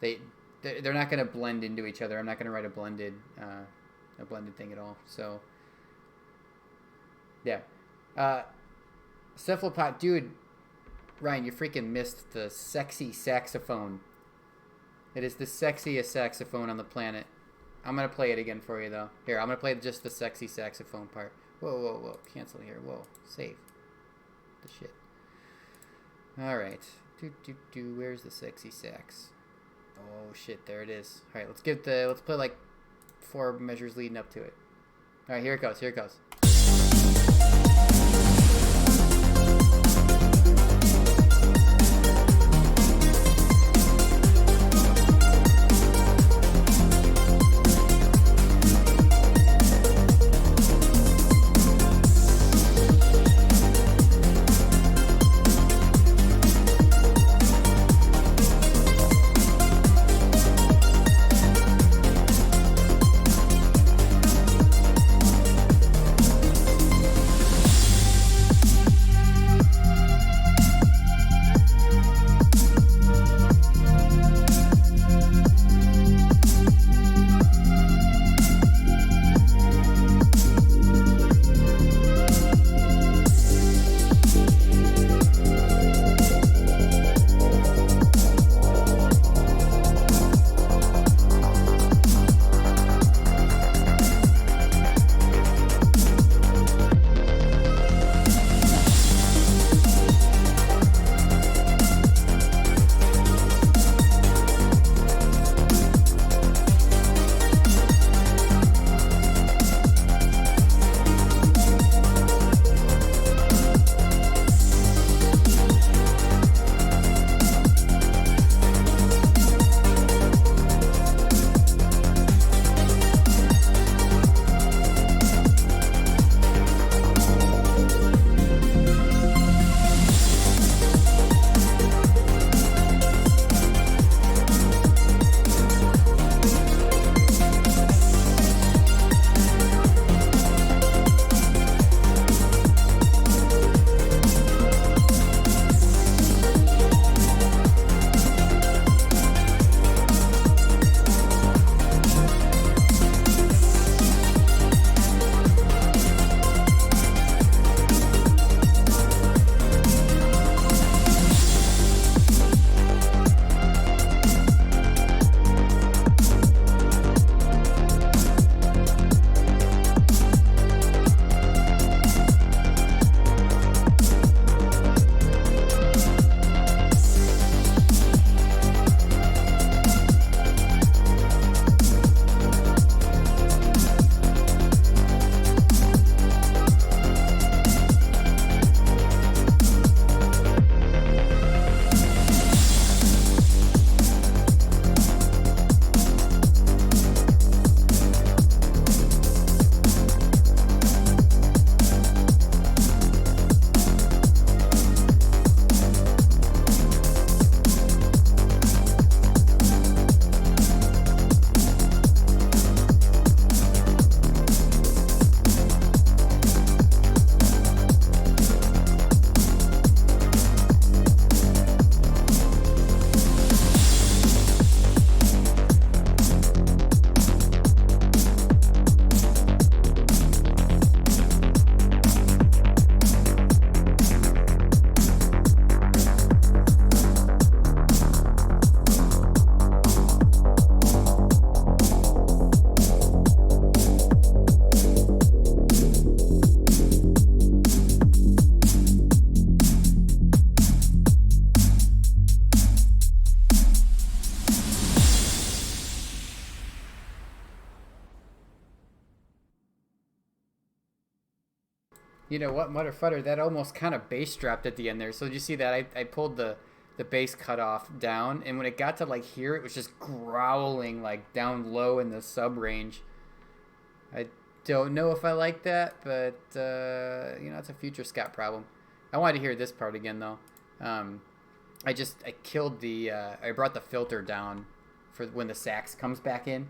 They're not going to blend into each other. I'm not going to write a blended thing at all. So... Yeah. Cephalopod, dude, Ryan, you freaking missed the sexy saxophone. It is the sexiest saxophone on the planet. I'm going to play it again for you, though. Here, I'm going to play just the sexy saxophone part. Whoa. Cancel here. Whoa. Save. The shit. All right. Where's the sexy sax? Oh, shit. There it is. All right, let's play like 4 measures leading up to it. All right, here it goes. You know what, Motherfutter, that almost kind of bass dropped at the end there. So did you see that? I pulled the bass cutoff down, and when it got to like here, it was just growling like down low in the sub range. I don't know if I like that, but you know, it's a future scat problem. I wanted to hear this part again though. I killed the I brought the filter down for when the sax comes back in.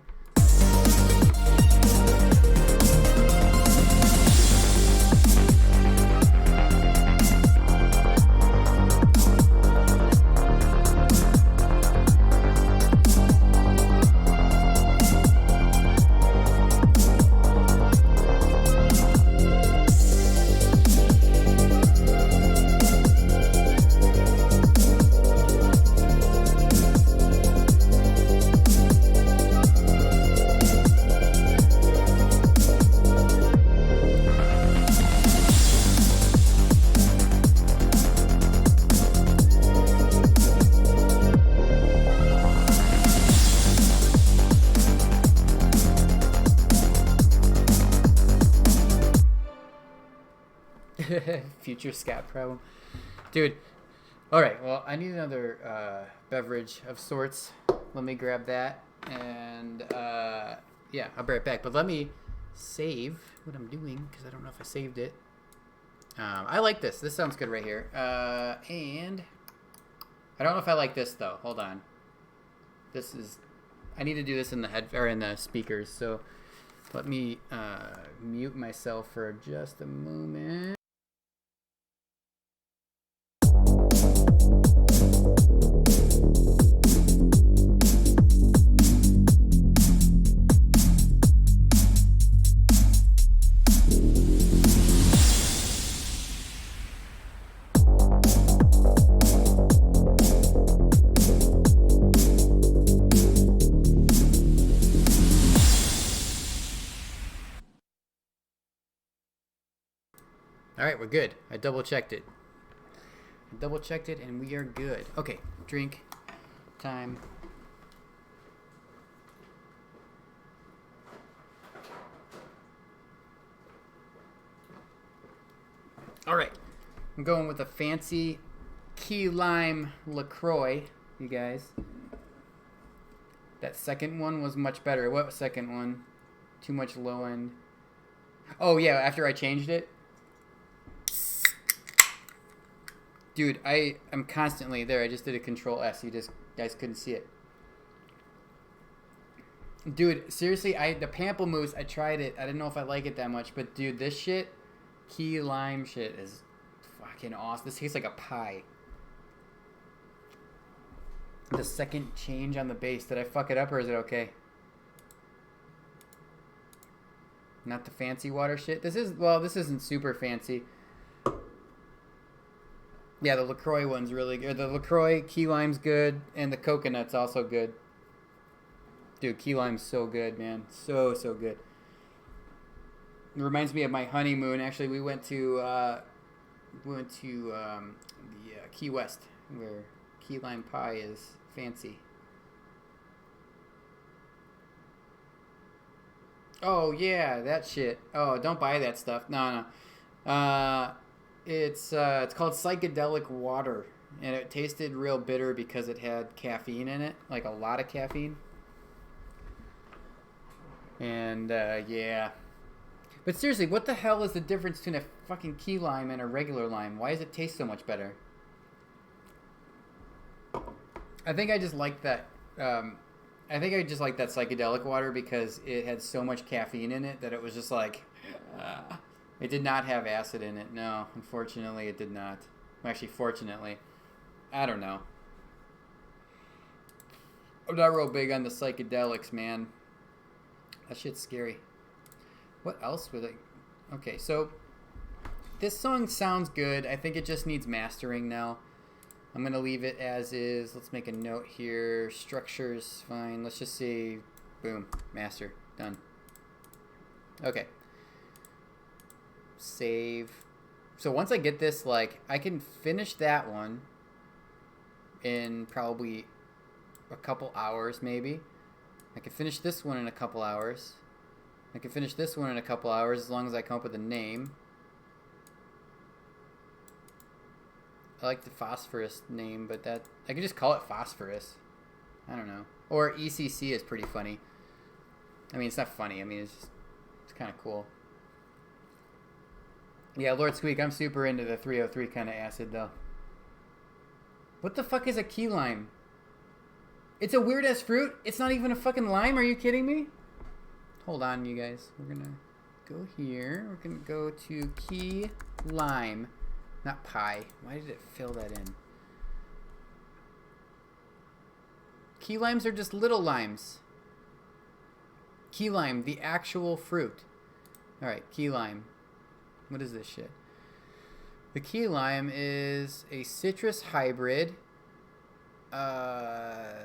Future scat problem. Dude. Alright, well, I need another beverage of sorts. Let me grab that. And, yeah, I'll be right back. But let me save what I'm doing, because I don't know if I saved it. I like this. This sounds good right here. And I don't know if I like this, though. Hold on. This is... I need to do this in the head or in the speakers, so let me mute myself for just a moment. Alright, we're good. I double checked it. And we are good. Okay, drink time. Alright, I'm going with a fancy key lime LaCroix, you guys. That second one was much better. What second one? Too much low end. Oh yeah, after I changed it. Dude, I'm constantly there. I just did a Control S. You guys couldn't see it. Dude, seriously, the Pamplemousse, I tried it. I didn't know if I like it that much, but dude, this shit, key lime shit is fucking awesome. This tastes like a pie. The second change on the bass, did I fuck it up or is it okay? Not the fancy water shit. This isn't super fancy. Yeah, the LaCroix one's really good. The LaCroix key lime's good, and the coconut's also good. Dude, key lime's so good, man. So good. It reminds me of my honeymoon. Actually, we went to Key West, where key lime pie is fancy. Oh yeah, that shit. Oh, don't buy that stuff. No. It's called psychedelic water, and it tasted real bitter because it had caffeine in it, like a lot of caffeine. And yeah, but seriously, what the hell is the difference between a fucking key lime and a regular lime? Why does it taste so much better? I think I just like that. I think I just like that psychedelic water because it had so much caffeine in it that it was just like. It did not have acid in it. No, unfortunately, it did not. Actually, fortunately, I don't know. I'm not real big on the psychedelics, man. That shit's scary. What else would I... Okay, so this song sounds good. I think it just needs mastering now. I'm going to leave it as is. Let's make a note here. Structure's fine. Let's just say, boom, master, done. Okay. Save. So once I get this, like, I can finish that one in probably a couple hours, maybe. I can finish this one in a couple hours. I can finish this one in a couple hours as long as I come up with a name. like the Phosphorus name, but that I could just call it Phosphorus. I don't know. Or ECC is pretty funny. I mean, it's not funny. I mean, it's kind of cool. Yeah, Lord Squeak, I'm super into the 303 kind of acid, though. What the fuck is a key lime? It's a weird-ass fruit. It's not even a fucking lime. Are you kidding me? Hold on, you guys. We're going to go here. We're going to go to key lime. Not pie. Why did it fill that in? Key limes are just little limes. Key lime, the actual fruit. Alright, key lime. What is this shit? The key lime is a citrus hybrid. Comes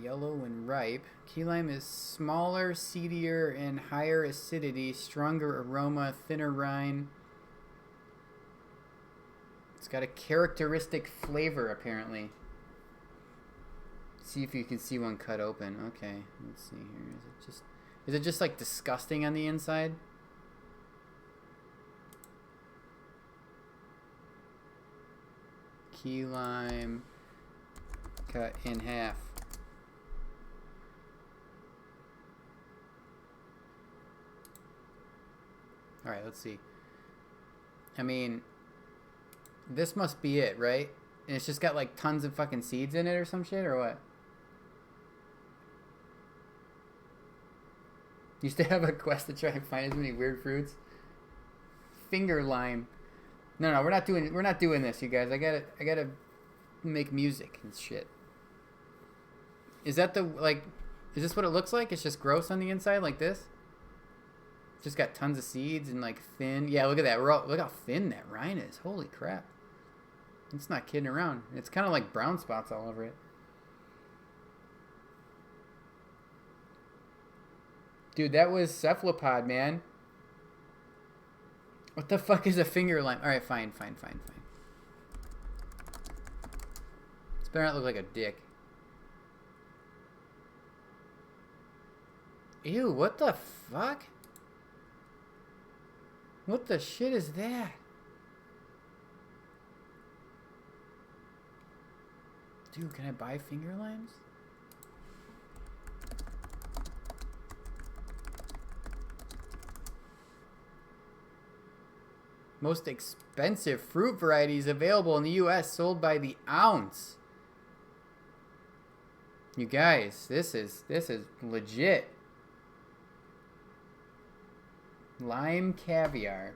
yellow when ripe. Key lime is smaller, seedier, and higher acidity, stronger aroma, thinner rind. It's got a characteristic flavor, apparently. See if you can see one cut open. Okay, let's see here. Is it just like disgusting on the inside? Key lime cut in half. All right, let's see. I mean, this must be it, right? And it's just got like tons of fucking seeds in it or some shit, or what? Used to have a quest to try and find as many weird fruits. Finger lime. No, we're not doing this, you guys. I gotta make music and shit. Is that is this what it looks like? It's just gross on the inside like this? It's just got tons of seeds and like thin. Yeah, look at that. Look how thin that rind is. Holy crap. It's not kidding around. It's kind of like brown spots all over it. Dude, that was cephalopod, man. What the fuck is a finger lime? Alright, fine. This better not look like a dick. Ew, what the fuck? What the shit is that? Dude, can I buy finger limes? Most expensive fruit varieties available in the U.S. sold by the ounce. You guys, this is legit. Lime caviar.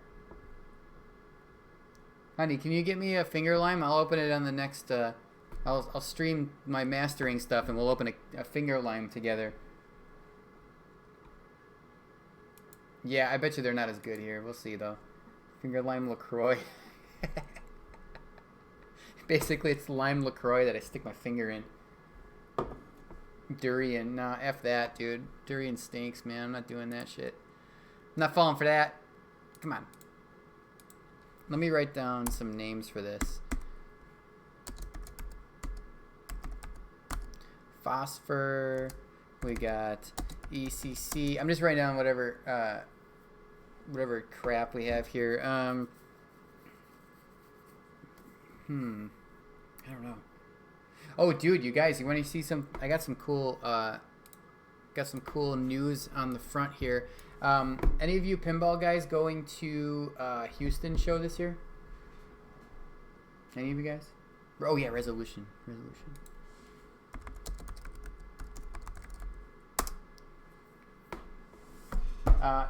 Honey, can you get me a finger lime? I'll open it on the next. I'll stream my mastering stuff and we'll open a finger lime together. Yeah, I bet you they're not as good here. We'll see though. Finger lime LaCroix. Basically, it's lime LaCroix that I stick my finger in. Durian. Nah, F that, dude. Durian stinks, man. I'm not doing that shit. I'm not falling for that. Come on. Let me write down some names for this. Phosphor. We got ECC. I'm just writing down whatever crap we have here. I don't know. Oh, dude, you guys, you want to see some? I got some cool news on the front here. Any of you pinball guys going to Houston show this year? Any of you guys? Oh yeah, Resolution.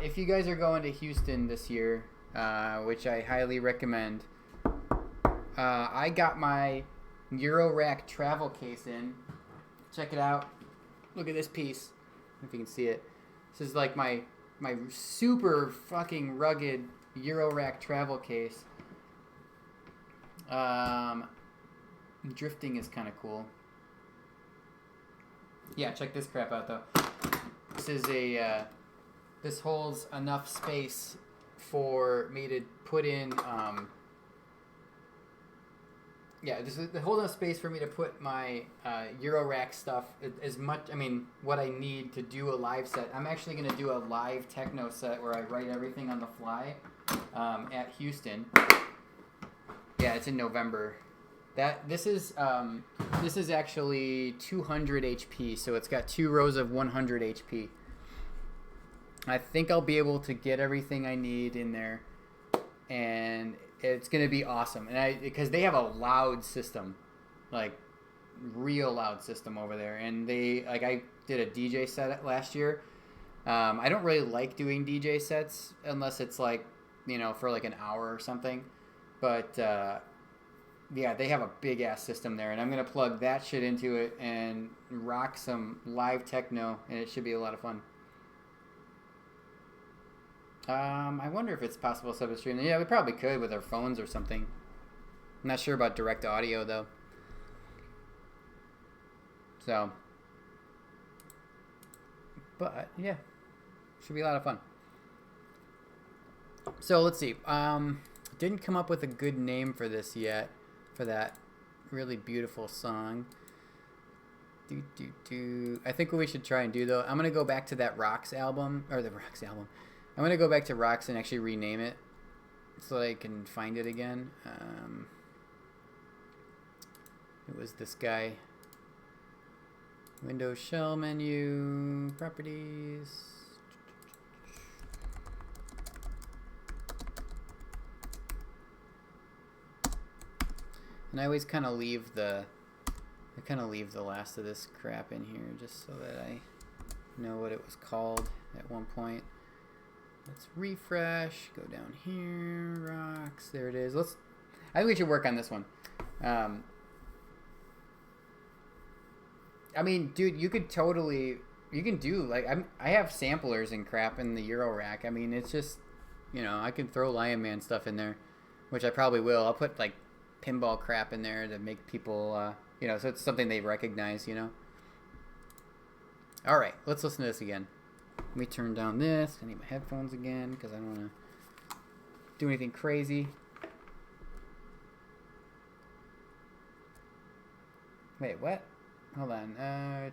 If you guys are going to Houston this year, which I highly recommend, I got my Eurorack travel case in. Check it out. Look at this piece. If you can see it. This is like my super fucking rugged Eurorack travel case. Drifting is kind of cool. Yeah, check this crap out though. This is a this holds enough space for me to put in it holds enough space for me to put my Eurorack stuff as much. I mean, what I need to do a live set. I'm actually going to do a live techno set where I write everything on the fly at Houston. Yeah, it's in November. This is actually 200 HP, so it's got 2 rows of 100 HP. I think I'll be able to get everything I need in there, and it's gonna be awesome. And because they have a loud system, like real loud system over there, and I did a DJ set last year. I don't really like doing DJ sets unless it's like, for like an hour or something, but yeah, they have a big ass system there, and I'm gonna plug that shit into it and rock some live techno, and it should be a lot of fun. I wonder if it's possible to sub-stream. Yeah, we probably could with our phones or something. I'm not sure about direct audio though. So, but yeah, should be a lot of fun. So let's see. Didn't come up with a good name for this yet, for that really beautiful song. I think what we should try and do though, I'm gonna go back to that Rocks album, or the Rocks album. I'm gonna go back to Rocks and actually rename it so that I can find it again. It was this guy. Windows shell menu, properties. And I always kind of leave the last of this crap in here just so that I know what it was called at one point. Let's refresh, go down here, Rocks, there it is. I think we should work on this one. I mean, dude, you can do, like, I have samplers and crap in the Euro rack. I mean, it's just, I can throw Lion Man stuff in there, which I probably will. I'll put, like, pinball crap in there to make people, so it's something they recognize, All right, let's listen to this again. Let me turn down this. I need my headphones again because I don't want to do anything crazy. Wait, what? Hold on.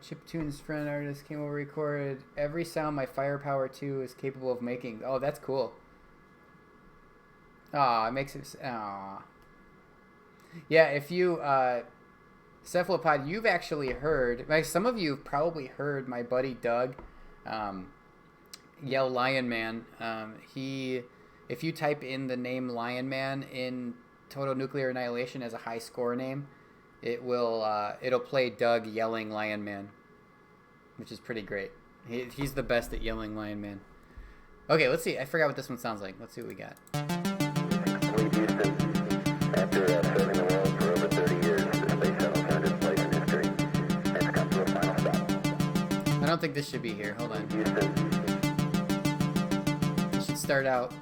Chiptune's friend artist came over, recorded every sound my Firepower 2 is capable of making. Oh, that's cool. Aw, it makes it... Aw. Yeah, if you... Cephalopod, you've actually heard... Like, some of you have probably heard my buddy Doug yell Lion Man. If you type in the name Lion Man in Total Nuclear Annihilation as a high score name, it'll play Doug yelling Lion Man, which is pretty great. He's the best at yelling Lion Man. Okay, let's see. I forgot what this one sounds like. Let's see what we got. Wade Houston, after serving the world for over 30 years, the Space Shuttle found its place in history and it's come to a final stop. I don't think this should be here. Hold on. Houston, It should start out.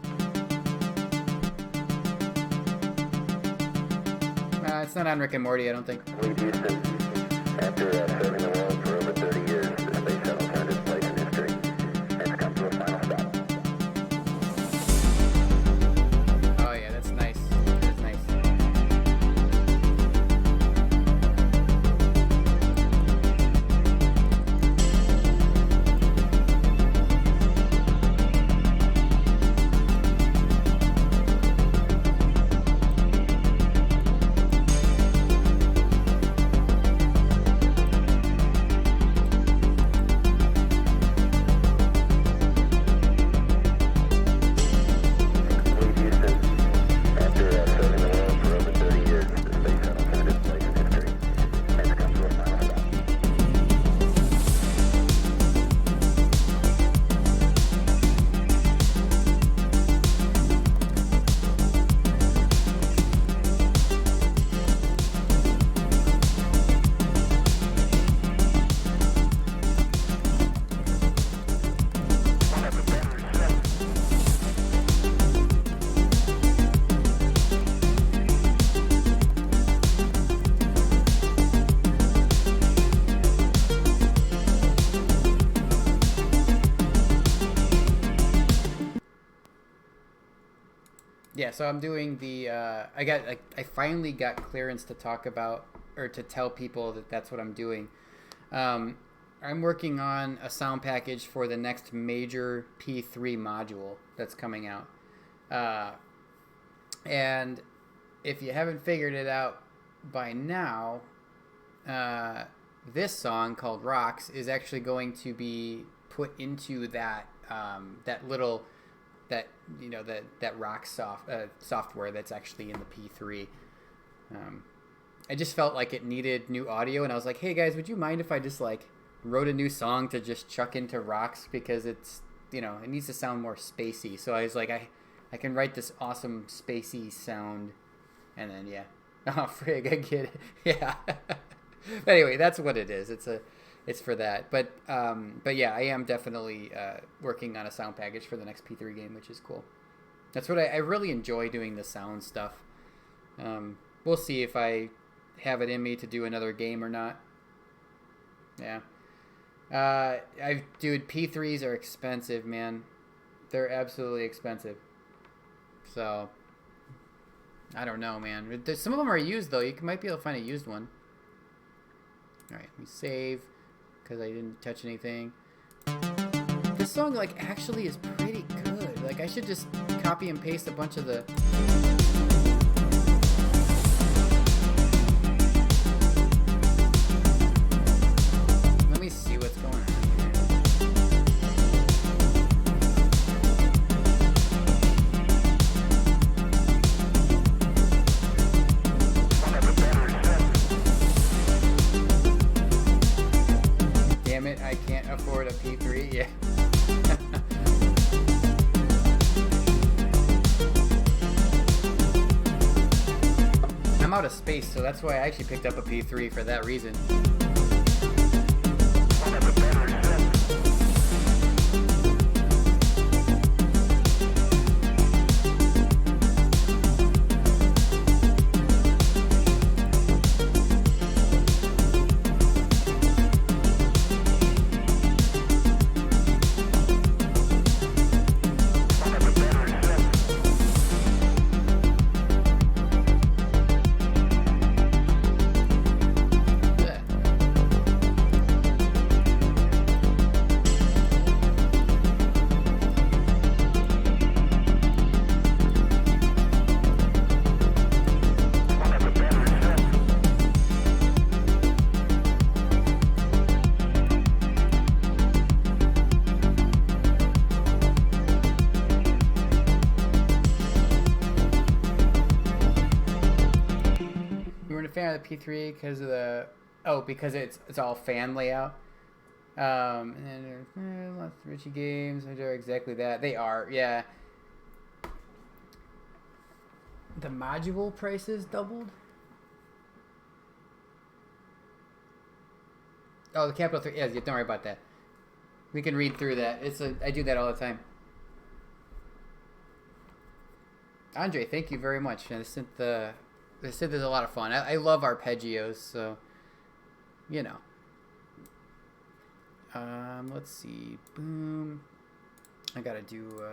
It's not on Rick and Morty, I don't think. Wade Houston, after serving the world for over 30 years, the Space Shuttle found its place in history and it's come to a final stop. Oh yeah, that's nice. That's nice. Wade Houston, after serving the world for over 30 years, the Space Shuttle found its place in history and it's come to a final stop. Yeah, so I'm doing the I finally got clearance to talk about or to tell people that that's what I'm doing. I'm working on a sound package for the next major P3 module that's coming out. And if you haven't figured it out by now, this song called Rocks is actually going to be put into that rock software that's actually in the P3. I just felt like it needed new audio, and I was like, hey guys, would you mind if I just like wrote a new song to just chuck into Rocks, because it's, it needs to sound more spacey. So I was like, I can write this awesome spacey sound, and then oh frig, I get it. Yeah. But anyway, that's what it is. It's for that. But yeah, I am definitely working on a sound package for the next P3 game, which is cool. That's what I really enjoy, doing the sound stuff. We'll see if I have it in me to do another game or not. Yeah. Dude, P3s are expensive, man. They're absolutely expensive. So, I don't know, man. Some of them are used, though. You might be able to find a used one. Alright, let me save, because I didn't touch anything. This song, like, actually is pretty good. Like, I should just copy and paste a bunch of the... Let me see what's going on here. Damn it, I can't afford a P3. Yeah. I'm out of space, so that's why I actually picked up a P3 for that reason. Fan of the P3 because of because it's all fan layout. And then there's lots of Richie games. They're exactly that. They are, yeah. The module prices doubled. Oh, the Capital 3. Yeah, don't worry about that. We can read through that. I do that all the time. Andre, thank you very much. The synth is a lot of fun. I love arpeggios, so let's see. Boom. I gotta do.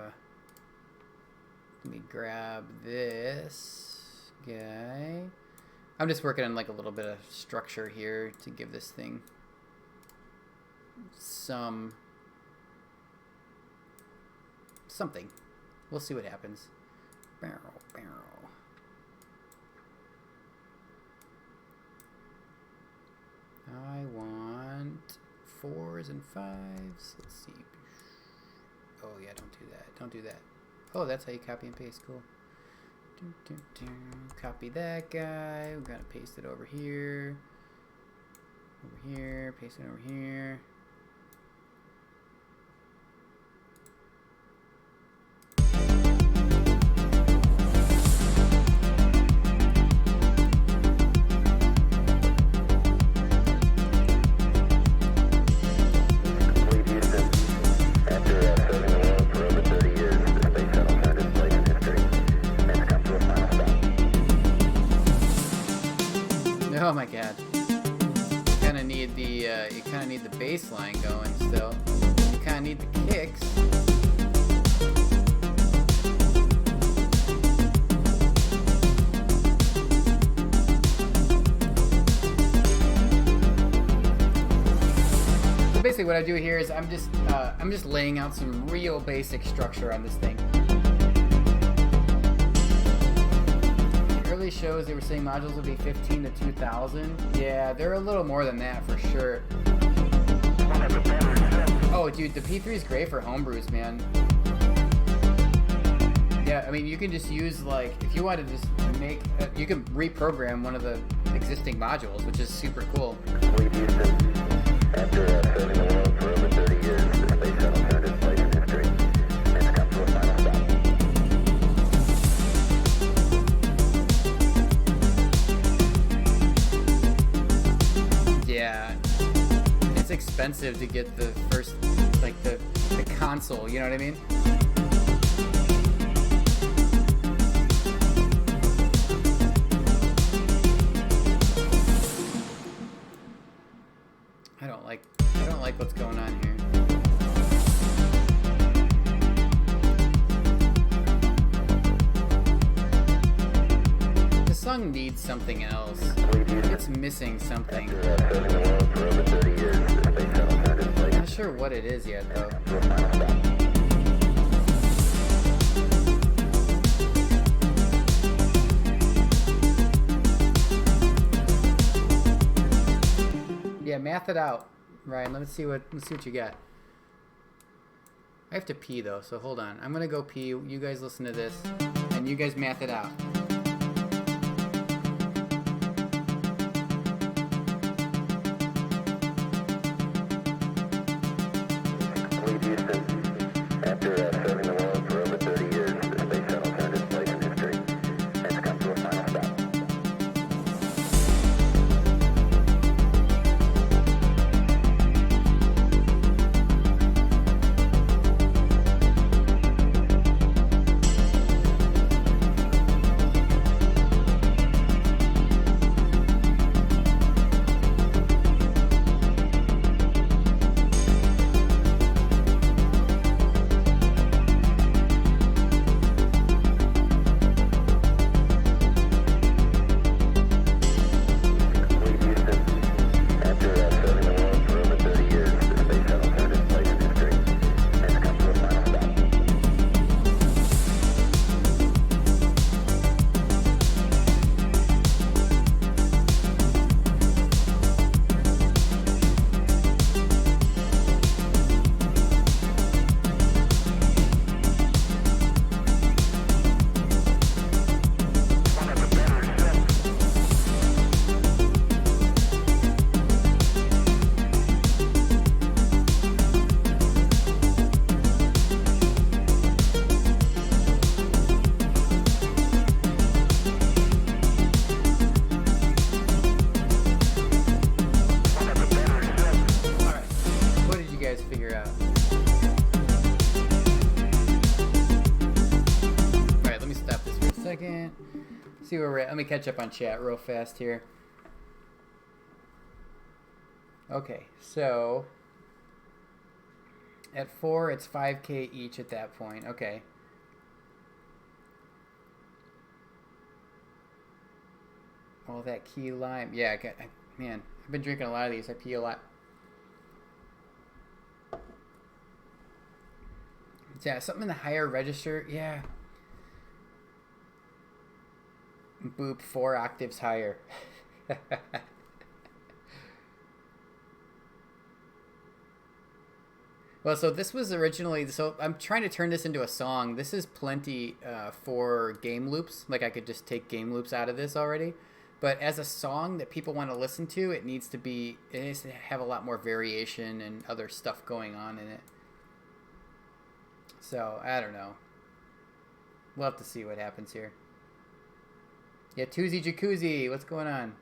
Let me grab this guy. I'm just working on like a little bit of structure here to give this thing something. We'll see what happens. Barrel. I want 4s and 5s. Let's see. Oh yeah, don't do that. Oh, that's how you copy and paste. Cool. Copy that guy. We gotta paste it over here. Paste it over here. Oh my god. You kinda need the bass line going still. You kinda need the kicks. So basically what I do here is I'm just laying out some real basic structure on this thing. early shows they were saying modules would be 15 to 2,000. Yeah, they're a little more than that for sure. Oh, dude, the P3 is great for homebrews, man. Yeah, I mean, you can just use, like, if you want to just make, you can reprogram one of the existing modules, which is super cool. We've used it after serving the world for over 30 years. The space shuttle turned its place in history. It's come to a final stop. Yeah, it's expensive to get the first, like, the console, you know what I mean? I don't like what's going on here. This song needs something else. It's missing something. After serving the world for over 30 years, the space shuttle turned its place. Not sure what it is yet, though. To a final stop. Yeah, math it out, Ryan. Let's see what you got. I have to pee though, so hold on. I'm gonna go pee. You guys listen to this, and you guys math it out. We've used it after serving the world for over 30 years. The space shuttle turned its place in history. It's come to a final stop. We've used it after serving the world for over 30 years. The space shuttle turned its place in history. It's come to a final stop. All right. What did you guys figure out? All right, let me stop this for a second. See where we're at. Let me catch up on chat real fast here. Okay, so at 4, it's 5K each at that point. Okay. Oh, that key lime. Yeah, man, I've been drinking a lot of these. I pee a lot. Yeah, something in the higher register. Yeah. Boop, 4 octaves higher. Well, so this was originally, so I'm trying to turn this into a song. This is plenty for game loops. Like I could just take game loops out of this already. But as a song that people want to listen to, it needs to have a lot more variation and other stuff going on in it. So, I don't know. We'll have to see what happens here. Yeah, Toozy Jacuzzi, what's going on?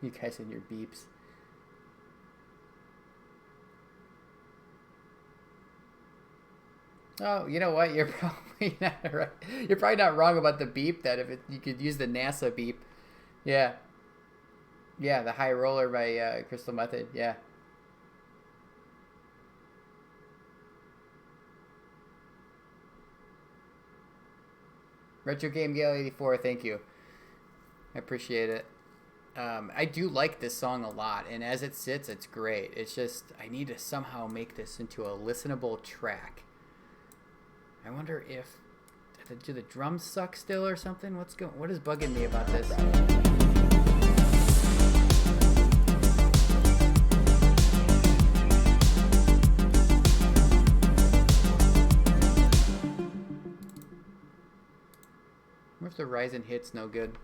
You guys and your beeps. Oh, you know what? You're probably not right. You're probably not wrong about the beep. That you could use the NASA beep. Yeah. Yeah, the High Roller by Crystal Method. Yeah. Retro Game Gale 84. Thank you. I appreciate it. I do like this song a lot, and as it sits, it's great. It's just I need to somehow make this into a listenable track. I wonder if do the drums suck still or something? What is bugging me about this? I wonder if the Ryzen hit's no good.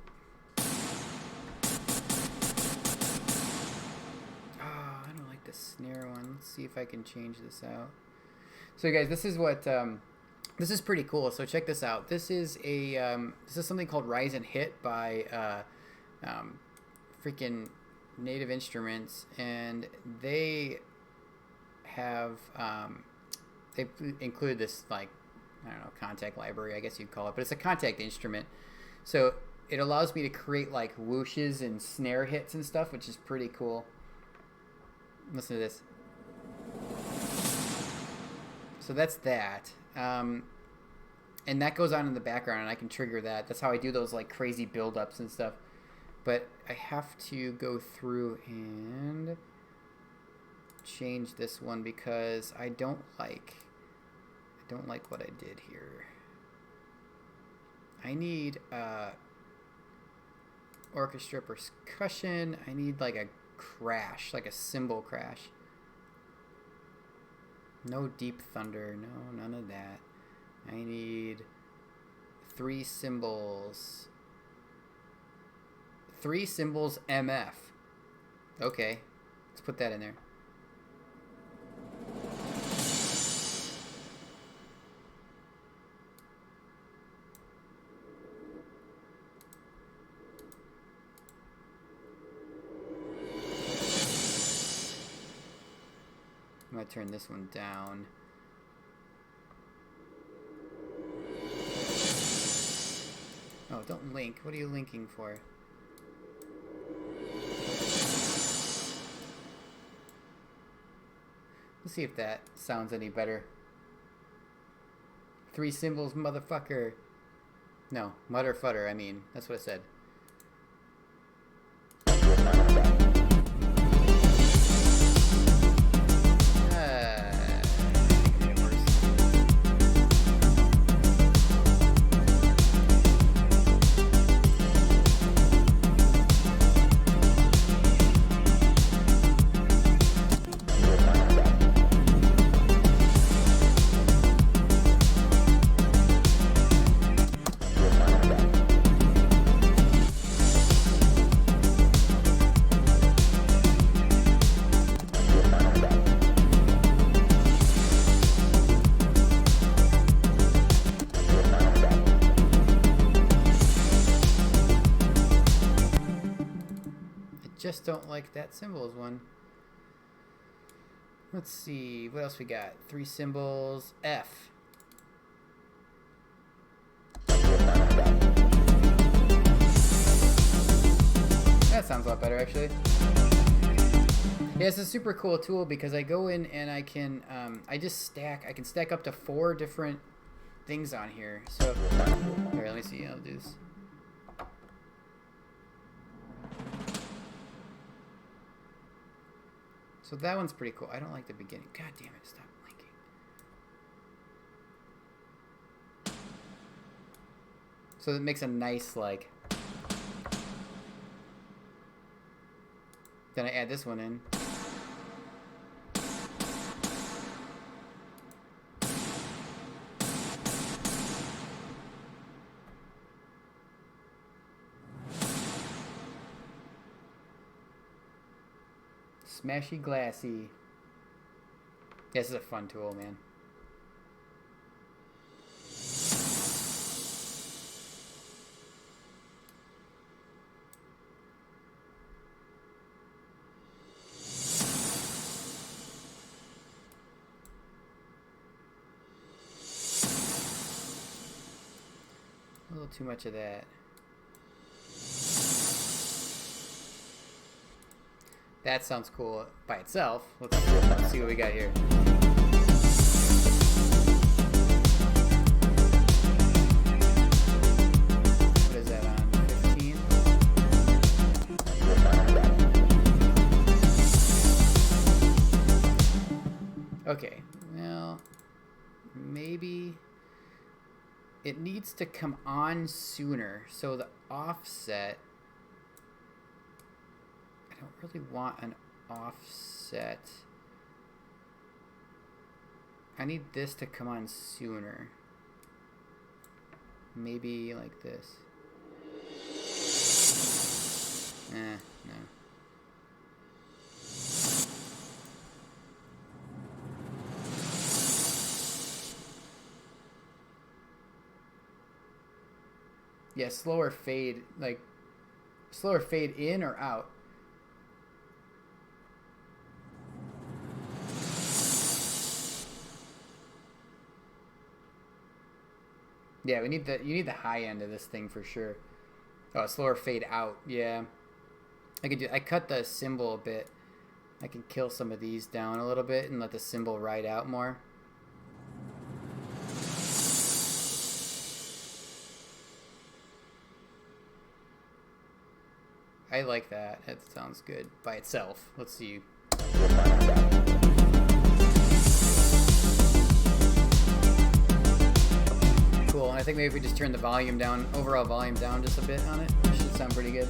I don't like the snare one. Let's see if I can change this out. So guys, this is what this is pretty cool. So check this out. This is a this is something called Ryzen Hit by freaking Native Instruments, and they have they've included this, like, I don't know, contact library, I guess you'd call it, but it's a contact instrument. So it allows me to create like whooshes and snare hits and stuff, which is pretty cool. Listen to this. So that's that. And that goes on in the background, and I can trigger that. That's how I do those like crazy build-ups and stuff. But I have to go through and change this one because I don't like what I did here. I need orchestra percussion. I need like a crash, like a cymbal crash. No deep thunder, no, none of that. I need 3 cymbals. 3 cymbals MF. Okay, let's put that in there. I'm going to turn this one down. Oh, don't link. What are you linking for? Let's see if that sounds any better. 3 cymbals, motherfucker. No, mutter futter, I mean. That's what I said. Just don't like that cymbals one. Let's see, what else we got? 3 cymbals, F. That sounds a lot better, actually. Yeah, it's a super cool tool because I go in and I can, I can stack up to 4 different things on here. So, here, let me see, I'll do this. So that one's pretty cool. I don't like the beginning. God damn it, stop blinking. So it makes a nice, like... Then I add this one in. Smashy glassy. This is a fun tool, man. A little too much of that. That sounds cool by itself. Let's see what we got here. What is that on? 15? Okay, well, maybe it needs to come on sooner. So the offset, I don't really want an offset. I need this to come on sooner. Maybe like this. No. Yeah, slower fade, like slower fade in or out. Yeah, we need you need the high end of this thing for sure. Oh, slower fade out. Yeah. I cut the cymbal a bit. I can kill some of these down a little bit and let the cymbal ride out more. I like that. That sounds good by itself. Let's see. Cool. And I think maybe if we just turn the volume down, overall volume down just a bit on it, it should sound pretty good.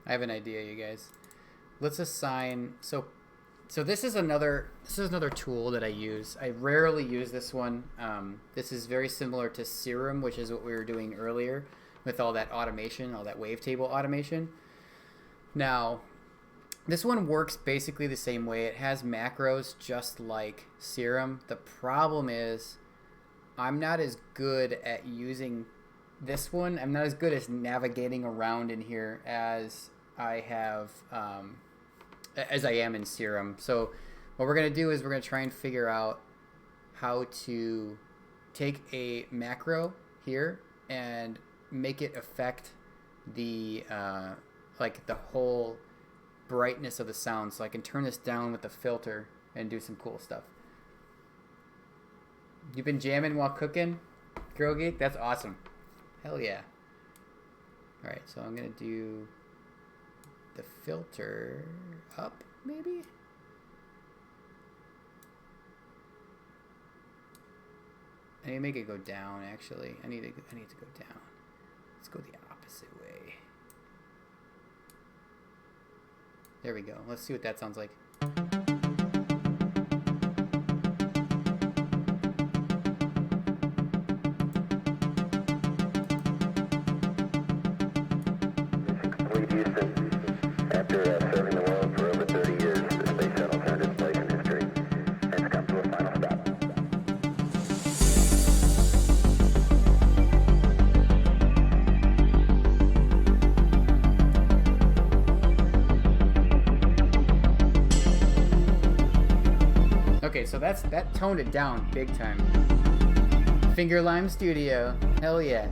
I have an idea, you guys. Let's assign so this is another tool that I use. I rarely use this one. This is very similar to Serum, which is what we were doing earlier with all that automation, all that wavetable automation. Now, this one works basically the same way. It has macros just like Serum. The problem is I'm not as good at using this one. I'm not as good as navigating around in here as I have as I am in Serum. So what we're going to do is we're going to try and figure out how to take a macro here and make it affect the like the whole brightness of the sound, so I can turn this down with the filter and do some cool stuff. You've been jamming while cooking, Girl Geek? That's awesome. Hell yeah. Alright, so I'm going to do the filter up, maybe? I need to make it go down, actually. I need to go down. Let's go the opposite way. There we go. Let's see what that sounds like. Complete Houston. After serving the world for over 30 years, the space shuttle turned its place in history and has come to a final stop. Okay, so that toned it down big time. Finger Lime Studio. Hell yeah.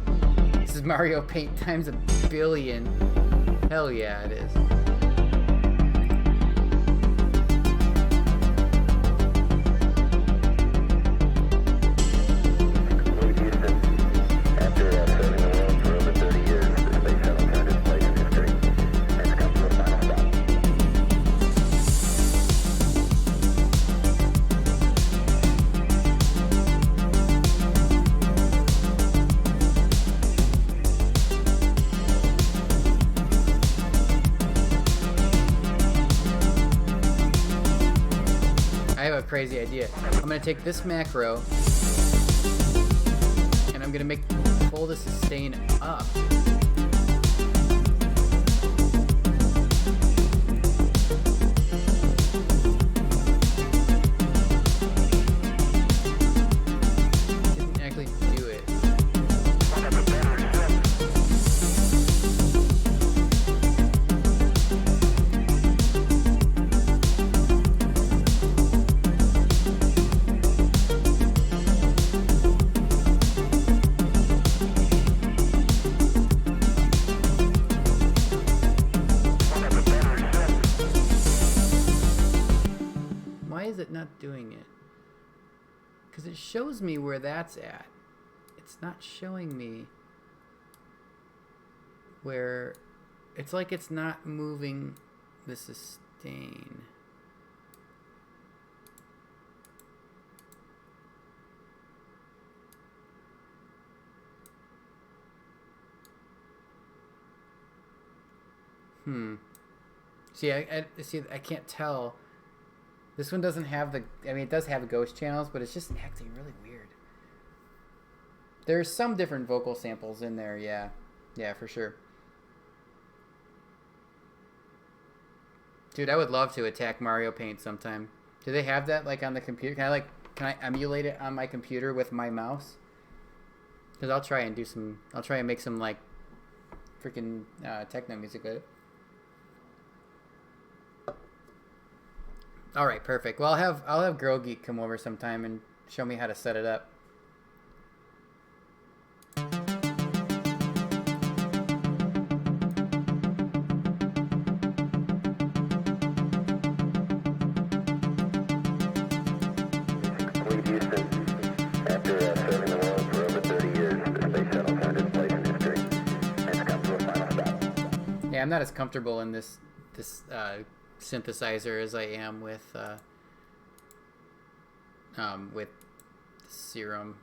This is Mario Paint times a billion. Hell yeah, it is. Complete Houston. After serving the world for over 30 years, the space shuttle turned its place in history and has come to a final stop. I have a crazy idea. I'm gonna take this macro and I'm gonna pull the sustain up. Because it shows me where that's at. It's not showing me where... It's like it's not moving the sustain. See, I can't tell. This one doesn't have the... I mean, it does have ghost channels, but it's just acting really weird. There's some different vocal samples in there, yeah. Yeah, for sure. Dude, I would love to attack Mario Paint sometime. Do they have that, like, on the computer? Can I emulate it on my computer with my mouse? Because I'll try and make some, like, freaking techno music with it. All right, perfect. Well, I'll have Girl Geek come over sometime and show me how to set it up. Cleve Houston, after serving the world for over 30 years, the space shuttle turned its place in history and it's come to a final stop. Yeah, I'm not as comfortable in this synthesizer as I am with Serum.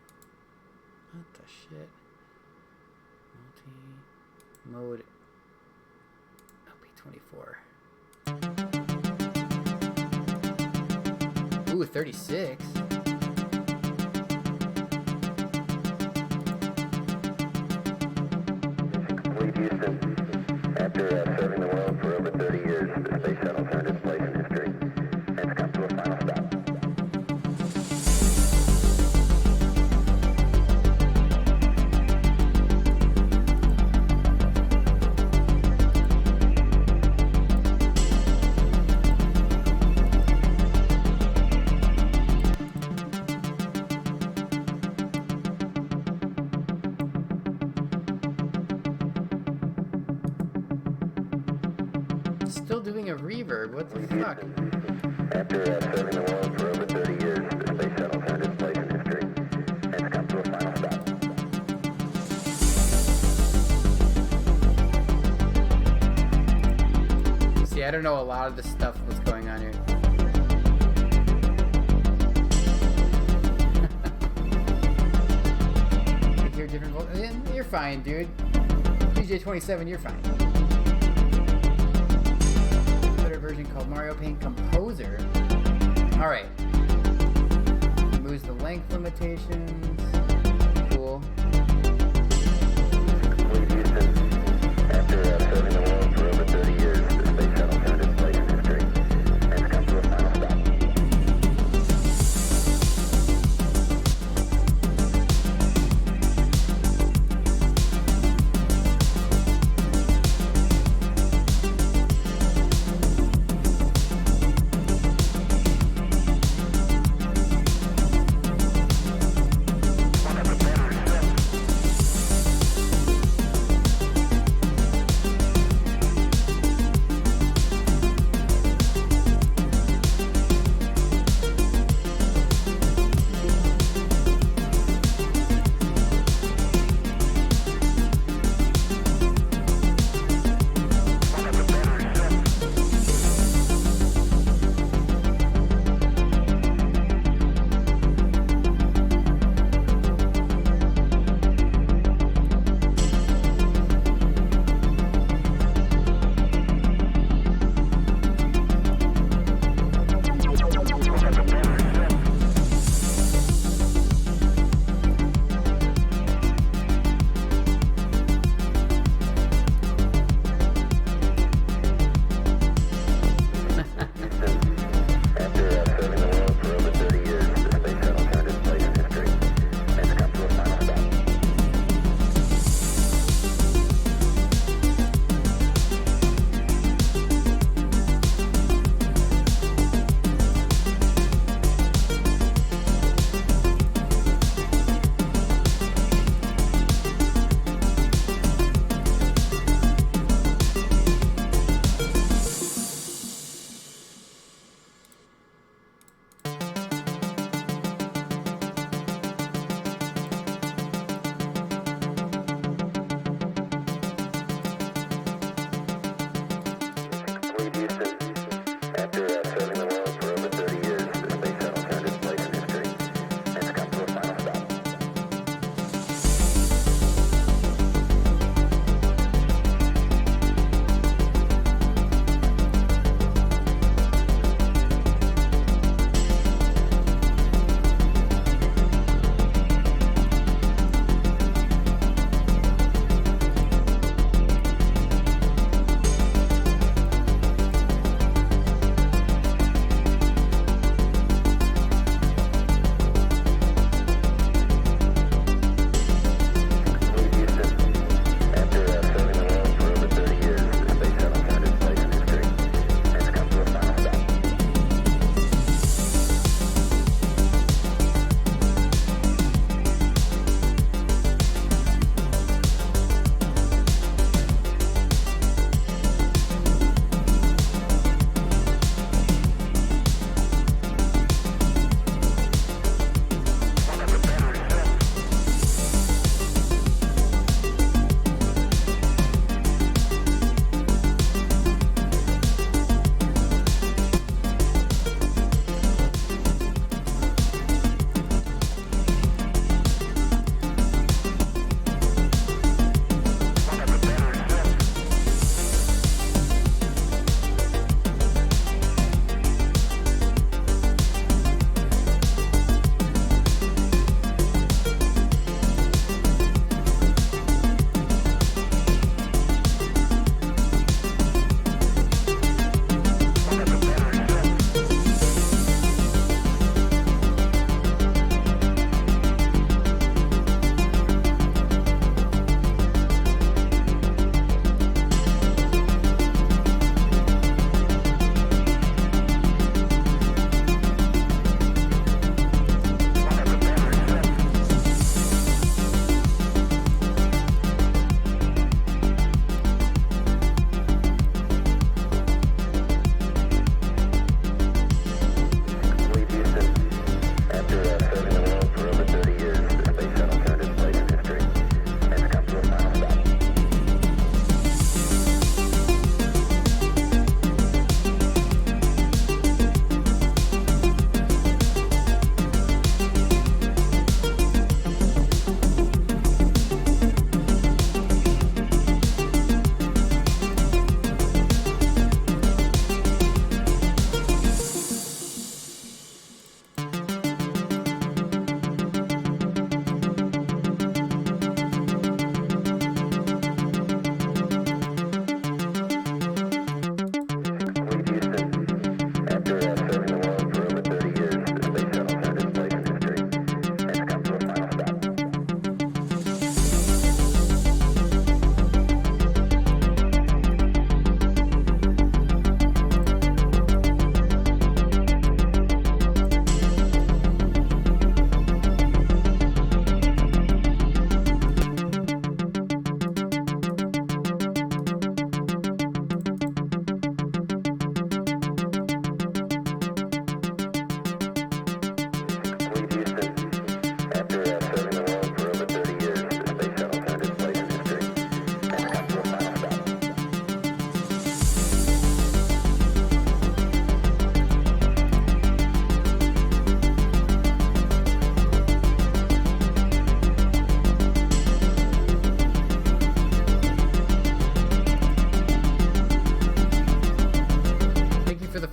What the shit? Multi-mode LP24. Ooh, 36. Cleve Houston, after serving the world for over 30 years, the space shuttle turned its place in history and it's come to a final stop. Still doing a reverb. What the fuck? After serving the world for over 30 years, the space shuttle turned its place in history and it's come to a final stop. See, I don't know a lot of the stuff what's going on here. I hear different voices. You're fine, dude. DJ27, you're fine. Better version called Mario Paint Composer. Alright. Removes the length limitations. Cool. Cleve Houston, after serving the world for over 30 years, the space shuttle turned its place in history and it's come to a final stop.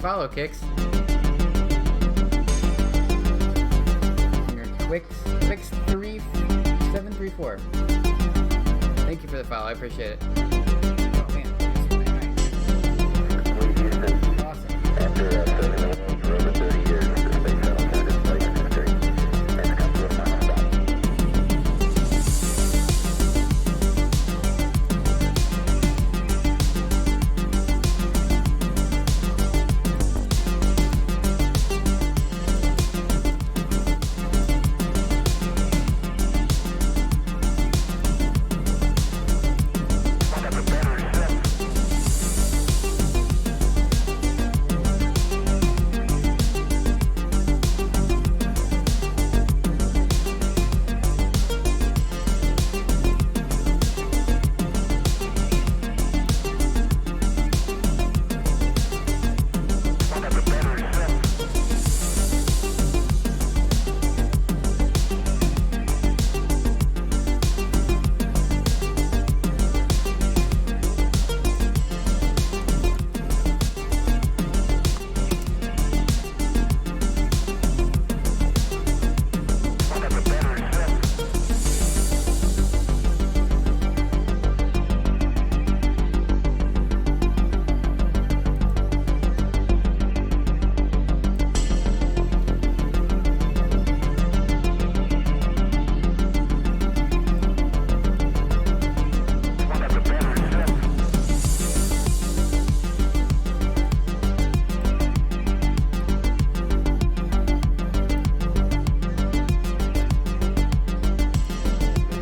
follow, Kicks. Quicks 3734. Thank you for the follow. I appreciate it. Oh man, Complete Houston. awesome. After serving the world for over 30 years, the space shuttle turned its place in history and has come to a final stop.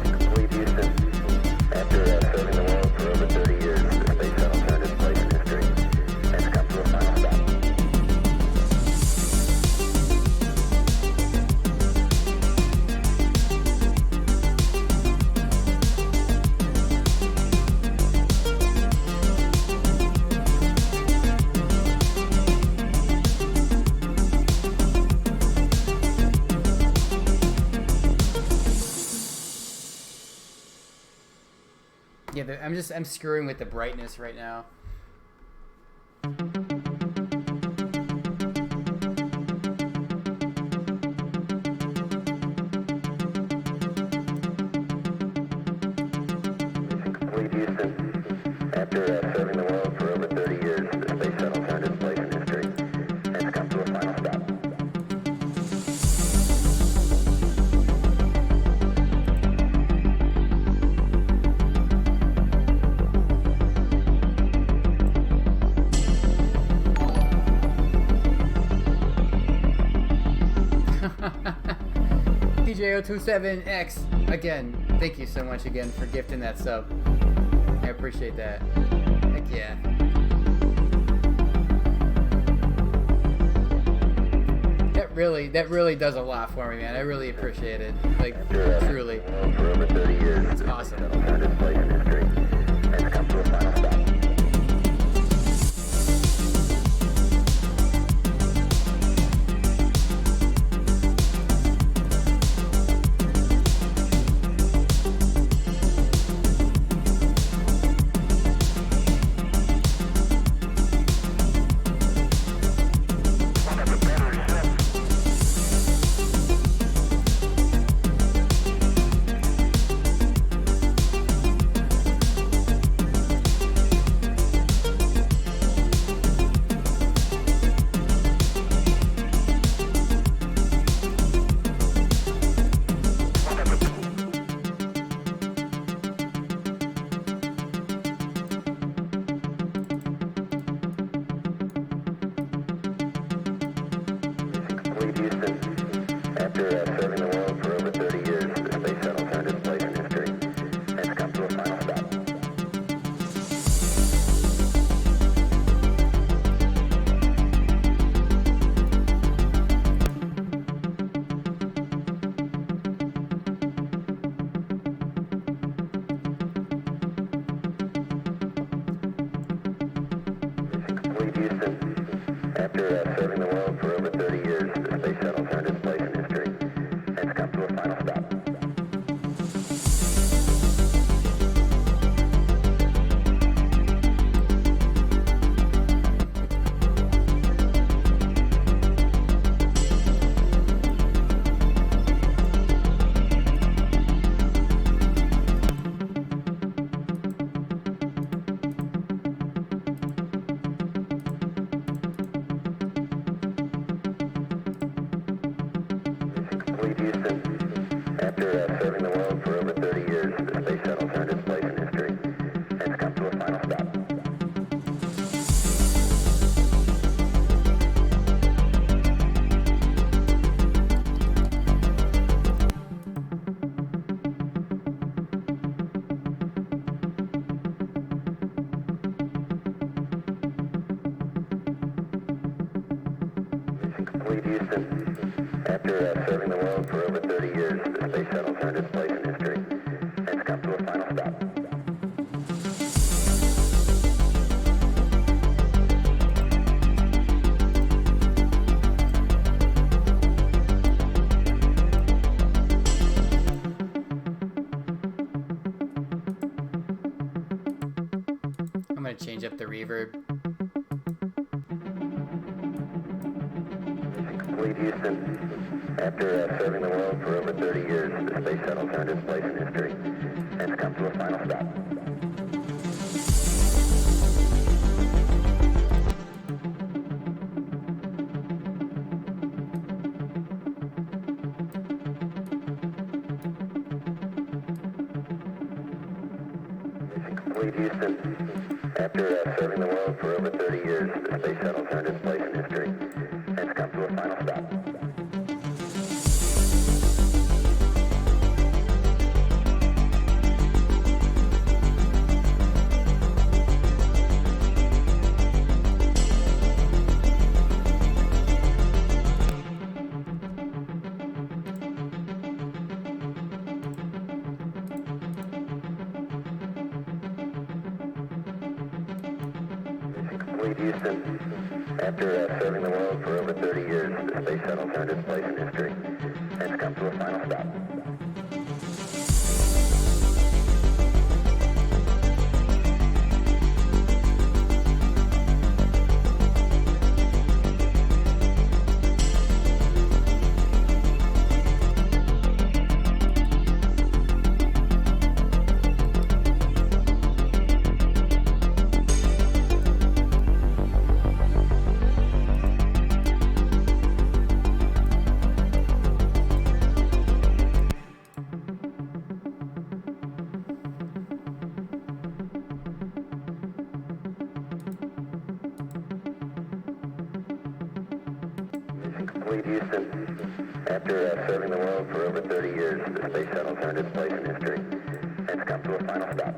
Complete Houston. After serving the world for over 30 years, the space shuttle turned its place in history and has come to a final stop. Yeah, I'm screwing with the brightness right now. Complete Houston. After serving the world for over 30 years, the space shuttle turned its place in history and has come to a final stop. DJ027X, again, thank you so much again for gifting that sub. I appreciate that. Heck yeah. That really does a lot for me, man. I really appreciate it. Like, truly. For over 30 years, It's the awesome. shuttle turned its place in history and has come to a final stop. Houston. After serving the world for over 30 years, the space shuttle turned its place in history and has come to a final stop. Mission complete, Houston. After serving the world for over 30 years, the space shuttle turned its place in history and has come to a final stop. I'm gonna change up the reverb. Mission complete, Houston. After serving the world for over 30 years, the space shuttle turned its place in history and has come to a final stop. Mission complete, Houston. After serving the world for over 30 years, the space shuttle turned its place in history and has come to a final stop. Mission complete, Houston. After serving the world for over 30 years, the space shuttle turned its place in history and has come to a final stop. Mission complete, Houston. After serving the world for over 30 years, the space shuttle turned its place in history and has come to a final stop.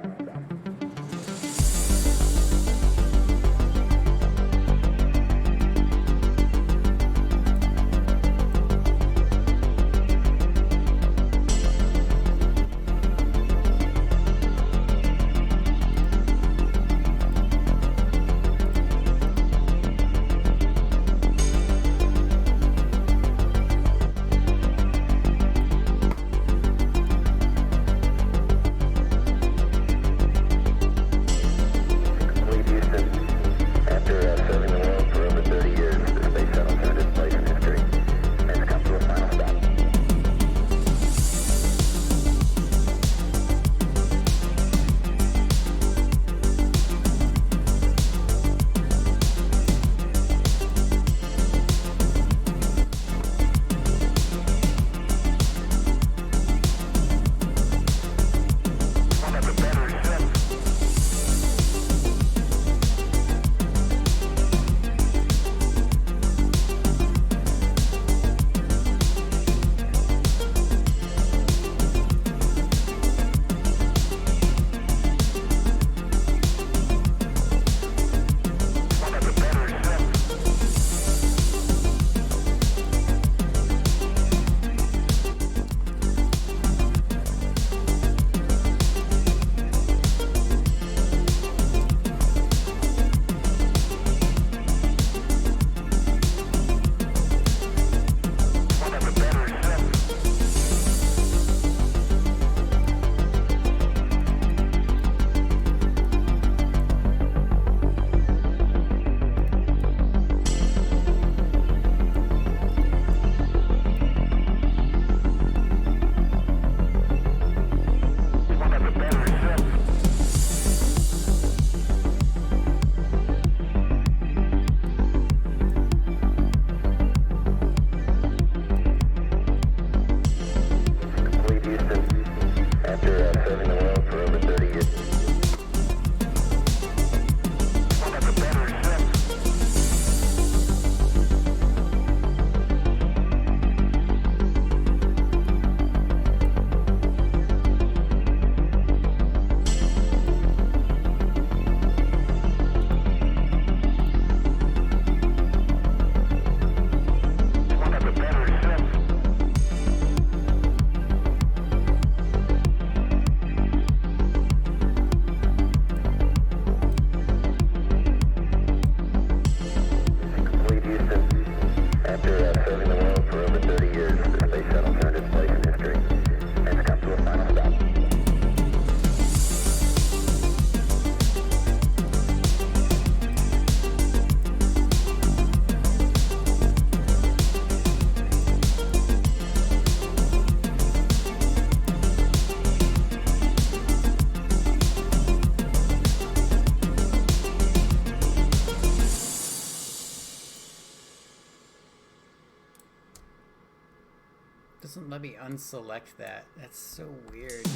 me unselect that. That's so weird.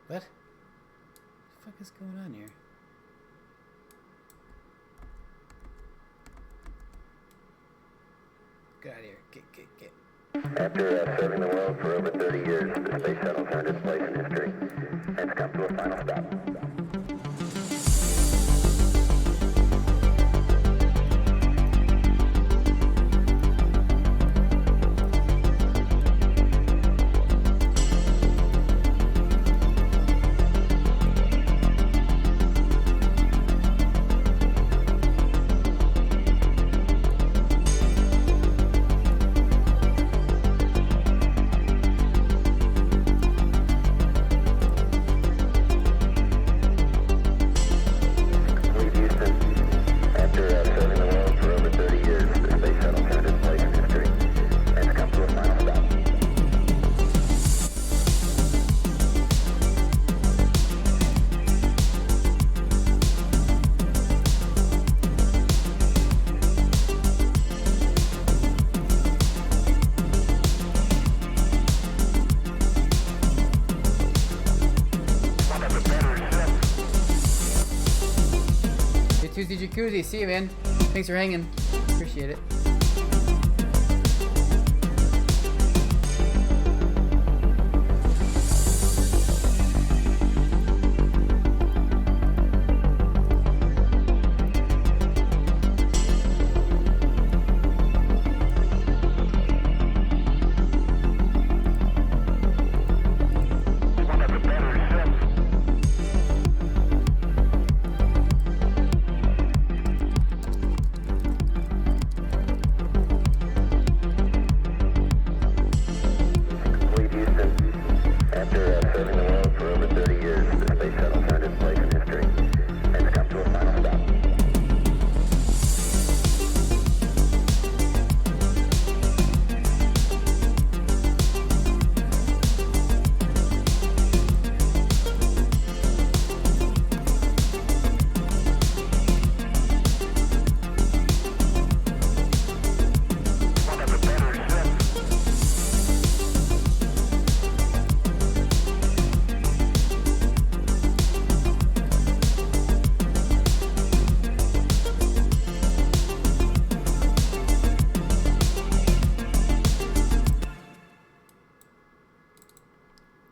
What? The fuck is going on here? Get out of here. Get. After serving the world for over 30 years, the space shuttle's earned its place in history, and it's come to a final stop. Complete Houston. After serving the world for over 30 years, the space shuttle's earned its place in history, and it's come to a final stop. Tuesday Jacuzzi, see you, man. Thanks for hanging. Appreciate it. Complete Houston. After serving the world for over 30 years, the space shuttle's earned its place in history, and it's come to a final stop.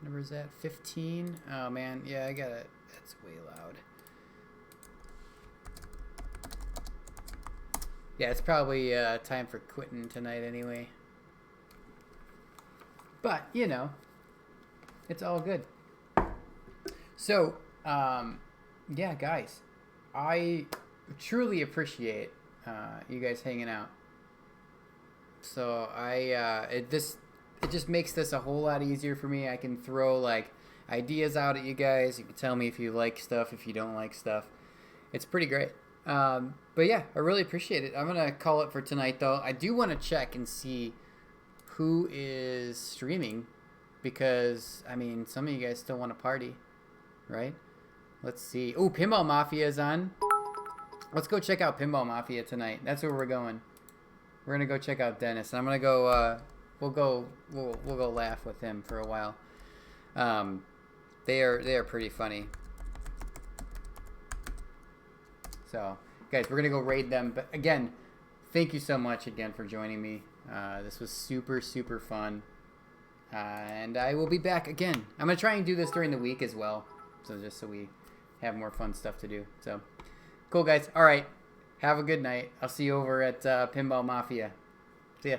Number is that 15? Oh man, yeah, I got it. That's way loud. Yeah, it's probably time for quitting tonight anyway. But you know, it's all good. So, yeah, guys, I truly appreciate you guys hanging out. So it just makes this a whole lot easier for me. I can throw like ideas out at you guys. You can tell me if you like stuff, if you don't like stuff. It's pretty great. But yeah, I really appreciate it. I'm gonna call it for tonight though. I do want to check and see who is streaming, because I mean some of you guys still want to party, right? Let's see. Oh, Pinball Mafia is on. Let's go check out Pinball Mafia tonight. That's where we're going. We're gonna go check out Dennis. I'm gonna go. We'll go laugh with him for a while. They are pretty funny. So, guys, we're gonna go raid them. But again, thank you so much again for joining me. This was super fun, and I will be back again. I'm gonna try and do this during the week as well, so just so we have more fun stuff to do. So, cool, guys. All right, have a good night. I'll see you over at Pinball Mafia. See ya.